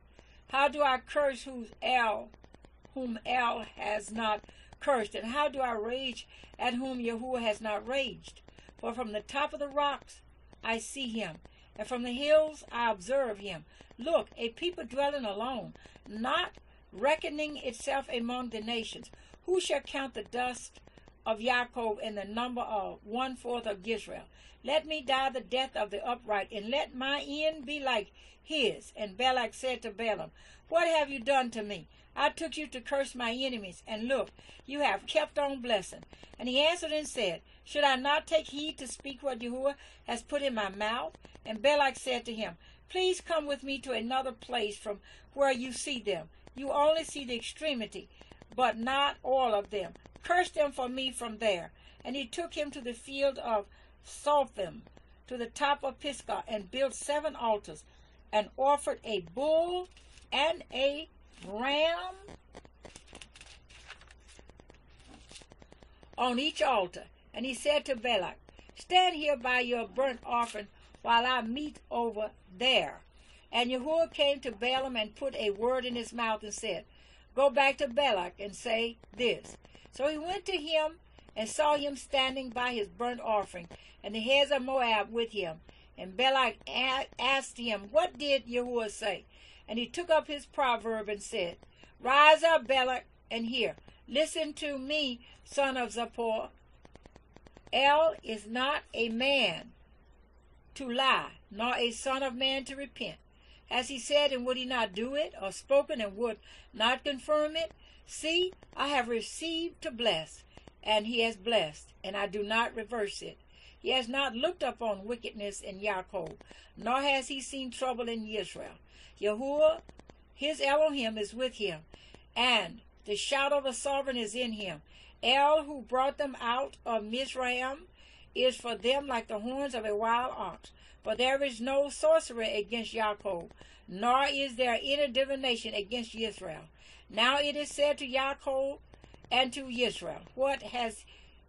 How do I curse whom El has not cursed, and how do I rage at whom Yahuwah has not raged? For from the top of the rocks I see him, and from the hills I observe him. Look, a people dwelling alone, not reckoning itself among the nations. Who shall count the dust of Yaakov and the number of 1/4 of Israel? Let me die the death of the upright, and let my end be like his. And Balak said to Balaam, What have you done to me? I took you to curse my enemies, and look, you have kept on blessing. And he answered and said, Should I not take heed to speak what Yahuwah has put in my mouth? And Balak said to him, Please come with me to another place from where you see them. You only see the extremity, but not all of them. Curse them for me from there. And he took him to the field of Sophim, to the top of Pisgah, and built 7 altars, and offered a bull and a ram on each altar. And he said to Balak, Stand here by your burnt offering while I meet over there. And Yahuwah came to Balaam and put a word in his mouth and said, Go back to Balak and say this. So he went to him and saw him standing by his burnt offering, and the heads of Moab with him. And Balak asked him, What did Yahuwah say? And he took up his proverb and said, Rise up, Balak, and hear. Listen to me, son of Zippor. El is not a man to lie, nor a son of man to repent. Has he said, and would he not do it? Or spoken, and would not confirm it? See, I have received to bless, and he has blessed, and I do not reverse it. He has not looked upon wickedness in Yaakov, nor has he seen trouble in Israel. Yahuwah, his Elohim, is with him, and the shout of the sovereign is in him. El, who brought them out of Mizraim, is for them like the horns of a wild ox. For there is no sorcery against Yaakov, nor is there any divination against Israel. Now it is said to Yaakov and to Israel, what has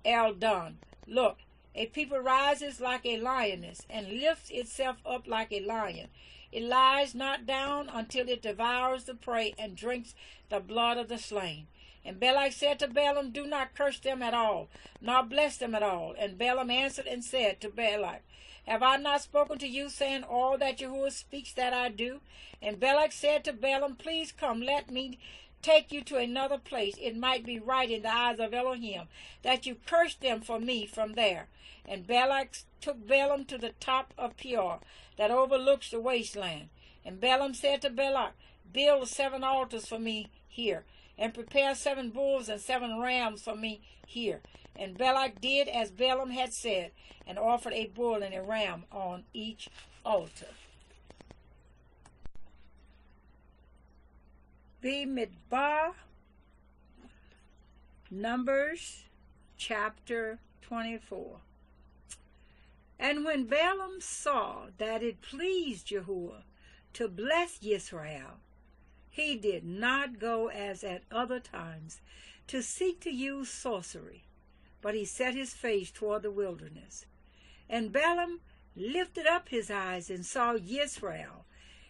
El done? Look, a people rises like a lioness, and lifts itself up like a lion. It lies not down until it devours the prey, and drinks the blood of the slain. And Balak said to Balaam, do not curse them at all, nor bless them at all. And Balaam answered and said to Balak, have I not spoken to you, saying, all that Yahuwah speaks that I do? And Balak said to Balaam, please come, let me take you to another place. It might be right in the eyes of Elohim, that you curse them for me from there. And Balak took Balaam to the top of Peor, that overlooks the wasteland. And Balaam said to Balak, build 7 altars for me here, and prepare 7 bulls and 7 rams for me here. And Balak did as Balaam had said, and offered a bull and a ram on each altar. Bemidbar, Numbers chapter 24. And when Balaam saw that it pleased Yahuwah to bless Israel, he did not go as at other times to seek to use sorcery, but he set his face toward the wilderness. And Balaam lifted up his eyes and saw Israel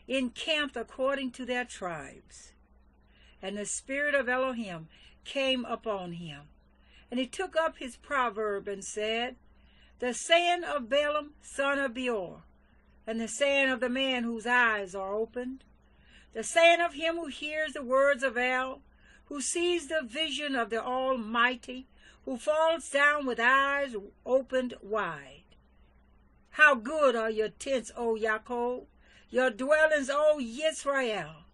encamped according to their tribes. And the spirit of Elohim came upon him. And he took up his proverb and said, the saying of Balaam, son of Beor, and the saying of the man whose eyes are opened, the saying of him who hears the words of El, who sees the vision of the Almighty, who falls down with eyes opened wide. How good are your tents, O Yaakov, your dwellings, O Yisrael,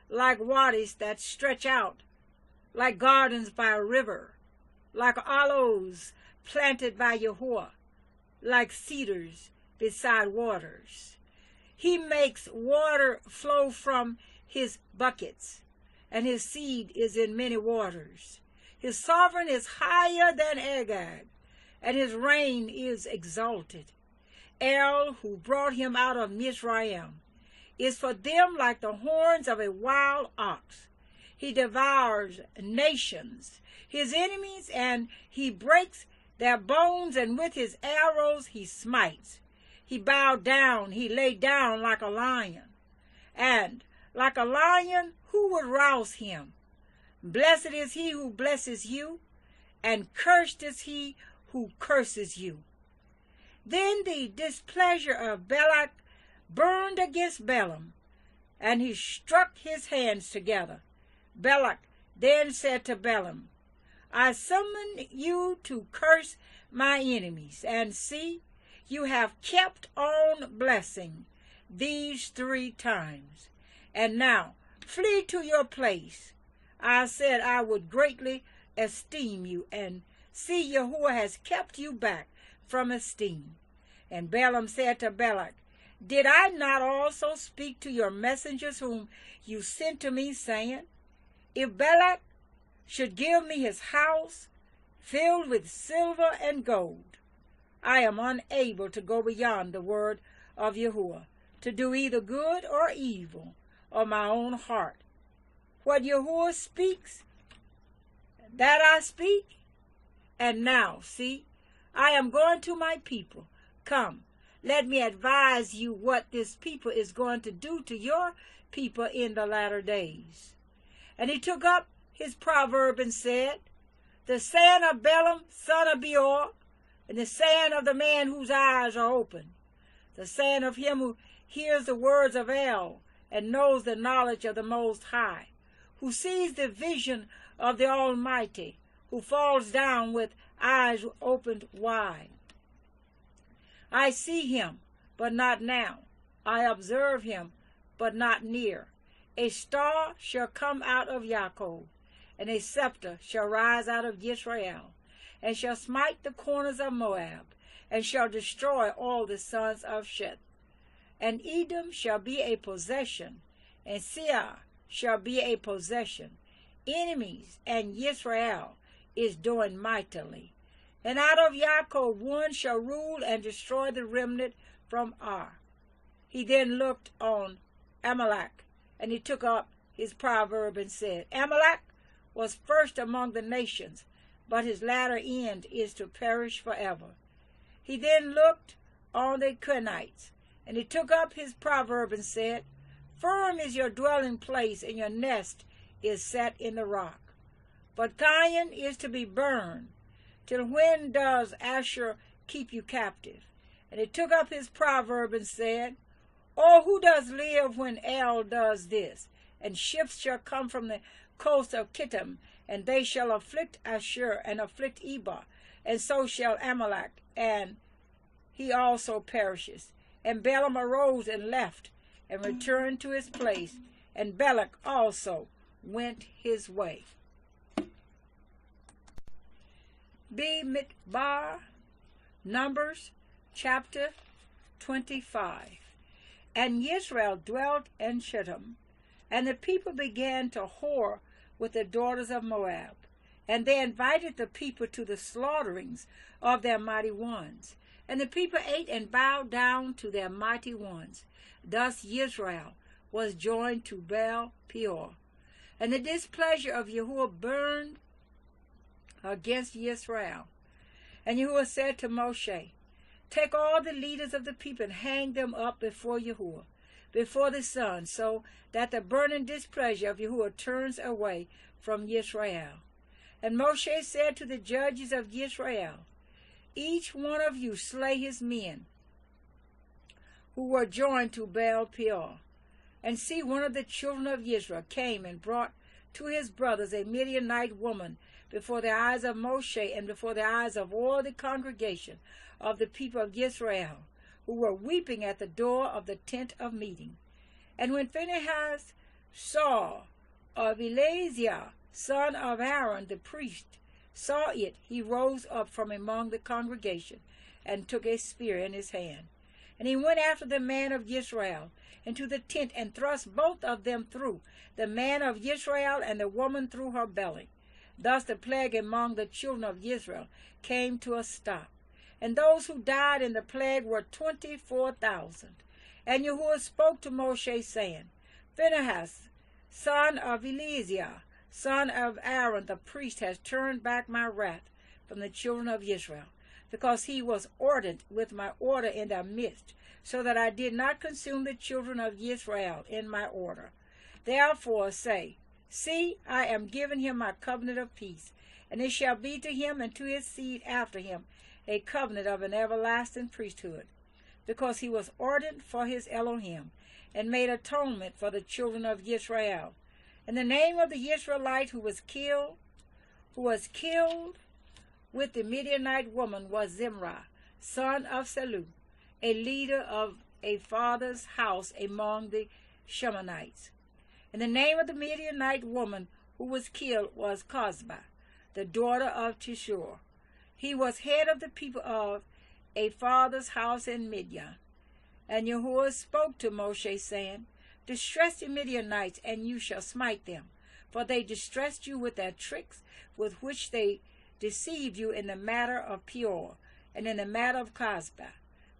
like wadis that stretch out, like gardens by a river, like aloes planted by Yahuwah, like cedars beside waters. He makes water flow from his buckets, and his seed is in many waters. His sovereign is higher than Agag, and his reign is exalted. El, who brought him out of Mizraim, is for them like the horns of a wild ox. He devours nations, his enemies, and he breaks their bones, and with his arrows he smites. He bowed down, he lay down like a lion, and like a lion, who would rouse him? Blessed is he who blesses you, and cursed is he who curses you. Then the displeasure of Balak burned against Balaam, and he struck his hands together. Balak then said to Balaam, I summon you to curse my enemies, and see, you have kept on blessing these 3 times. And now flee to your place. I said I would greatly esteem you, and see, Yahuwah has kept you back from esteem. And Balaam said to Balak, did I not also speak to your messengers whom you sent to me, saying, if Balak should give me his house filled with silver and gold, I am unable to go beyond the word of Yahuwah, to do either good or evil of my own heart. What Yahuwah speaks, that I speak. And now, see, I am going to my people. Come, let me advise you what this people is going to do to your people in the latter days. And he took up his proverb and said, the saying of Balaam, son of Beor, and the saying of the man whose eyes are open, the saying of him who hears the words of El, and knows the knowledge of the Most High, who sees the vision of the Almighty, who falls down with eyes opened wide. I see him, but not now. I observe him, but not near. A star shall come out of Jacob, and a scepter shall rise out of Israel, and shall smite the corners of Moab, and shall destroy all the sons of Sheth. And Edom shall be a possession, and Seir shall be a possession. Enemies, and Israel is doing mightily. And out of Jacob one shall rule and destroy the remnant from Ar. He then looked on Amalek, and he took up his proverb and said, Amalek was first among the nations, but his latter end is to perish forever. He then looked on the Canaanites, and he took up his proverb and said, Firm is your dwelling place, and your nest is set in the rock. But Canaan is to be burned. Till when does Asher keep you captive? And he took up his proverb and said, Oh, who does live when El does this? And ships shall come from the coast of Kittim, and they shall afflict Asher and afflict Eber, and so shall Amalek, and he also perishes. And Balaam arose and left, and returned to his place, and Balak also went his way. Bemidbar, Numbers, chapter 25. And Israel dwelt in Shittim, and the people began to whore with the daughters of Moab, and they invited the people to the slaughterings of their mighty ones. And the people ate and bowed down to their mighty ones. Thus Israel was joined to Baal Peor. And the displeasure of Yahuwah burned against Israel. And Yahuwah said to Moshe, Take all the leaders of the people and hang them up before Yahuwah, before the sun, so that the burning displeasure of Yahuwah turns away from Israel. And Moshe said to the judges of Israel, Each one of you slay his men who were joined to Baal Peor. And see, one of the children of Israel came and brought to his brothers a Midianite woman before the eyes of Moshe and before the eyes of all the congregation of the people of Israel, who were weeping at the door of the tent of meeting. And when Phinehas saw of Eleazar, son of Aaron the priest, saw it, he rose up from among the congregation and took a spear in his hand. And he went after the man of Israel into the tent and thrust both of them through, the man of Israel and the woman through her belly. Thus the plague among the children of Israel came to a stop. And those who died in the plague were 24,000. And Yahuwah spoke to Moshe, saying, Phinehas, son of Eleazar, son of Aaron the priest, has turned back my wrath from the children of Israel, because he was ordered with my order in their midst, so that I did not consume the children of Israel in my order. Therefore say, See, I am giving him my covenant of peace, and it shall be to him and to his seed after him a covenant of an everlasting priesthood, because he was ordered for his Elohim, and made atonement for the children of Israel. And the name of the Israelite who was killed with the Midianite woman was Zimri, son of Salu, a leader of a father's house among the Shemonites. And the name of the Midianite woman who was killed was Cosbi, the daughter of Tishur. He was head of the people of a father's house in Midian. And Yahuwah spoke to Moshe, saying, Distress the Midianites, and you shall smite them, for they distressed you with their tricks, with which they deceived you in the matter of Peor, and in the matter of Cosbi,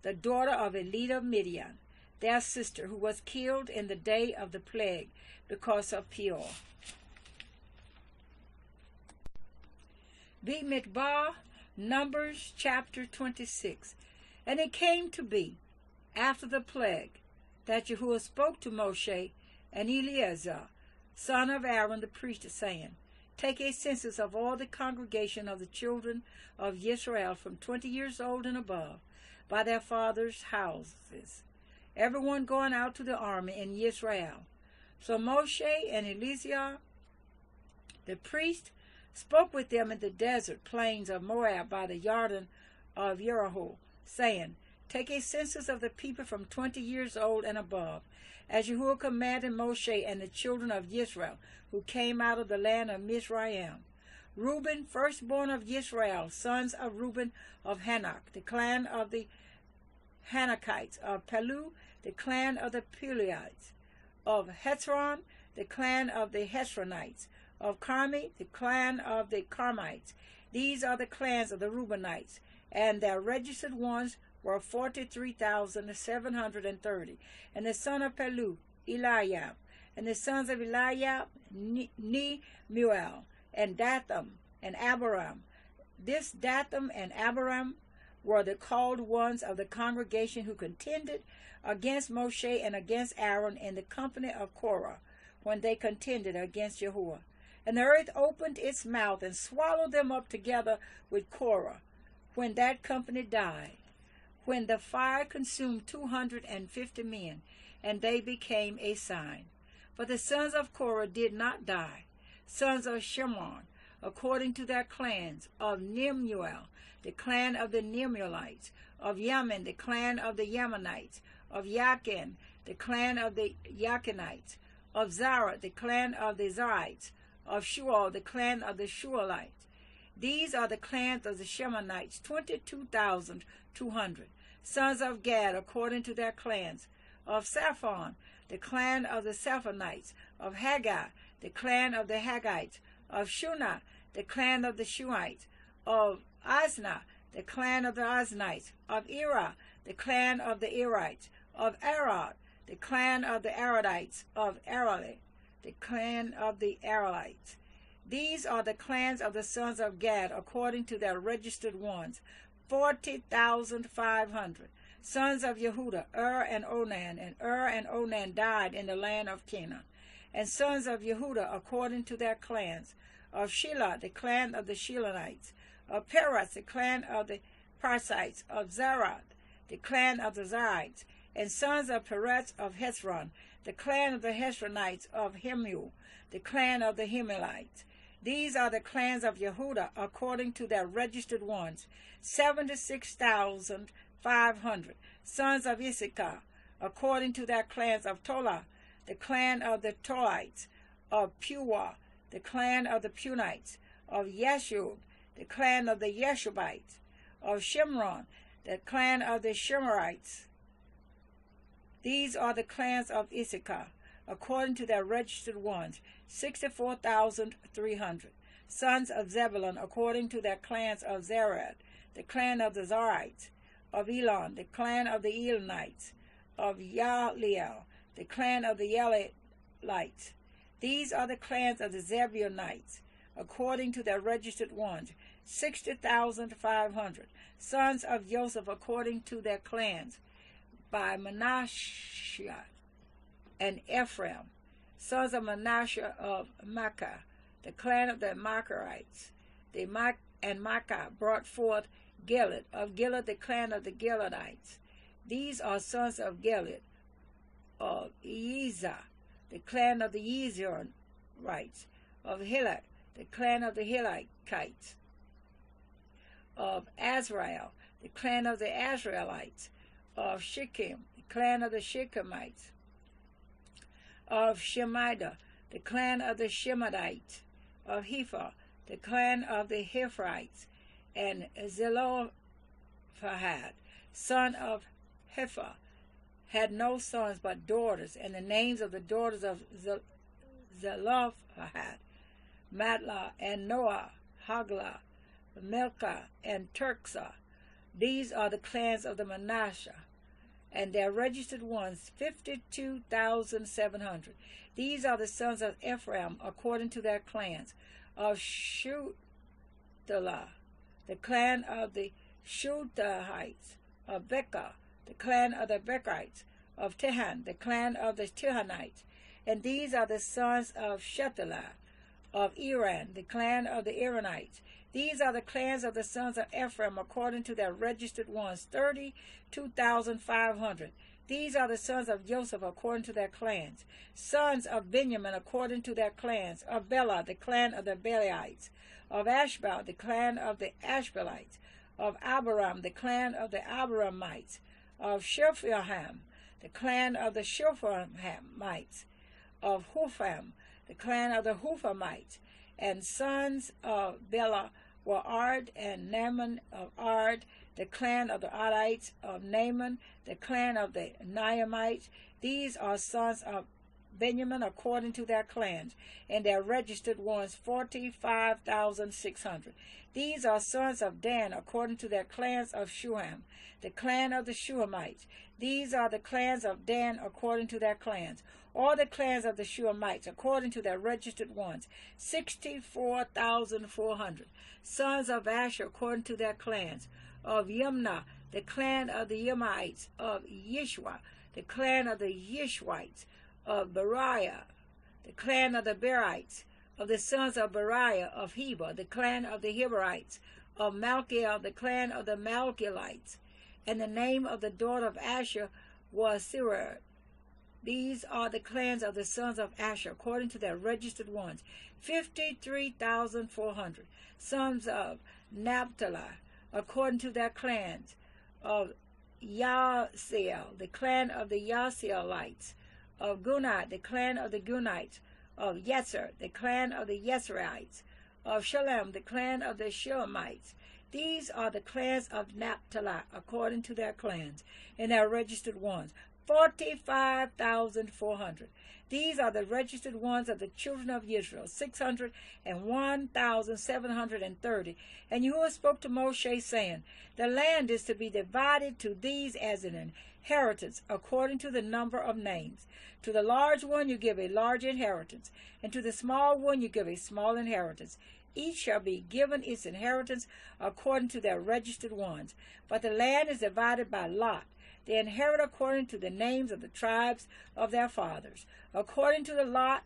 the daughter of a leader of Midian, their sister, who was killed in the day of the plague because of Peor. Bemidbar, Numbers chapter 26. And it came to be, after the plague, that Yahuwah spoke to Moshe and Eleazar, son of Aaron the priest, saying, Take a census of all the congregation of the children of Israel from 20 years old and above, by their fathers' houses, everyone going out to the army in Israel. So Moshe and Eleazar the priest spoke with them in the desert plains of Moab by the Jordan of Jericho, saying, Take a census of the people from 20 years old and above, as Yahuwah commanded Moshe and the children of Israel, who came out of the land of Mizraim. Reuben, firstborn of Israel, sons of Reuben of Hanok, the clan of the Hanakites, of Palu, the clan of the Peluites, of Hezron, the clan of the Hezronites, of Carmi, the clan of the Carmites. These are the clans of the Reubenites, and their registered ones were 43,730. And the son of Palu, Eliab, and the sons of Eliab, Nemuel, and Dathan, and Abiram. This Dathan and Abiram were the called ones of the congregation who contended against Moshe and against Aaron in the company of Korah, when they contended against Yahuwah. And the earth opened its mouth and swallowed them up together with Korah, when that company died, when the fire consumed 250 men, and they became a sign. But the sons of Korah did not die. Sons of Shimron, according to their clans, of Nemuel, the clan of the Nemuelites, of Yamin, the clan of the Yamanites, of Yakin, the clan of the Yakinites, of Zara, the clan of the Zarites, of Shual, the clan of the Shualites. These are the clans of the Shemanites, 22,200. Sons of Gad, according to their clans, of Saphon, the clan of the Saphonites, of Haggai, the clan of the Haggites, of Shunah, the clan of the Shuhites, of Asna, the clan of the Asnites, of Era, the clan of the Erites, of Arad, the clan of the Aradites, of Arali, the clan of the Aralites. These are the clans of the sons of Gad, according to their registered ones, 40,500. Sons of Yehuda, and Onan, and and Onan died in the land of Canaan. And sons of Yehuda, according to their clans, of Shelah, the clan of the Shelonites, of Peras, the clan of the Parsites, of Zarad, the clan of the Zarites, and sons of Peretz of Hezron, the clan of the Hezronites, of Hemul, the clan of the Hemelites. These are the clans of Yehuda, according to their registered ones, 76,500. Sons of Issachar, according to their clans, of Tola, the clan of the Tolites, of Puah, the clan of the Punites, of Yeshub, the clan of the Yeshubites, of Shimron, the clan of the Shemarites. These are the clans of Issachar, according to their registered ones, 64,300. Sons of Zebulun, according to their clans, of Zerad, the clan of the Zarites, of Elon, the clan of the Elonites, of Yahliel, the clan of the Yahlites. These are the clans of the Zebulunites, according to their registered ones, 60,500. Sons of Joseph, according to their clans, by Manasseh and Ephraim. Sons of Manasseh, of Makkah, the clan of the Macharites. And Makkah brought forth Gilead, of Gilead, the clan of the Gileadites. These are sons of Gilead, of Ezer, the clan of the Ezerites, of Hilak, the clan of the Hilakites, of Azrael, the clan of the Azraelites, of Shechem, the clan of the Shechemites, of Shemida, the clan of the Shemadites, of Hepher, the clan of the Hephrites, and Zelophehad, son of Hepher, had no sons but daughters, and the names of the daughters of Zelophehad, Matlah, and Noah, Haglah, Milcah, and Turksah. These are the clans of the Manasseh, and their registered ones, 52,700. These are the sons of Ephraim, according to their clans, of Shuthelah, the clan of the Shuthahites, of Becca, the clan of the Beckites, of Tehan, the clan of the Tehanites. And these are the sons of Shetelah, of Iran, the clan of the Iranites. These are the clans of the sons of Ephraim, according to their registered ones, 32,500. These are the sons of Joseph, according to their clans. Sons of Benjamin, according to their clans, of Bela, the clan of the Belaites, of Ashbel, the clan of the Ashbelites, of Abiram, the clan of the Abiramites, of Shepherham, the clan of the Shepherhamites, of Hupham, the clan of the Huphamites, and sons of Bela were Ard and Naaman of Ard, the clan of the Ardites, of Naaman, the clan of the Naamites. These are sons of Benjamin according to their clans, and their registered ones 45,600. These are sons of Dan according to their clans of Shuham, the clan of the Shuhamites. These are the clans of Dan according to their clans. All the clans of the Shuhamites according to their registered ones 64,400. Sons of Asher according to their clans. Of Yimnah, the clan of the Yimites. Of Yishwa, the clan of the Yishwites. Of Beriah, the clan of the Berites. Of the sons of Beriah, of Heber, the clan of the Heberites. Of Malchiel, the clan of the Malchielites. And the name of the daughter of Asher was Serer. These are the clans of the sons of Asher, according to their registered ones, 53,400. Sons of Naphtali, according to their clans. Of Yaasiel, the clan of the Yaasielites. Of Gunai, the clan of the Gunites. Of Yetzer, the clan of the Yetzerites. Of Shalem, the clan of the Shalemites. These are the clans of Naphtali, according to their clans, and their registered ones, 45,400. These are the registered ones of the children of Israel, 601,730. And Yahuwah spoke to Moshe, saying, the land is to be divided to these as an inheritance, according to the number of names. To the large one you give a large inheritance, and to the small one you give a small inheritance. Each shall be given its inheritance according to their registered ones. But the land is divided by lot. They inherit according to the names of the tribes of their fathers. According to the lot,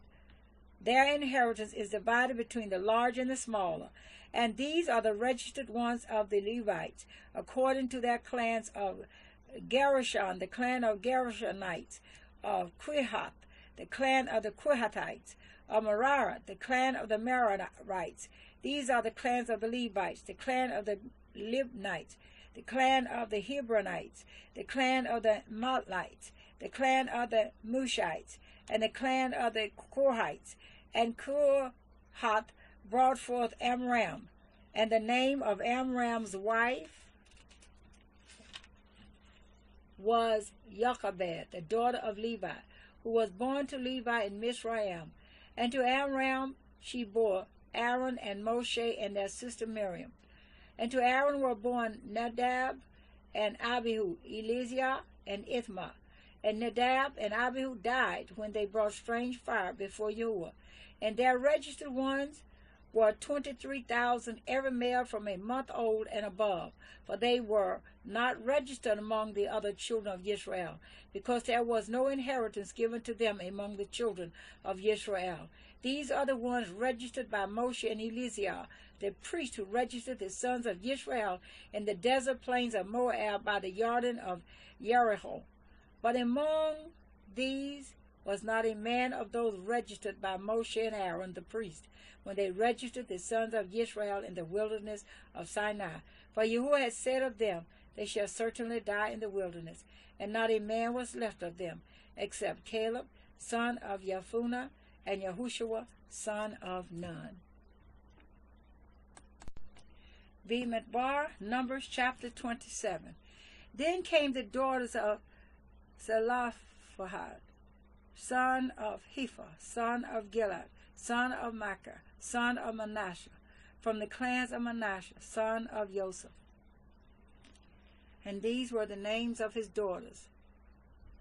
their inheritance is divided between the large and the smaller. And these are the registered ones of the Levites, according to their clans of Gershon, the clan of Gershonites, of Quihath, the clan of the Quihathites, of Merari, the clan of the Merarites. These are the clans of the Levites, the clan of the Libnites, the clan of the Hebronites, the clan of the Matlites, the clan of the Mushites, and the clan of the Korhites. And Korhath brought forth Amram, and the name of Amram's wife was Jochebed, the daughter of Levi, who was born to Levi in Mizraim. And to Amram she bore Aaron and Moshe and their sister Miriam. And to Aaron were born Nadab and Abihu, Eleazar and Ithamar. And Nadab and Abihu died when they brought strange fire before Yahuwah. And their registered ones were 23,000, every male from a month old and above. For they were not registered among the other children of Israel, because there was no inheritance given to them among the children of Israel. These are the ones registered by Moshe and Eleazar, the priest who registered the sons of Israel in the desert plains of Moab by the Jordan of Jericho. But among these was not a man of those registered by Moshe and Aaron the priest, when they registered the sons of Israel in the wilderness of Sinai. For Yahuwah had said of them, they shall certainly die in the wilderness, and not a man was left of them, except Caleb, son of Jephunneh, and Yahushua, son of Nun. Bemidbar, Numbers chapter 27. Then came the daughters of Zelophehad, son of Hepher, son of Gilad, son of Machir, son of Manasseh, from the clans of Manasseh, son of Joseph. And these were the names of his daughters,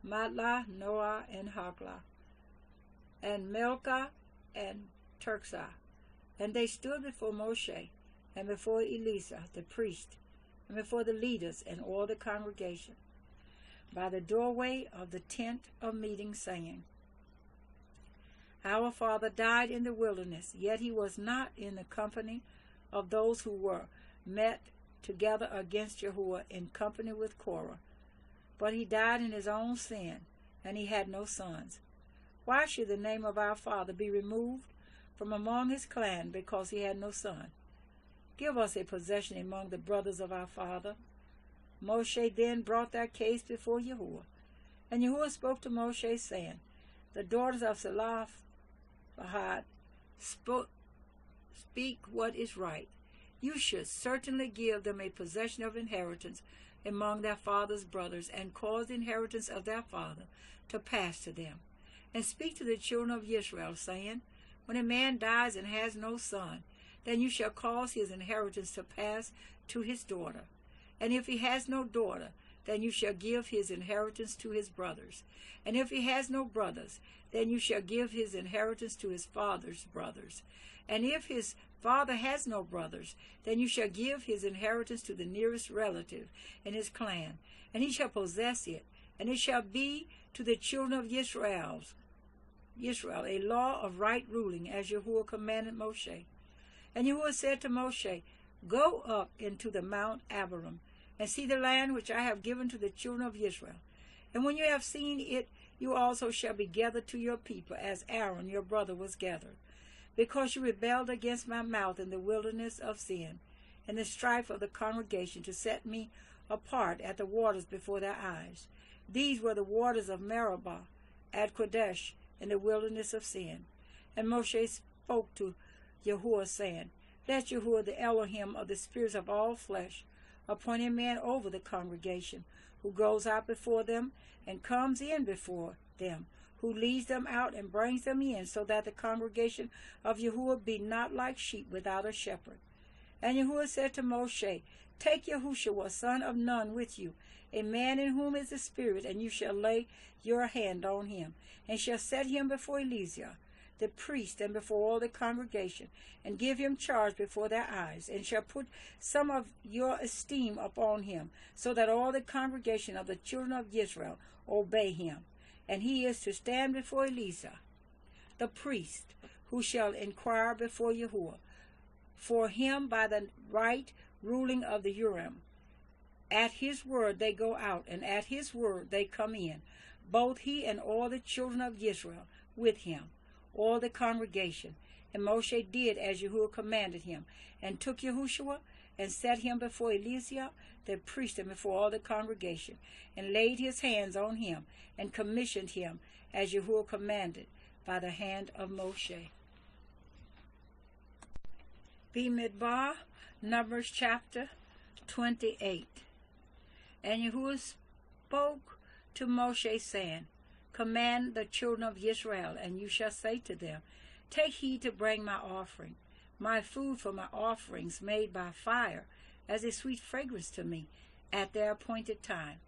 Matlah, Noah, and Hoglah, and Milcah, and Tirzah. And they stood before Moshe, and before Eleazar the priest, and before the leaders and all the congregation, by the doorway of the tent of meeting, saying, Our father died in the wilderness, yet he was not in the company of those who were met together against Yahuwah in company with Korah. But he died in his own sin, and he had no sons. Why should the name of our father be removed from among his clan because he had no son? Give us a possession among the brothers of our father. Moshe then brought their case before Yahuwah. And Yahuwah spoke to Moshe, saying, The daughters of Zelophehad speak what is right. You should certainly give them a possession of inheritance among their father's brothers, and cause the inheritance of their father to pass to them. And speak to the children of Israel, saying, When a man dies and has no son, then you shall cause his inheritance to pass to his daughter. And if he has no daughter, then you shall give his inheritance to his brothers. And if he has no brothers, then you shall give his inheritance to his father's brothers. And if his father has no brothers, then you shall give his inheritance to the nearest relative in his clan, and he shall possess it. And it shall be to the children of Israel a law of right ruling, as Yahuwah commanded Moshe. And Yahuwah said to Moshe, Go up into the Mount Abarim, and see the land which I have given to the children of Israel. And when you have seen it, you also shall be gathered to your people, as Aaron your brother was gathered, because you rebelled against my mouth in the wilderness of sin, in the strife of the congregation, to set me apart at the waters before their eyes. These were the waters of Meribah at Kadesh, in the wilderness of sin. And Moshe spoke to Yahuwah, saying, Let Yahuwah, the Elohim of the spirits of all flesh, appoint a man over the congregation, who goes out before them and comes in before them, who leads them out and brings them in, so that the congregation of Yahuwah be not like sheep without a shepherd. And Yahuwah said to Moshe, Take Yahushua, son of Nun, with you, a man in whom is the Spirit, and you shall lay your hand on him, and shall set him before Eleazar, the priest, and before all the congregation, and give him charge before their eyes, and shall put some of your esteem upon him, so that all the congregation of the children of Israel obey him. And he is to stand before Eleazar, the priest, who shall inquire before Yahuwah for him by the right ruling of the Urim. At his word they go out, and at his word they come in, both he and all the children of Israel with him, all the congregation. And Moshe did as Yahuwah commanded him, and took Yahushua, and set him before Eleazar the priest, and before all the congregation, and laid his hands on him, and commissioned him, as Yahuwah commanded, by the hand of Moshe. Bemidbar, Numbers chapter 28. And Yahuwah spoke to Moshe, saying, Command the children of Israel, and you shall say to them, Take heed to bring my offering, my food for my offerings made by fire, as a sweet fragrance to me, at their appointed time.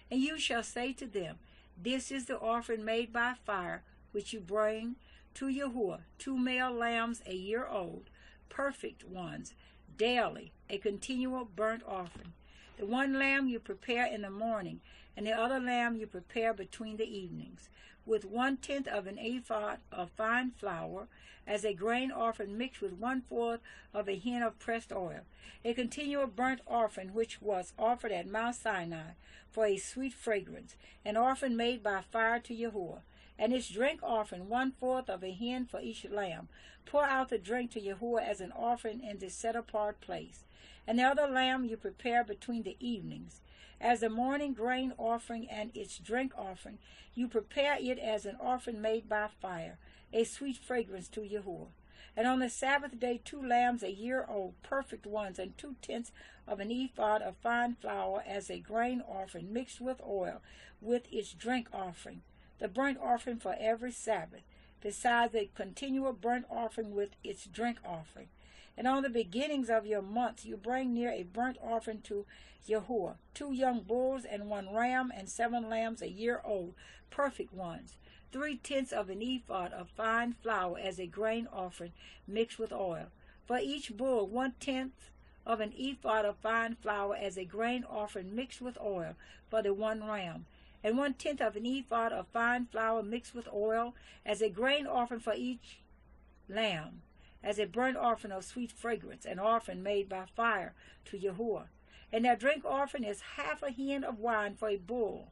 And you shall say to them, This is the offering made by fire, which you bring to Yahuwah, 2 male lambs a year old, perfect ones, daily, a continual burnt offering. The one lamb you prepare in the morning, and the other lamb you prepare between the evenings, with 1/10 of an ephah of fine flour, as a grain offering mixed with 1/4 of a hin of pressed oil, a continual burnt offering which was offered at Mount Sinai for a sweet fragrance, an offering made by fire to Yahuwah, and its drink offering 1/4 of a hin for each lamb. Pour out the drink to Yahuwah as an offering in this set-apart place. And the other lamb you prepare between the evenings. As the morning grain offering and its drink offering, you prepare it as an offering made by fire, a sweet fragrance to Yahuwah. And on the Sabbath day 2 lambs a year old, perfect ones, and 2/10 of an ephah of fine flour as a grain offering mixed with oil, with its drink offering, the burnt offering for every Sabbath, besides a continual burnt offering with its drink offering. And on the beginnings of your months you bring near a burnt offering to Yahuwah, 2 young bulls and 1 ram, and 7 lambs a year old, perfect ones, 3/10 of an ephah of fine flour as a grain offering mixed with oil. For each bull 1/10 of an ephah of fine flour as a grain offering mixed with oil for the 1 ram, and 1/10 of an ephah of fine flour mixed with oil as a grain offering for each lamb, as a burnt offering of sweet fragrance, an offering made by fire to Yahuwah. And their drink offering is 1/2 a hin of wine for a bull,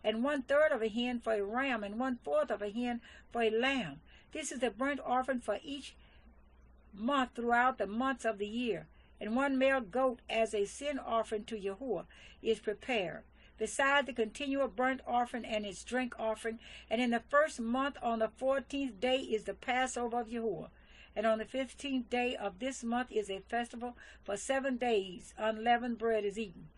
and 1/3 of a hin for a ram, and 1/4 of a hin for a lamb. This is the burnt offering for each month throughout the months of the year. and one male goat as a sin offering to Yahuwah is prepared, beside the continual burnt offering and its drink offering. And in the first month on the 14th day is the Passover of Yahuwah. And on the 15th day of this month is a festival. For 7 days unleavened bread is eaten.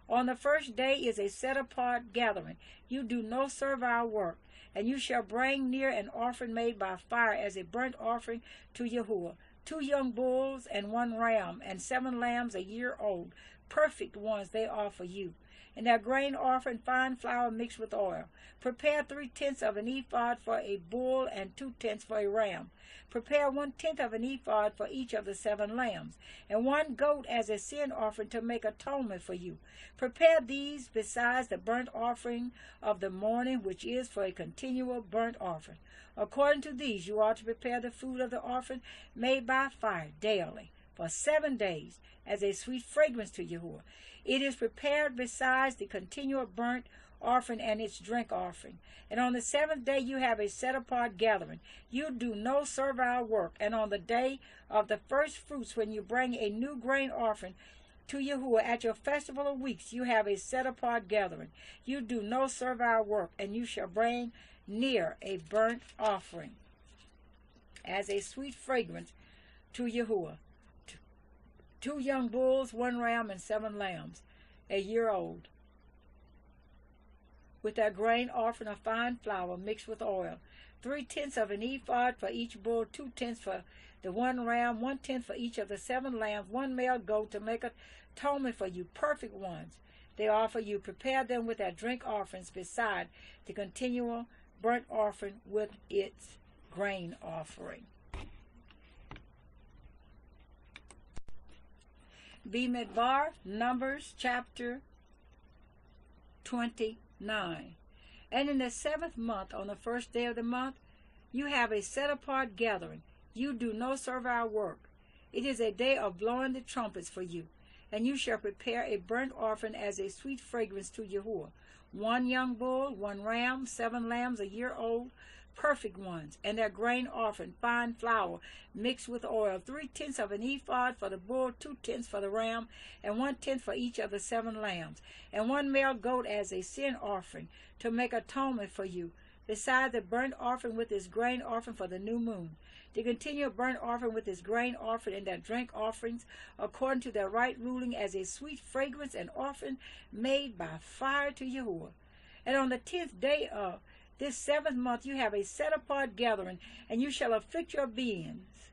On the first day is a set-apart gathering. You do no servile work, and you shall bring near an offering made by fire as a burnt offering to Yahuwah, 2 young bulls and 1 ram, and 7 lambs a year old, perfect ones they offer you. And their grain offering, fine flour mixed with oil. Prepare 3/10 of an ephod for a bull and 2/10 for a ram. Prepare 1/10 of an ephod for each of the 7 lambs, and 1 goat as a sin offering to make atonement for you. Prepare these besides the burnt offering of the morning, which is for a continual burnt offering. According to these you are to prepare the food of the offering made by fire daily, for 7 days, as a sweet fragrance to Yahuwah. It is prepared besides the continual burnt offering and its drink offering. And on the 7th day you have a set-apart gathering. You do no servile work. And on the day of the first fruits, when you bring a new grain offering to Yahuwah at your festival of weeks, you have a set-apart gathering. You do no servile work, and you shall bring near a burnt offering as a sweet fragrance to Yahuwah. 2 young bulls, 1 ram, and 7 lambs, a year old, with their grain offering of fine flour mixed with oil. 3/10 of an ephod for each bull, 2/10 for the 1 ram, 1/10 for each of the 7 lambs, 1 male goat to make atonement for you, perfect ones they offer you. Prepare them with their drink offerings beside the continual burnt offering with its grain offering. Bemidbar, Numbers chapter 29. And in the 7th month, on the first day of the month, you have a set-apart gathering. You do no servile work. It is a day of blowing the trumpets for you. And you shall prepare a burnt offering as a sweet fragrance to Yahuwah. 1 young bull, 1 ram, 7 lambs a year old, perfect ones, and their grain offering, fine flour mixed with oil. 3/10 of an ephod for the bull, 2/10 for the ram, and 1/10 for each of the 7 lambs, and 1 male goat as a sin offering to make atonement for you, beside the burnt offering with its grain offering for the new moon. The continual burnt offering with its grain offering and their drink offerings, according to their right ruling, as a sweet fragrance and offering made by fire to Yahuwah. And on the 10th day of this 7th month you have a set-apart gathering, and you shall afflict your beings.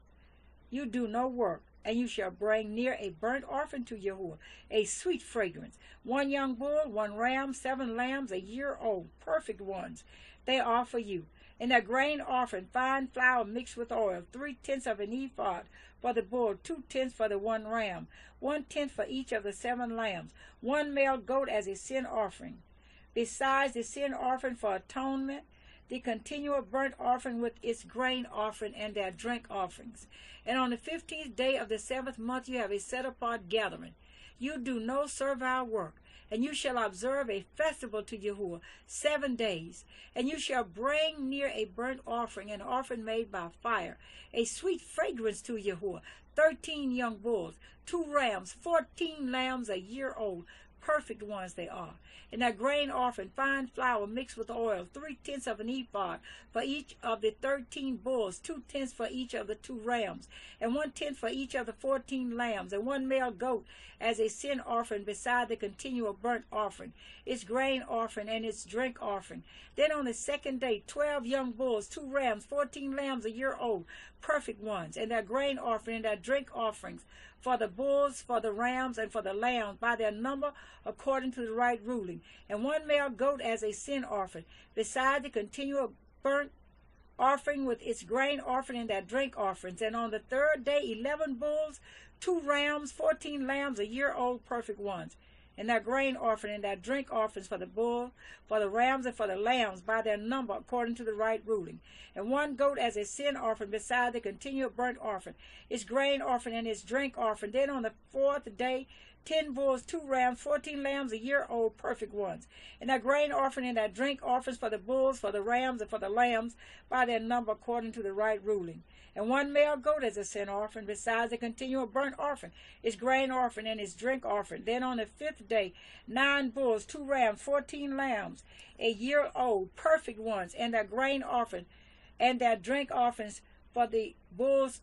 You do no work, and you shall bring near a burnt offering to Yahuwah, a sweet fragrance. 1 young bull, 1 ram, 7 lambs a year old, perfect ones they offer you. And their grain offering, fine flour mixed with oil, 3/10 of an ephod for the bull, 2/10 for the 1 ram, 1/10 for each of the 7 lambs, 1 male goat as a sin offering. Besides the sin offering for atonement, the continual burnt offering with its grain offering and their drink offerings. And on the 15th day of the 7th month you have a set-apart gathering. You do no servile work, and you shall observe a festival to Yahuwah 7 days. And you shall bring near a burnt offering, an offering made by fire, a sweet fragrance to Yahuwah, 13 young bulls, 2 rams, 14 lambs a year old, perfect ones they are. And their grain offering, fine flour mixed with oil, 3/10 of an ephod for each of the 13 bulls, 2/10 for each of the 2 rams, and 1/10 for each of the 14 lambs, and 1 male goat as a sin offering beside the continual burnt offering, its grain offering and its drink offering. Then on the 2nd day 12 young bulls, 2 rams, 14 lambs a year old, perfect ones, and their grain offering and their drink offerings, for the bulls, for the rams, and for the lambs, by their number according to the right ruling, and 1 male goat as a sin offering, beside the continual burnt offering with its grain offering and their drink offerings. And on the 3rd day 11 bulls, 2 rams, 14 lambs a year old, perfect ones, and their grain offering and their drink offerings for the bull, for the rams, and for the lambs, by their number according to the right ruling, and 1 goat as a sin offering beside the continual burnt offering, its grain offering and its drink offering. Then on the 4th day 10 bulls, 2 rams, 14 lambs, a year old, perfect ones. And their grain offering and their drink offerings for the bulls, for the rams, and for the lambs, by their number according to the right ruling. And 1 male goat as a sin offering, besides the continual burnt offering, its grain offering, and its drink offering. Then on the 5th day, 9 bulls, 2 rams, 14 lambs, a year old, perfect ones, and their grain offering, and their drink offerings for the bulls,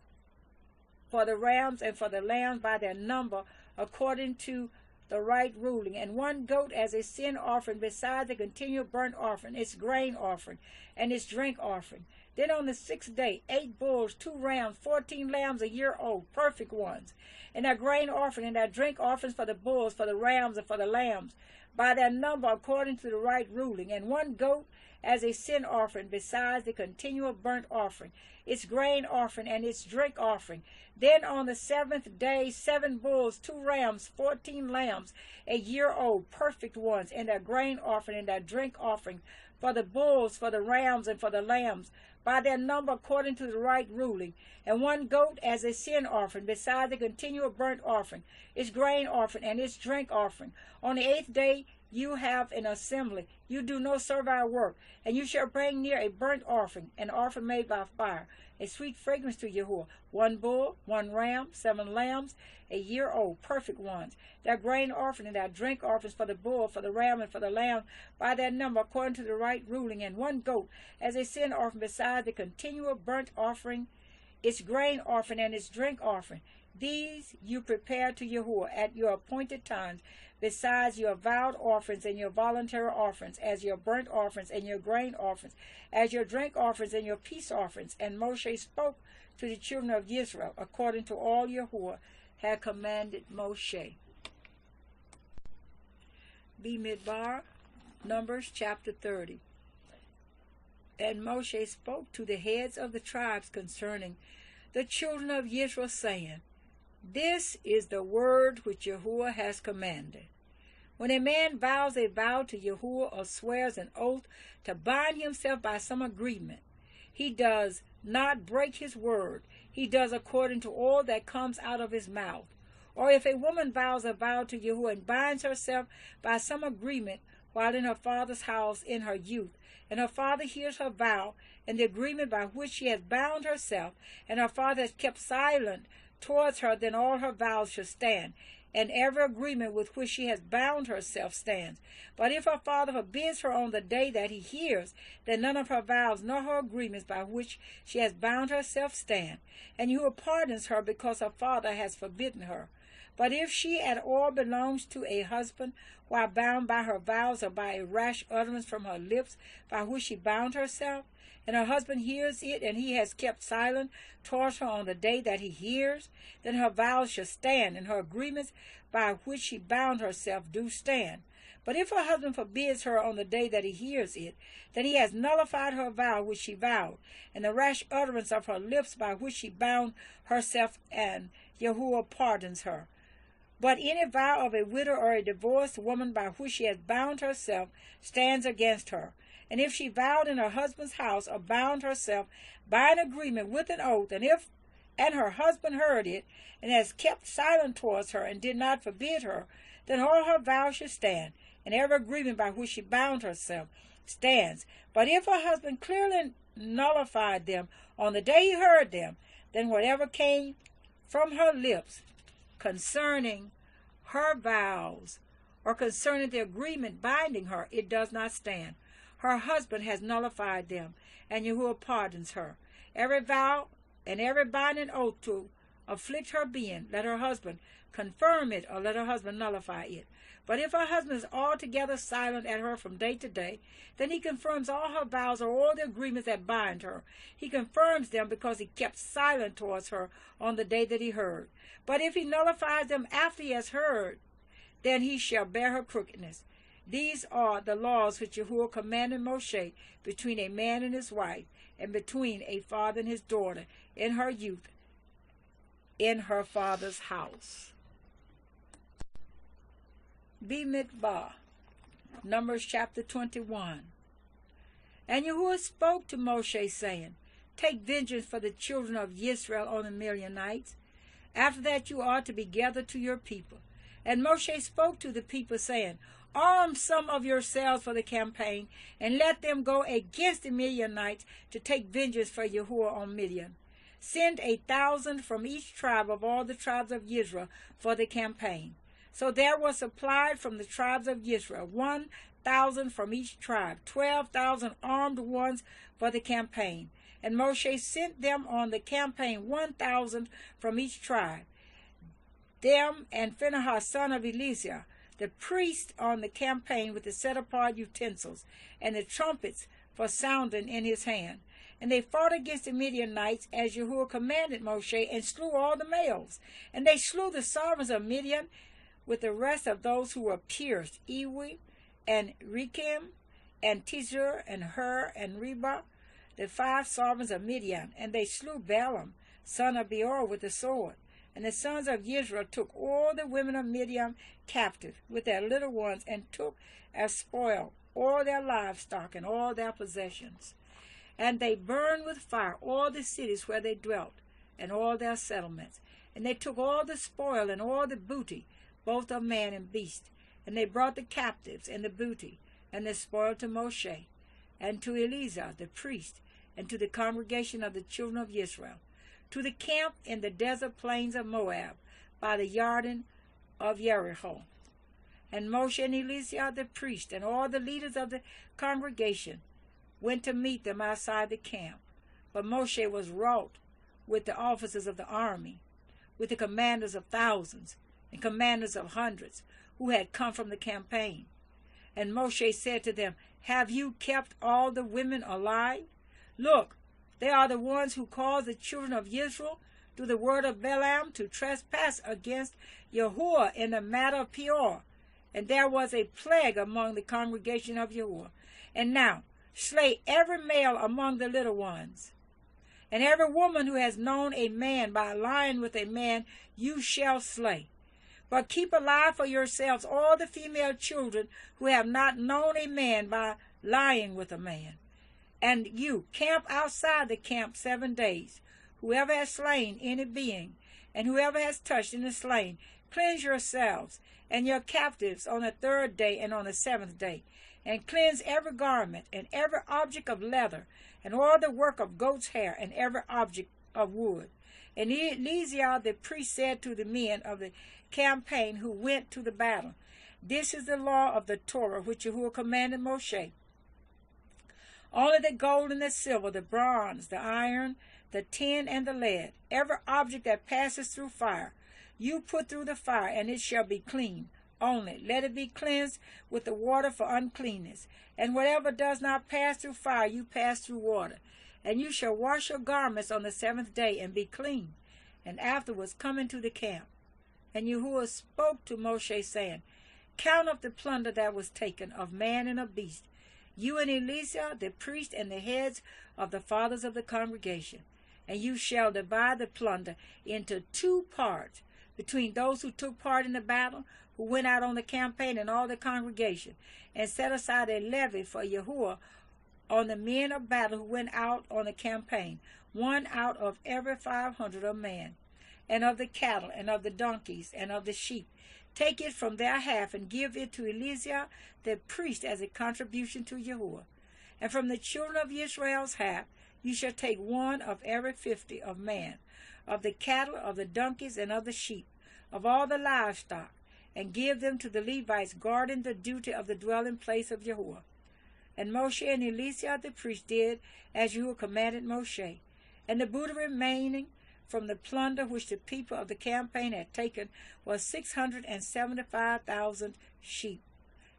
for the rams, and for the lambs by their number, according to the right ruling. And 1 goat as a sin offering, besides the continual burnt offering, its grain offering, and its drink offering. Then on the 6th day, 8 bulls, 2 rams, 14 lambs, a year old, perfect ones, and their grain offering, and their drink offerings for the bulls, for the rams, and for the lambs, by their number according to the right ruling. And 1 goat as a sin offering, besides the continual burnt offering, its grain offering, and its drink offering. Then on the 7th day, 7 bulls, 2 rams, 14 lambs, a year old, perfect ones, and their grain offering, and their drink offering, for the bulls, for the rams, and for the lambs, by their number according to the right ruling. And 1 goat as a sin offering, besides the continual burnt offering, its grain offering, and its drink offering. On the 8th day you have an assembly. You do no servile work, and you shall bring near a burnt offering, an offering made by fire, a sweet fragrance to Yahuwah. 1 bull, 1 ram, 7 lambs, a year old, perfect ones. Their grain offering and their drink offerings for the bull, for the ram, and for the lamb, by their number according to the right ruling. And 1 goat as a sin offering, besides the continual burnt offering, its grain offering, and its drink offering. These you prepare to Yahuwah at your appointed times, besides your vowed offerings and your voluntary offerings, as your burnt offerings and your grain offerings, as your drink offerings and your peace offerings. And Moshe spoke to the children of Israel according to all Yahuwah had commanded Moshe. Bemidbar, Numbers chapter 30. And Moshe spoke to the heads of the tribes concerning the children of Israel, saying, This is the word which Yahuwah has commanded. When a man vows a vow to Yahuwah or swears an oath to bind himself by some agreement, he does not break his word. He does according to all that comes out of his mouth. Or if a woman vows a vow to Yahuwah and binds herself by some agreement while in her father's house in her youth, and her father hears her vow and the agreement by which she has bound herself, and her father has kept silent towards her, then all her vows shall stand, and every agreement with which she has bound herself stands. But if her father forbids her on the day that he hears, then none of her vows nor her agreements by which she has bound herself stand, and Yahuwah pardons her because her father has forbidden her. But if she at all belongs to a husband, while bound by her vows or by a rash utterance from her lips by which she bound herself, and her husband hears it, and he has kept silent towards her on the day that he hears, then her vows shall stand, and her agreements by which she bound herself do stand. But if her husband forbids her on the day that he hears it, then he has nullified her vow which she vowed, and the rash utterance of her lips by which she bound herself, and Yahuwah pardons her. But any vow of a widow or a divorced woman by which she has bound herself stands against her. And if she vowed in her husband's house or bound herself by an agreement with an oath, and her husband heard it, and has kept silent towards her, and did not forbid her, then all her vows shall stand, and every agreement by which she bound herself stands. But if her husband clearly nullified them on the day he heard them, then whatever came from her lips concerning her vows, or concerning the agreement binding her, it does not stand. Her husband has nullified them, and Yahuwah pardons her. Every vow and every binding oath to afflict her being, let her husband confirm it, or let her husband nullify it. But if her husband is altogether silent at her from day to day, then he confirms all her vows or all the agreements that bind her. He confirms them because he kept silent towards her on the day that he heard. But if he nullifies them after he has heard, then he shall bear her crookedness. These are the laws which Yahuwah commanded Moshe between a man and his wife, and between a father and his daughter in her youth, in her father's house. Bemidbar, Numbers chapter 21. And Yahuwah spoke to Moshe, saying, Take vengeance for the children of Israel on the Midianites. After that you are to be gathered to your people. And Moshe spoke to the people, saying, Arm some of yourselves for the campaign, and let them go against the Midianites to take vengeance for Yahuwah on Midian. Send 1,000 from each tribe of all the tribes of Israel for the campaign. So there was supplied from the tribes of Israel 1,000 from each tribe, 12,000 armed ones for the campaign. And Moshe sent them on the campaign 1,000 from each tribe. Them and Phinehas son of Eleazar, the priest, on the campaign with the set-apart utensils and the trumpets for sounding in his hand. And they fought against the Midianites as Yahuwah commanded Moshe, and slew all the males. And they slew the sovereigns of Midian with the rest of those who were pierced, Ewi and Rechem and Tizur and Hur and Reba, the 5 sovereigns of Midian. And they slew Balaam, son of Beor, with the sword. And the sons of Israel took all the women of Midian captive with their little ones, and took as spoil all their livestock and all their possessions. And they burned with fire all the cities where they dwelt, and all their settlements. And they took all the spoil and all the booty, both of man and beast. And they brought the captives and the booty and the spoil to Moshe, and to Eleazar the priest, and to the congregation of the children of Israel, to the camp in the desert plains of Moab, by the Jordan of Jericho. And Moshe and Eleazar the priest, and all the leaders of the congregation, went to meet them outside the camp. But Moshe was wroth with the officers of the army, with the commanders of thousands and commanders of hundreds, who had come from the campaign. And Moshe said to them, Have you kept all the women alive? Look, they are the ones who caused the children of Israel, through the word of Balaam, to trespass against Yahuwah in the matter of Peor. And there was a plague among the congregation of Yahuwah. And now slay every male among the little ones, and every woman who has known a man by lying with a man you shall slay. But keep alive for yourselves all the female children who have not known a man by lying with a man. And you camp outside the camp 7 days. Whoever has slain any being, and whoever has touched any slain, cleanse yourselves and your captives on the 3rd day and on the 7th day. And cleanse every garment, and every object of leather, and all the work of goat's hair, and every object of wood. And Eleazar the priest said to the men of the campaign who went to the battle, This is the law of the Torah which Yahuwah commanded Moshe. Only the gold and the silver, the bronze, the iron, the tin, and the lead, every object that passes through fire, you put through the fire, and it shall be clean. Only let it be cleansed with the water for uncleanness. And whatever does not pass through fire, you pass through water. And you shall wash your garments on the 7th day, and be clean. And afterwards come into the camp. And Yahuwah spoke to Moshe, saying, Count up the plunder that was taken of man and of beast, you and Eleazar the priest, and the heads of the fathers of the congregation. And you shall divide the plunder into 2 parts, between those who took part in the battle, who went out on the campaign, and all the congregation, and set aside a levy for Yahuwah on the men of battle who went out on the campaign, 1 out of every 500 of man, and of the cattle, and of the donkeys, and of the sheep. Take it from their half, and give it to Eleazar the priest as a contribution to Yahuwah. And from the children of Israel's half, you shall take 1 of every 50 of man, of the cattle, of the donkeys, and of the sheep, of all the livestock, and give them to the Levites guarding the duty of the dwelling place of Yahuwah. And Moshe and Eleazar the priest did as Yahuwah commanded Moshe. And the booty remaining from the plunder which the people of the campaign had taken was 675,000 sheep,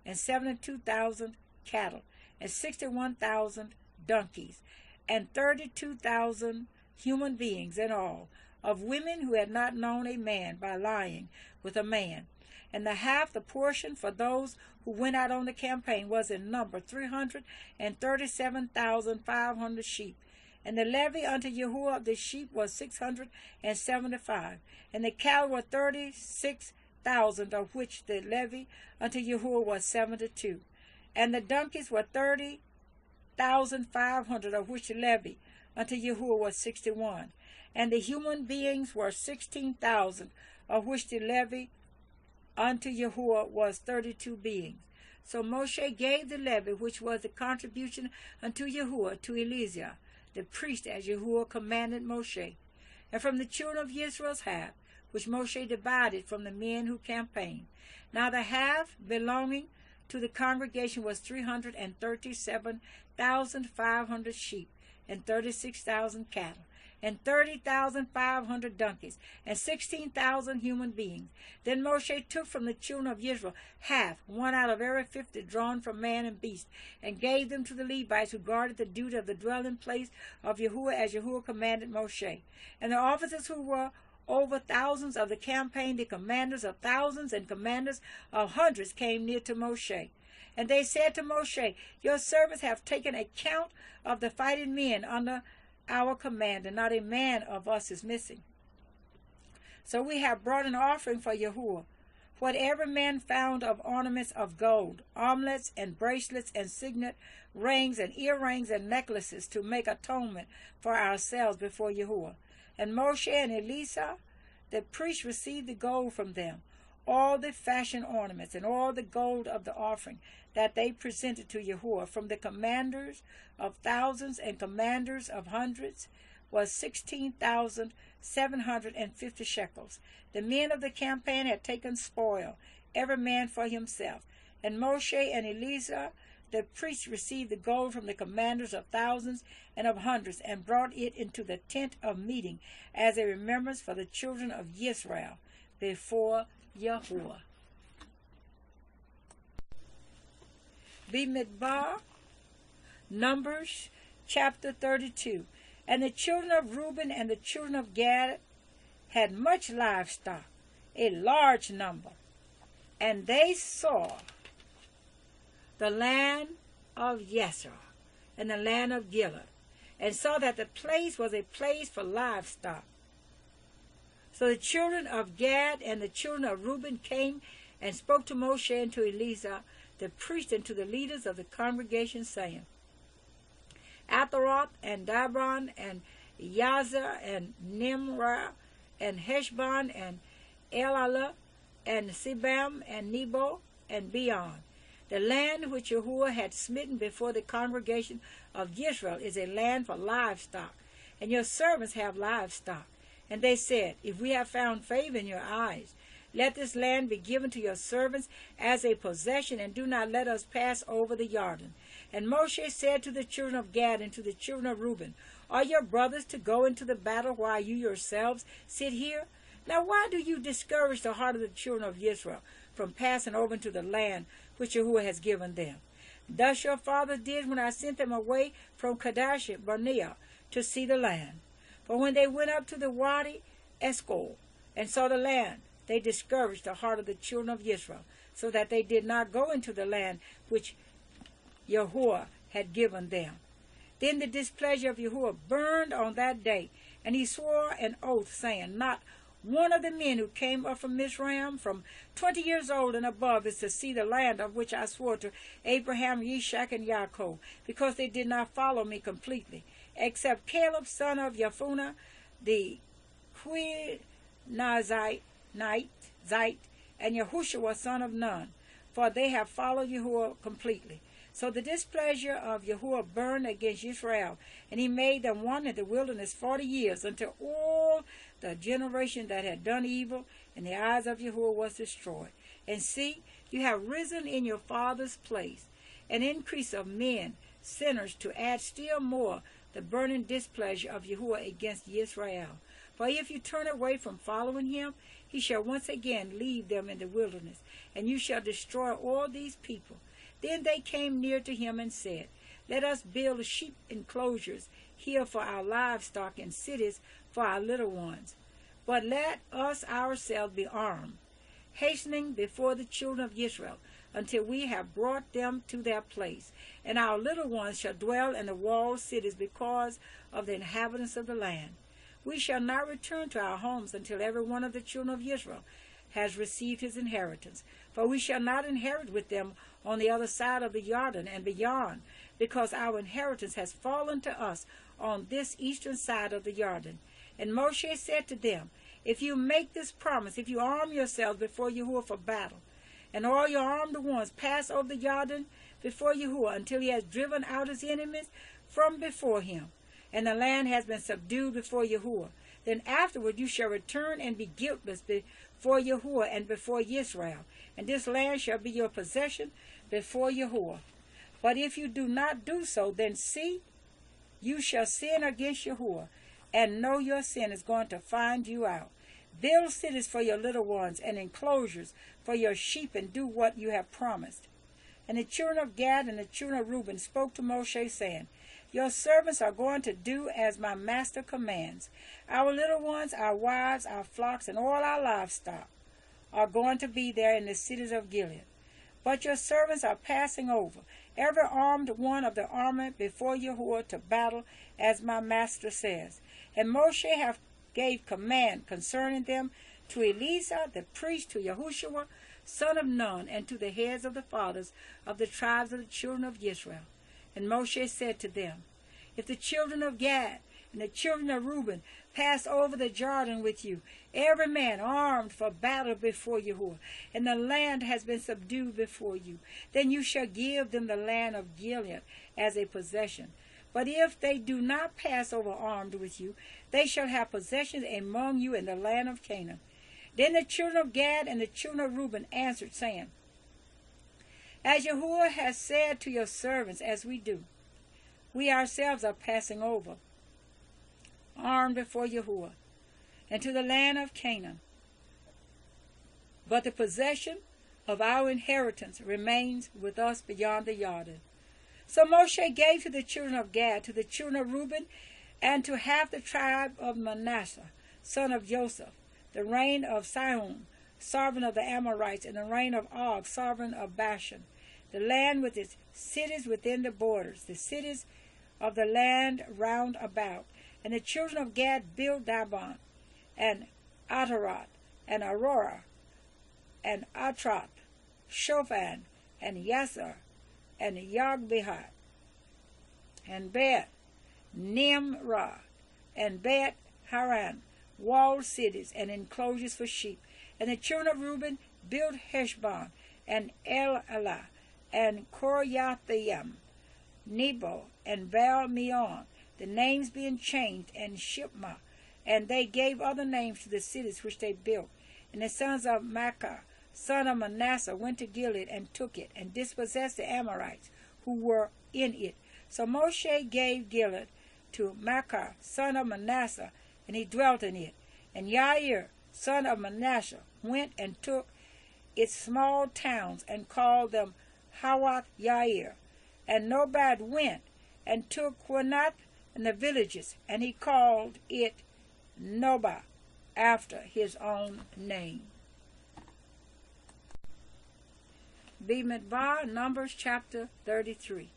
and 72,000 cattle, and 61,000 donkeys, and 32,000 human beings in all, of women who had not known a man by lying with a man. And the half, the portion for those who went out on the campaign, was in number 337,500 sheep. And the levy unto Yahuwah of the sheep was 675, and the cattle were 36,000, of which the levy unto Yahuwah was 72. And the donkeys were 30,500, of which the levy unto Yahuwah was 61. And the human beings were 16,000, of which the levy unto Yahuwah was 32 beings. So Moshe gave the levy, which was the contribution unto Yahuwah, to Eleazar, the priest, as Yahuwah commanded Moshe. And from the children of Israel's half, which Moshe divided from the men who campaigned. Now the half belonging to the congregation was 337,500 sheep, and 36,000 cattle, and 30,500 donkeys, and 16,000 human beings. Then Moshe took from the children of Israel half, one out of every 50 drawn from man and beast, and gave them to the Levites who guarded the duty of the dwelling place of Yahuwah, as Yahuwah commanded Moshe. And the officers who were over thousands of the campaign, the commanders of thousands and commanders of hundreds, came near to Moshe. And they said to Moshe, Your servants have taken account of the fighting men under our command, and not a man of us is missing. So we have brought an offering for Yahuwah, what every man found of ornaments of gold, armlets and bracelets and signet rings and earrings and necklaces, to make atonement for ourselves before Yahuwah. And Moshe and Eleazar, the priest, received the gold from them, all the fashion ornaments, and all the gold of the offering that they presented to Yahuwah from the commanders of thousands and commanders of hundreds, was 16,750 shekels. The men of the campaign had taken spoil, every man for himself. And Moshe and Eleazar, the priests, received the gold from the commanders of thousands and of hundreds, and brought it into the tent of meeting as a remembrance for the children of Israel before Yahuwah. Bemidbar, Numbers chapter 32. And the children of Reuben and the children of Gad had much livestock, a large number. And they saw the land of Yasser and the land of Gilead, and saw that the place was a place for livestock. So the children of Gad and the children of Reuben came and spoke to Moshe and to Eleazar, the priest, and to the leaders of the congregation, saying, Atharoth and Dabron and Yazer and Nimrah and Heshbon and Elalah and Sibam and Nebo and Beon. The land which Yahuwah had smitten before the congregation of Israel is a land for livestock, and your servants have livestock. And they said, If we have found favor in your eyes, let this land be given to your servants as a possession, and do not let us pass over the Jordan. And Moshe said to the children of Gad and to the children of Reuben, Are your brothers to go into the battle while you yourselves sit here? Now why do you discourage the heart of the children of Israel from passing over into the land which Yahuwah has given them? Thus your fathers did when I sent them away from Kadesh Barnea to see the land. For when they went up to the Wadi Eshcol and saw the land, they discouraged the heart of the children of Israel, so that they did not go into the land which Yahuwah had given them. Then the displeasure of Yahuwah burned on that day, and he swore an oath, saying, Not one of the men who came up from Mizraim from 20 years old and above is to see the land of which I swore to Abraham, Ishak, and Yaakov, because they did not follow me completely, except Caleb, son of Yephuneh, the Quiznazite, and Yahushua, son of Nun, for they have followed Yahuwah completely. So the displeasure of Yahuwah burned against Israel, and he made them wander in the wilderness 40 years, until all the generation that had done evil in the eyes of Yahuwah was destroyed. And see, you have risen in your father's place, an increase of men, sinners, to add still more the burning displeasure of Yahuwah against Israel. For if you turn away from following him, he shall once again leave them in the wilderness, and you shall destroy all these people. Then they came near to him and said, Let us build sheep enclosures here for our livestock, and cities for our little ones. But let us ourselves be armed, hastening before the children of Israel, until we have brought them to their place. And our little ones shall dwell in the walled cities because of the inhabitants of the land. We shall not return to our homes until every one of the children of Israel has received his inheritance. For we shall not inherit with them on the other side of the Jordan and beyond, because our inheritance has fallen to us on this eastern side of the Jordan. And Moshe said to them, if you make this promise, if you arm yourselves before Yahuwah for battle, and all your armed ones pass over the Jordan before Yahuwah until he has driven out his enemies from before him, and the land has been subdued before Yahuwah, then afterward you shall return and be guiltless before Yahuwah and before Israel, and this land shall be your possession before Yahuwah. But if you do not do so, then see, you shall sin against Yahuwah, and know your sin is going to find you out. Build cities for your little ones and enclosures for your sheep, and do what you have promised. And the children of Gad and the children of Reuben spoke to Moshe, saying, your servants are going to do as my master commands. Our little ones, our wives, our flocks, and all our livestock are going to be there in the cities of Gilead. But your servants are passing over, every armed one of the army before Yahuwah to battle, as my master says. And Moshe gave command concerning them to Eleazar the priest, to Yahushua son of Nun, and to the heads of the fathers of the tribes of the children of Israel. And Moshe said to them, if the children of Gad and the children of Reuben pass over the Jordan with you, every man armed for battle before Yahuwah, and the land has been subdued before you, then you shall give them the land of Gilead as a possession. But if they do not pass over armed with you, they shall have possessions among you in the land of Canaan. Then the children of Gad and the children of Reuben answered, saying, as Yahuwah has said to your servants, as we do, we ourselves are passing over, armed before Yahuwah, and to the land of Canaan. But the possession of our inheritance remains with us beyond the Jordan. So Moshe gave to the children of Gad, to the children of Reuben, and to half the tribe of Manasseh, son of Joseph, the reign of Sihon, sovereign of the Amorites, and the reign of Og, sovereign of Bashan, the land with its cities within the borders, the cities of the land round about. And the children of Gad built Dibon, and Ataroth, and Aurora, and Atroth, Shophan, and Yasser, and Yogbehat, and Bet Nimrah, and Bet Haran, walled cities and enclosures for sheep. And the children of Reuben built Heshbon, and El-Elah, and Koryathim, Nebo, and Baal-Meon, the names being changed, and Shipma, and they gave other names to the cities which they built. And the sons of Machir, son of Manasseh, went to Gilead and took it, and dispossessed the Amorites who were in it. So Moshe gave Gilead to Machir, son of Manasseh, and he dwelt in it. And Yair, son of Manasseh, went and took its small towns, and called them Hawath Yair. And Nobad went and took Quinath and the villages, and he called it Nobah, after his own name. Bemidbar, Numbers chapter 33.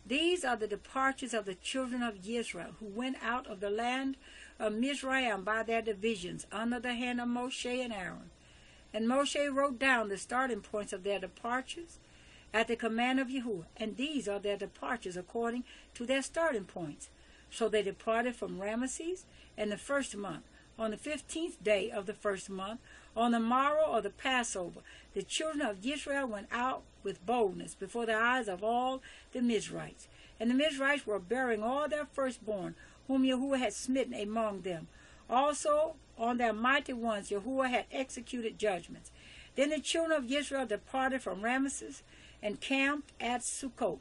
These are the departures of the children of Israel, who went out of the land of Mizraim by their divisions, under the hand of Moshe and Aaron. And Moshe wrote down the starting points of their departures at the command of Yahuwah, and these are their departures according to their starting points. So they departed from Ramesses in the first month, on the 15th day of the first month, on the morrow of the Passover. The children of Israel went out with boldness before the eyes of all the Mizrites. And the Mizrites were bearing all their firstborn, whom Yahuwah had smitten among them. Also on their mighty ones Yahuwah had executed judgments. Then the children of Israel departed from Ramesses and camped at Sukkot.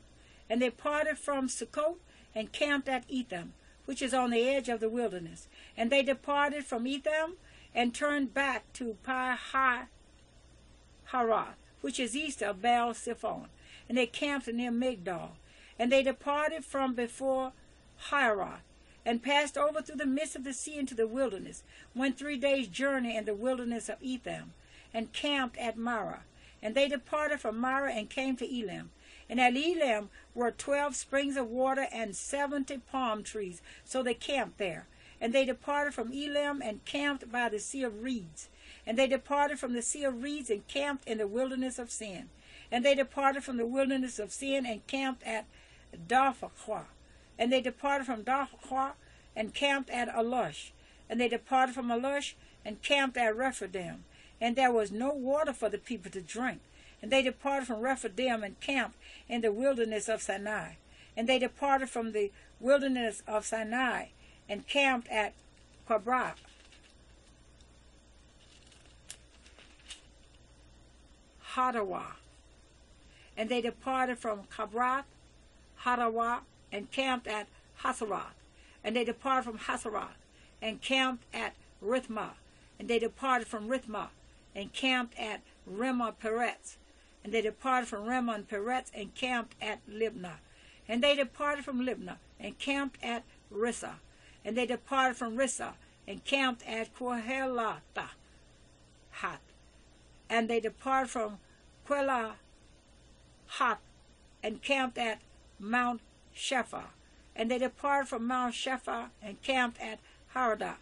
And they parted from Sukkot and camped at Etham, which is on the edge of the wilderness. And they departed from Etham and turned back to Pi-Hahiroth, which is east of Baal-Zephon. And they camped near Migdol. And they departed from before Hiroth, and passed over through the midst of the sea into the wilderness, went 3 days' journey in the wilderness of Etham, and camped at Marah. And they departed from Marah and came to Elam. And at Elam were 12 springs of water and 70 palm trees, so they camped there. And they departed from Elam and camped by the Sea of Reeds. And they departed from the Sea of Reeds and camped in the wilderness of Sin. And they departed from the wilderness of Sin and camped at Dophachah. And they departed from Dophachah and camped at Alush. And they departed from Alush and camped at Rephidim, and there was no water for the people to drink. And they departed from Rephidim and camped in the wilderness of Sinai. And they departed from the wilderness of Sinai and camped at Kabra. Hadawa. And they departed from Kabrat, Hadawa, and camped at Hasaroth. And they departed from Hasaroth and camped at Rithmah. And they departed from Rithmah and camped at Rimmah Peretz. And they departed from Rimmah and Peretz and camped at Libnah. And they departed from Libnah and camped at Rissah. And they departed from Rissah and camped at Kohelatha. And they departed from Quelahat and camped at Mount Shephah. And they departed from Mount Shephah and camped at Haradah.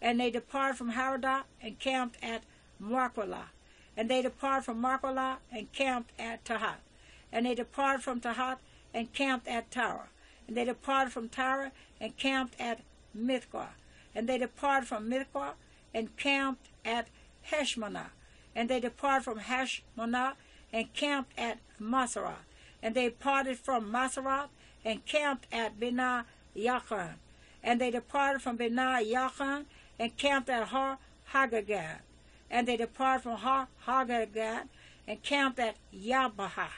And they departed from Haradah and camped at Markwelah. And they departed from Markwelah and camped at Tahat. And they departed from Tahat and camped at Tara. And they departed from Tara and camped at Mithqah. And they departed from Mithqah and camped at Heshmonah. And they departed from Heshmonah and camped at Masaroth. And they departed from Masaroth and camped at Benah Yachan. And they departed from Benah Yachan and camped at Har Hagagad. And they departed from Har Hagagad and camped at Yabahah.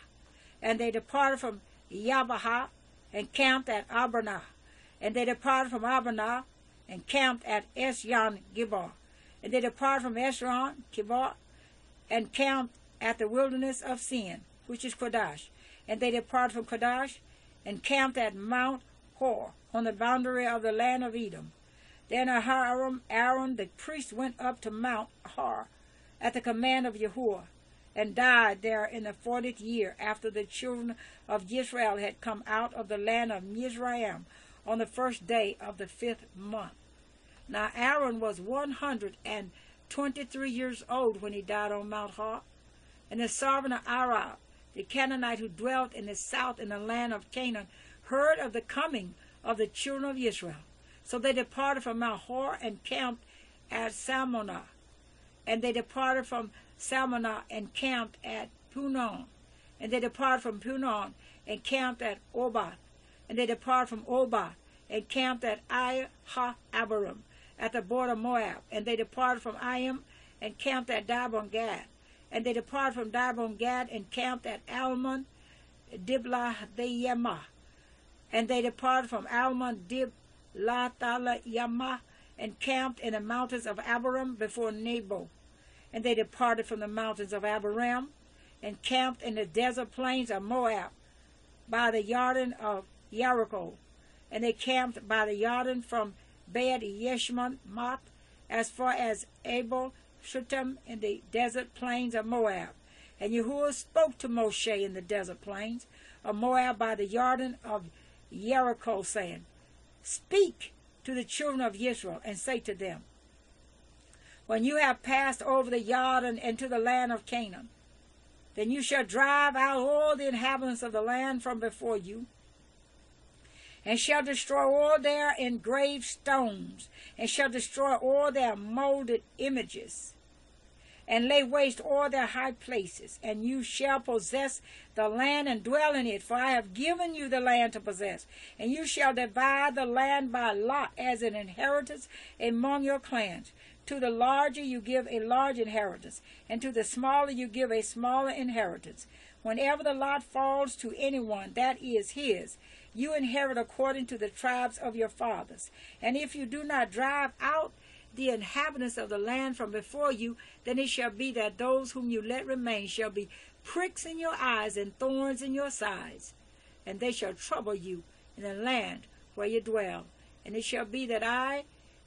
And they departed from Yabahah and camped at Abranah. And they departed from Abranah and camped at Esyon Gibor. And they departed from Esyon Gibor and camped at the wilderness of Sin, which is Kodash. And they departed from Kodash and camped at Mount Hor, on the boundary of the land of Edom. Then Aaron the priest went up to Mount Hor at the command of Yahuwah, and died there in the 40th year after the children of Israel had come out of the land of Mizraim on the first day of the 5th month. Now Aaron was 123 years old when he died on Mount Hor, and the sovereign of Arab, the Canaanite who dwelt in the south in the land of Canaan, heard of the coming of the children of Israel. So they departed from Mount Hor and camped at Salmonah. And they departed from Salmonah and camped at Punon. And they departed from Punon and camped at Obath. And they departed from Obath and camped at Ai-ha-Abarim at the border of Moab. And they departed from Ayim and camped at Dibon Gad. And they departed from Dibon Gad and camped at Almon Diblathayimah. And they departed from Almon Diblathayimah and camped in the mountains of Abarim before Nebo. And they departed from the mountains of Abarim and camped in the desert plains of Moab by the Jordan of Jericho. And they camped by the Jordan from Bed Yeshmoth as far as Abel Shittim in the desert plains of Moab. And Yahuwah spoke to Moshe in the desert plains of Moab by the Jordan of Jericho, saying, Speak to the children of Israel, and say to them, When you have passed over the Jordan into the land of Canaan, then you shall drive out all the inhabitants of the land from before you, and shall destroy all their engraved stones, and shall destroy all their molded images, and lay waste all their high places. And you shall possess the land and dwell in it, for I have given you the land to possess. And you shall divide the land by lot as an inheritance among your clans. To the larger you give a large inheritance, and to the smaller you give a smaller inheritance. Whenever the lot falls to anyone, that is his. You inherit according to the tribes of your fathers. And if you do not drive out the inhabitants of the land from before you, then it shall be that those whom you let remain shall be pricks in your eyes and thorns in your sides, and they shall trouble you in the land where you dwell. And it shall be that I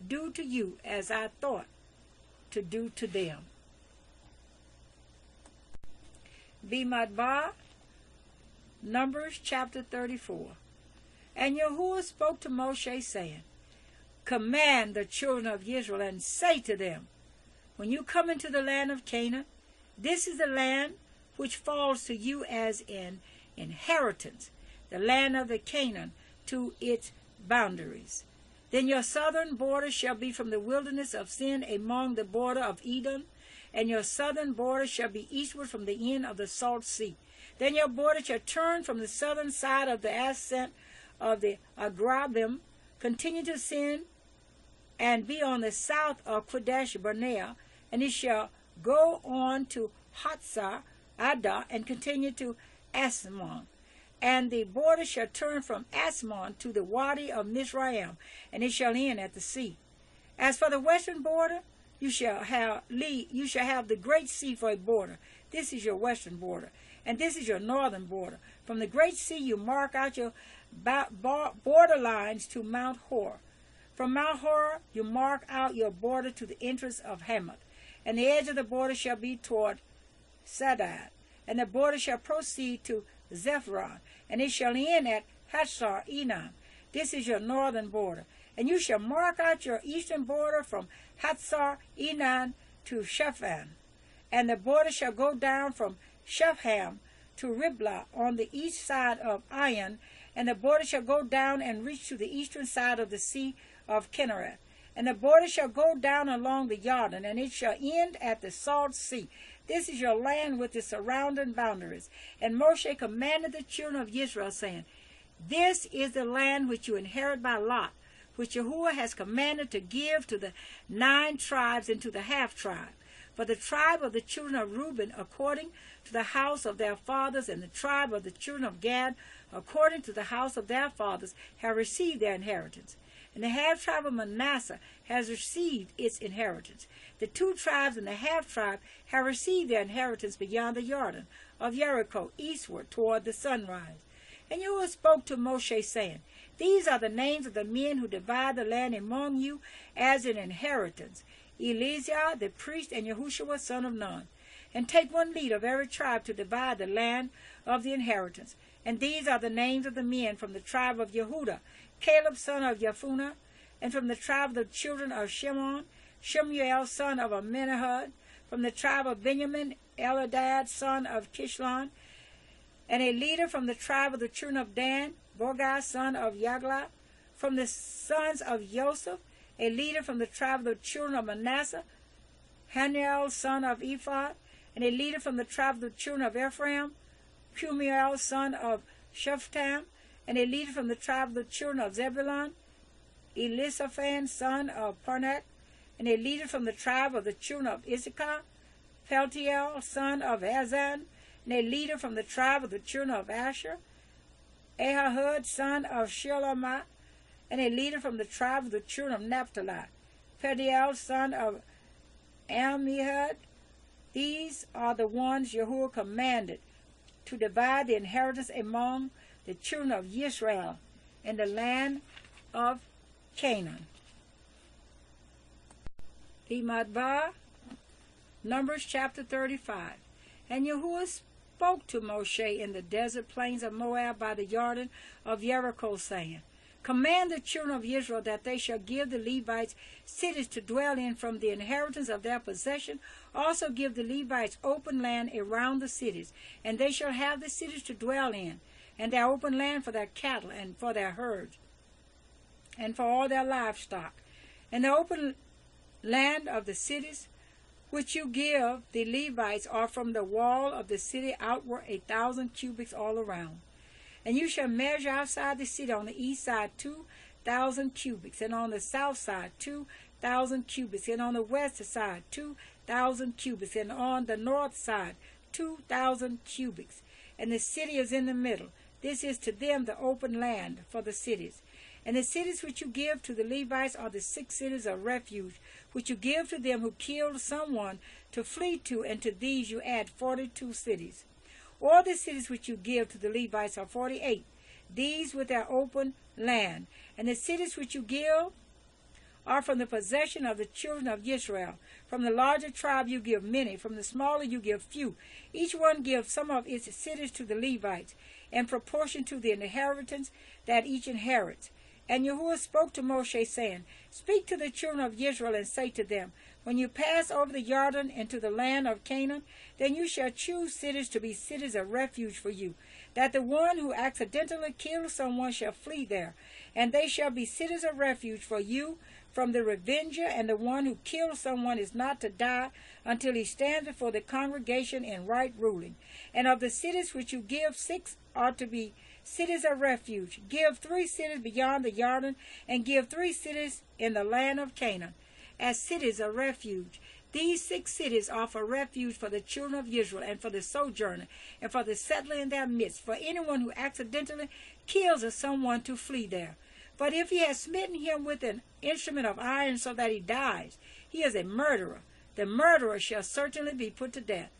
do to you as I thought to do to them. Bemidbar, Numbers chapter 34. And Yahuwah spoke to Moshe, saying, Command the children of Israel, and say to them, When you come into the land of Canaan, this is the land which falls to you as an inheritance, the land of the Canaan to its boundaries. Then your southern border shall be from the wilderness of Sin among the border of Edom, and your southern border shall be eastward from the end of the salt sea. Then your border shall turn from the southern side of the ascent of the Agrabim, continue to Sin, and be on the south of Kadesh Barnea, and it shall go on to Hatzar Adah, and continue to Asmon. And the border shall turn from Asmon to the Wadi of Mizraim, and it shall end at the sea. As for the western border, you shall have the great sea for a border. This is your western border, and this is your northern border. From the great sea you mark out your border lines to Mount Hor. From Mount Hor you mark out your border to the entrance of Hamath, and the edge of the border shall be toward Sadad, and the border shall proceed to Zephron, and it shall end at Hatzar Enan. This is your northern border. And you shall mark out your eastern border from Hatzar Enan to Shaphan, and the border shall go down from Shepham to Riblah on the east side of Ayan, and the border shall go down and reach to the eastern side of the sea of Kinnereth. And the border shall go down along the Jordan, and it shall end at the salt sea. This is your land with the surrounding boundaries. And Moshe commanded the children of Israel, saying, This is the land which you inherit by lot, which Yahuwah has commanded to give to the 9 tribes and to the half-tribe. For the tribe of the children of Reuben, according to the house of their fathers, and the tribe of the children of Gad, according to the house of their fathers, have received their inheritance. And the half-tribe of Manasseh has received its inheritance. The 2 tribes and the half-tribe have received their inheritance beyond the Jordan of Jericho, eastward toward the sunrise. And Yahuwah spoke to Moshe, saying, These are the names of the men who divide the land among you as an inheritance: Eleazar the priest, and Yahushua son of Nun. And take 1 leader of every tribe to divide the land of the inheritance. And these are the names of the men from the tribe of Yehudah: Caleb son of Jephunneh, and from the tribe of the children of Shimon, Shemuel son of Amminahud, from the tribe of Benjamin, Eladad son of Kishlon, and a leader from the tribe of the children of Dan, Bogai son of Yagla, from the sons of Joseph, a leader from the tribe of the children of Manasseh, Haniel son of Ephod, and a leader from the tribe of the children of Ephraim, Pumiel son of Shephtam, and a leader from the tribe of the children of Zebulun, Elisaphan son of Parnak, and a leader from the tribe of the children of Issachar, Peltiel son of Hazan, and a leader from the tribe of the children of Asher, Ahahud son of Shelomah, and a leader from the tribe of the children of Naphtali, Pediel son of Ammihud. These are the ones Yahuwah commanded to divide the inheritance among the children of Israel in the land of Canaan. Bemidbar, Numbers chapter 35. And Yahuwah spoke to Moshe in the desert plains of Moab by the Jordan of Jericho, saying, Command the children of Israel that they shall give the Levites cities to dwell in from the inheritance of their possession. Also give the Levites open land around the cities, and they shall have the cities to dwell in, and their open land for their cattle and for their herds, and for all their livestock. And the open land of the cities which you give the Levites are from the wall of the city outward 1,000 cubits all around. And you shall measure outside the city on the east side 2,000 cubits, and on the south side 2,000 cubits, and on the west side 2,000 cubits, and on the north side 2,000 cubits. And the city is in the middle. This is to them the open land for the cities. And the cities which you give to the Levites are the 6 cities of refuge, which you give to them who killed someone to flee to, and to these you add 42 cities. All the cities which you give to the Levites are 48, these with their open land. And the cities which you give are from the possession of the children of Israel. From the larger tribe you give many, from the smaller you give few. Each one gives some of its cities to the Levites, in proportion to the inheritance that each inherits. And Yahuwah spoke to Moshe, saying, Speak to the children of Israel, and say to them, When you pass over the Jordan into the land of Canaan, then you shall choose cities to be cities of refuge for you, that the one who accidentally kills someone shall flee there, and they shall be cities of refuge for you from the revenger, and the one who kills someone is not to die until he stands before the congregation in right ruling. And of the cities which you give, 6 are to be cities of refuge. Give 3 cities beyond the Jordan, and give 3 cities in the land of Canaan as cities of refuge. These 6 cities are for refuge for the children of Israel, and for the sojourner, and for the settler in their midst, for anyone who accidentally kills someone to flee there. But if he has smitten him with an instrument of iron so that he dies, he is a murderer. The murderer shall certainly be put to death.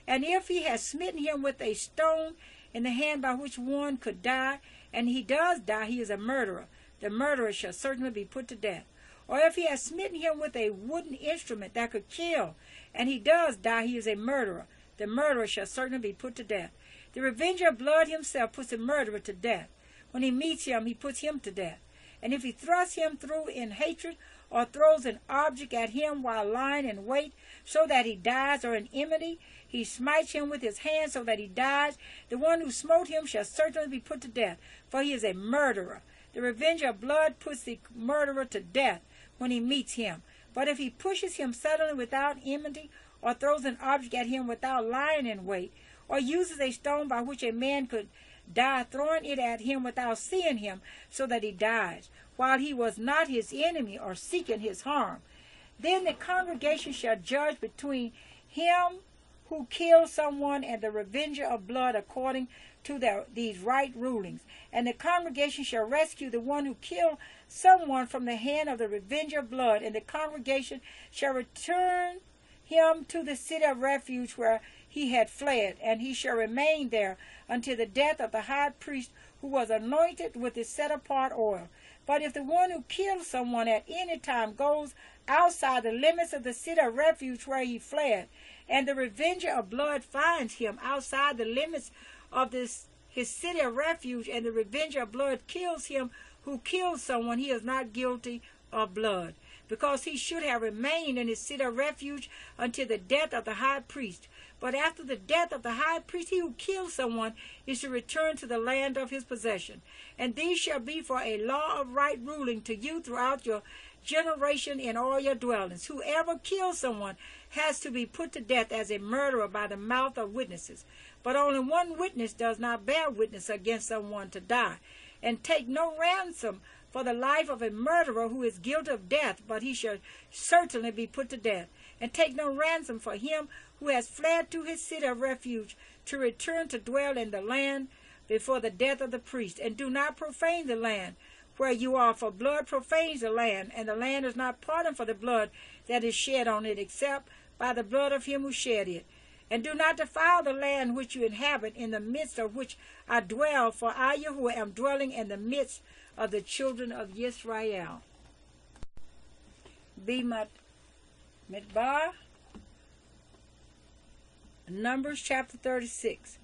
And if he has smitten him with a stone in the hand by which one could die, and he does die, he is a murderer. The murderer shall certainly be put to death. Or if he has smitten him with a wooden instrument that could kill, and he does die, he is a murderer. The murderer shall certainly be put to death. The revenger of blood himself puts the murderer to death. When he meets him, he puts him to death. And if he thrusts him through in hatred, or throws an object at him while lying in wait, so that he dies, or in enmity, he smites him with his hand so that he dies, the one who smote him shall certainly be put to death, for he is a murderer. The revenger of blood puts the murderer to death when he meets him. But if he pushes him suddenly without enmity, or throws an object at him without lying in wait, or uses a stone by which a man could die, throwing it at him without seeing him, so that he dies, while he was not his enemy or seeking his harm, then the congregation shall judge between him who killed someone and the revenger of blood according to these right rulings. And the congregation shall rescue the one who killed someone from the hand of the revenger of blood, and the congregation shall return him to the city of refuge where he had fled, and he shall remain there until the death of the high priest who was anointed with the set-apart oil. But if the one who killed someone at any time goes outside the limits of the city of refuge where he fled, and the revenger of blood finds him outside the limits of his city of refuge, and the revenger of blood kills him who killed someone, he is not guilty of blood, because he should have remained in his city of refuge until the death of the high priest. But after the death of the high priest, he who kills someone is to return to the land of his possession. And these shall be for a law of right ruling to you throughout your generation in all your dwellings. Whoever kills someone has to be put to death as a murderer by the mouth of witnesses. But only one witness does not bear witness against someone to die. And take no ransom for the life of a murderer who is guilty of death, but he shall certainly be put to death. And take no ransom for him who has fled to his city of refuge to return to dwell in the land before the death of the priest. And do not profane the land where you are, for blood profanes the land, and the land is not pardoned for the blood that is shed on it, except by the blood of him who shed it. And do not defile the land which you inhabit, in the midst of which I dwell, for I, Yahuwah, am dwelling in the midst of the children of Israel. Bemidbar, Numbers chapter 36.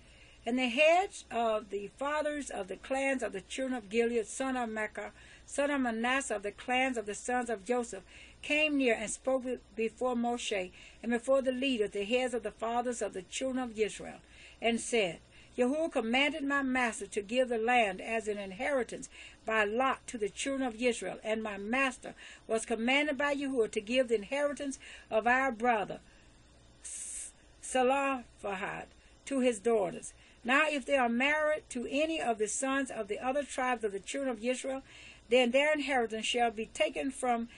And the heads of the fathers of the clans of the children of Gilead, son of Machir, son of Manasseh, of the clans of the sons of Joseph, came near and spoke before Moshe and before the leaders, the heads of the fathers of the children of Israel, and said, Yahuwah commanded my master to give the land as an inheritance by lot to the children of Israel, and my master was commanded by Yahuwah to give the inheritance of our brother Zelophehad to his daughters. Now if they are married to any of the sons of the other tribes of the children of Israel, then their inheritance shall be taken from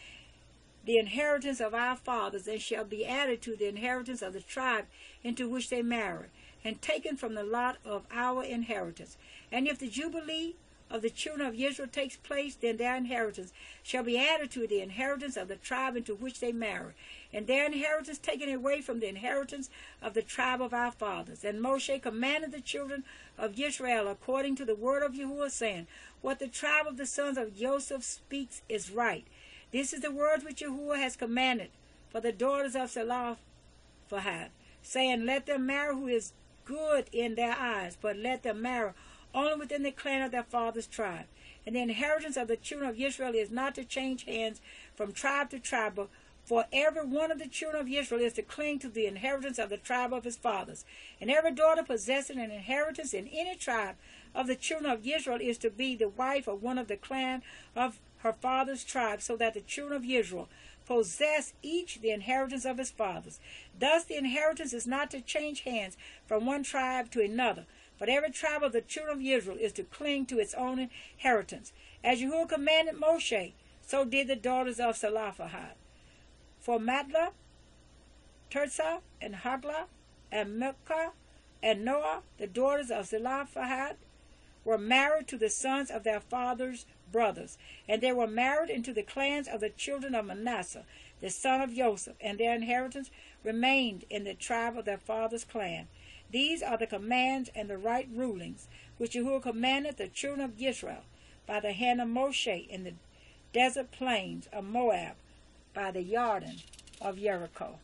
the inheritance of our fathers, and shall be added to the inheritance of the tribe into which they marry, and taken from the lot of our inheritance. And if the jubilee of the children of Israel takes place, then their inheritance shall be added to the inheritance of the tribe into which they marry, and their inheritance taken away from the inheritance of the tribe of our fathers. And Moshe commanded the children of Israel according to the word of Yahuwah, saying, What the tribe of the sons of Joseph speaks is right. This is the word which Yahuwah has commanded for the daughters of Zelophehad, saying, Let them marry who is good in their eyes, but let them marry only within the clan of their father's tribe. And the inheritance of the children of Israel is not to change hands from tribe to tribe, but For every one of the children of Israel is to cling to the inheritance of the tribe of his fathers. And every daughter possessing an inheritance in any tribe of the children of Israel is to be the wife of one of the clan of her father's tribe, so that the children of Israel possess each the inheritance of his fathers. Thus the inheritance is not to change hands from one tribe to another, but every tribe of the children of Israel is to cling to its own inheritance. As Yahuwah commanded Moshe, so did the daughters of Zelophehad. For Matla, Tirzah, and Hagla, and Milcah, and Noah, the daughters of Zelophehad, were married to the sons of their father's brothers, and they were married into the clans of the children of Manasseh, the son of Joseph, and their inheritance remained in the tribe of their father's clan. These are the commands and the right rulings which Yahuwah commanded the children of Israel by the hand of Moshe in the desert plains of Moab, by the Jordan of Jericho.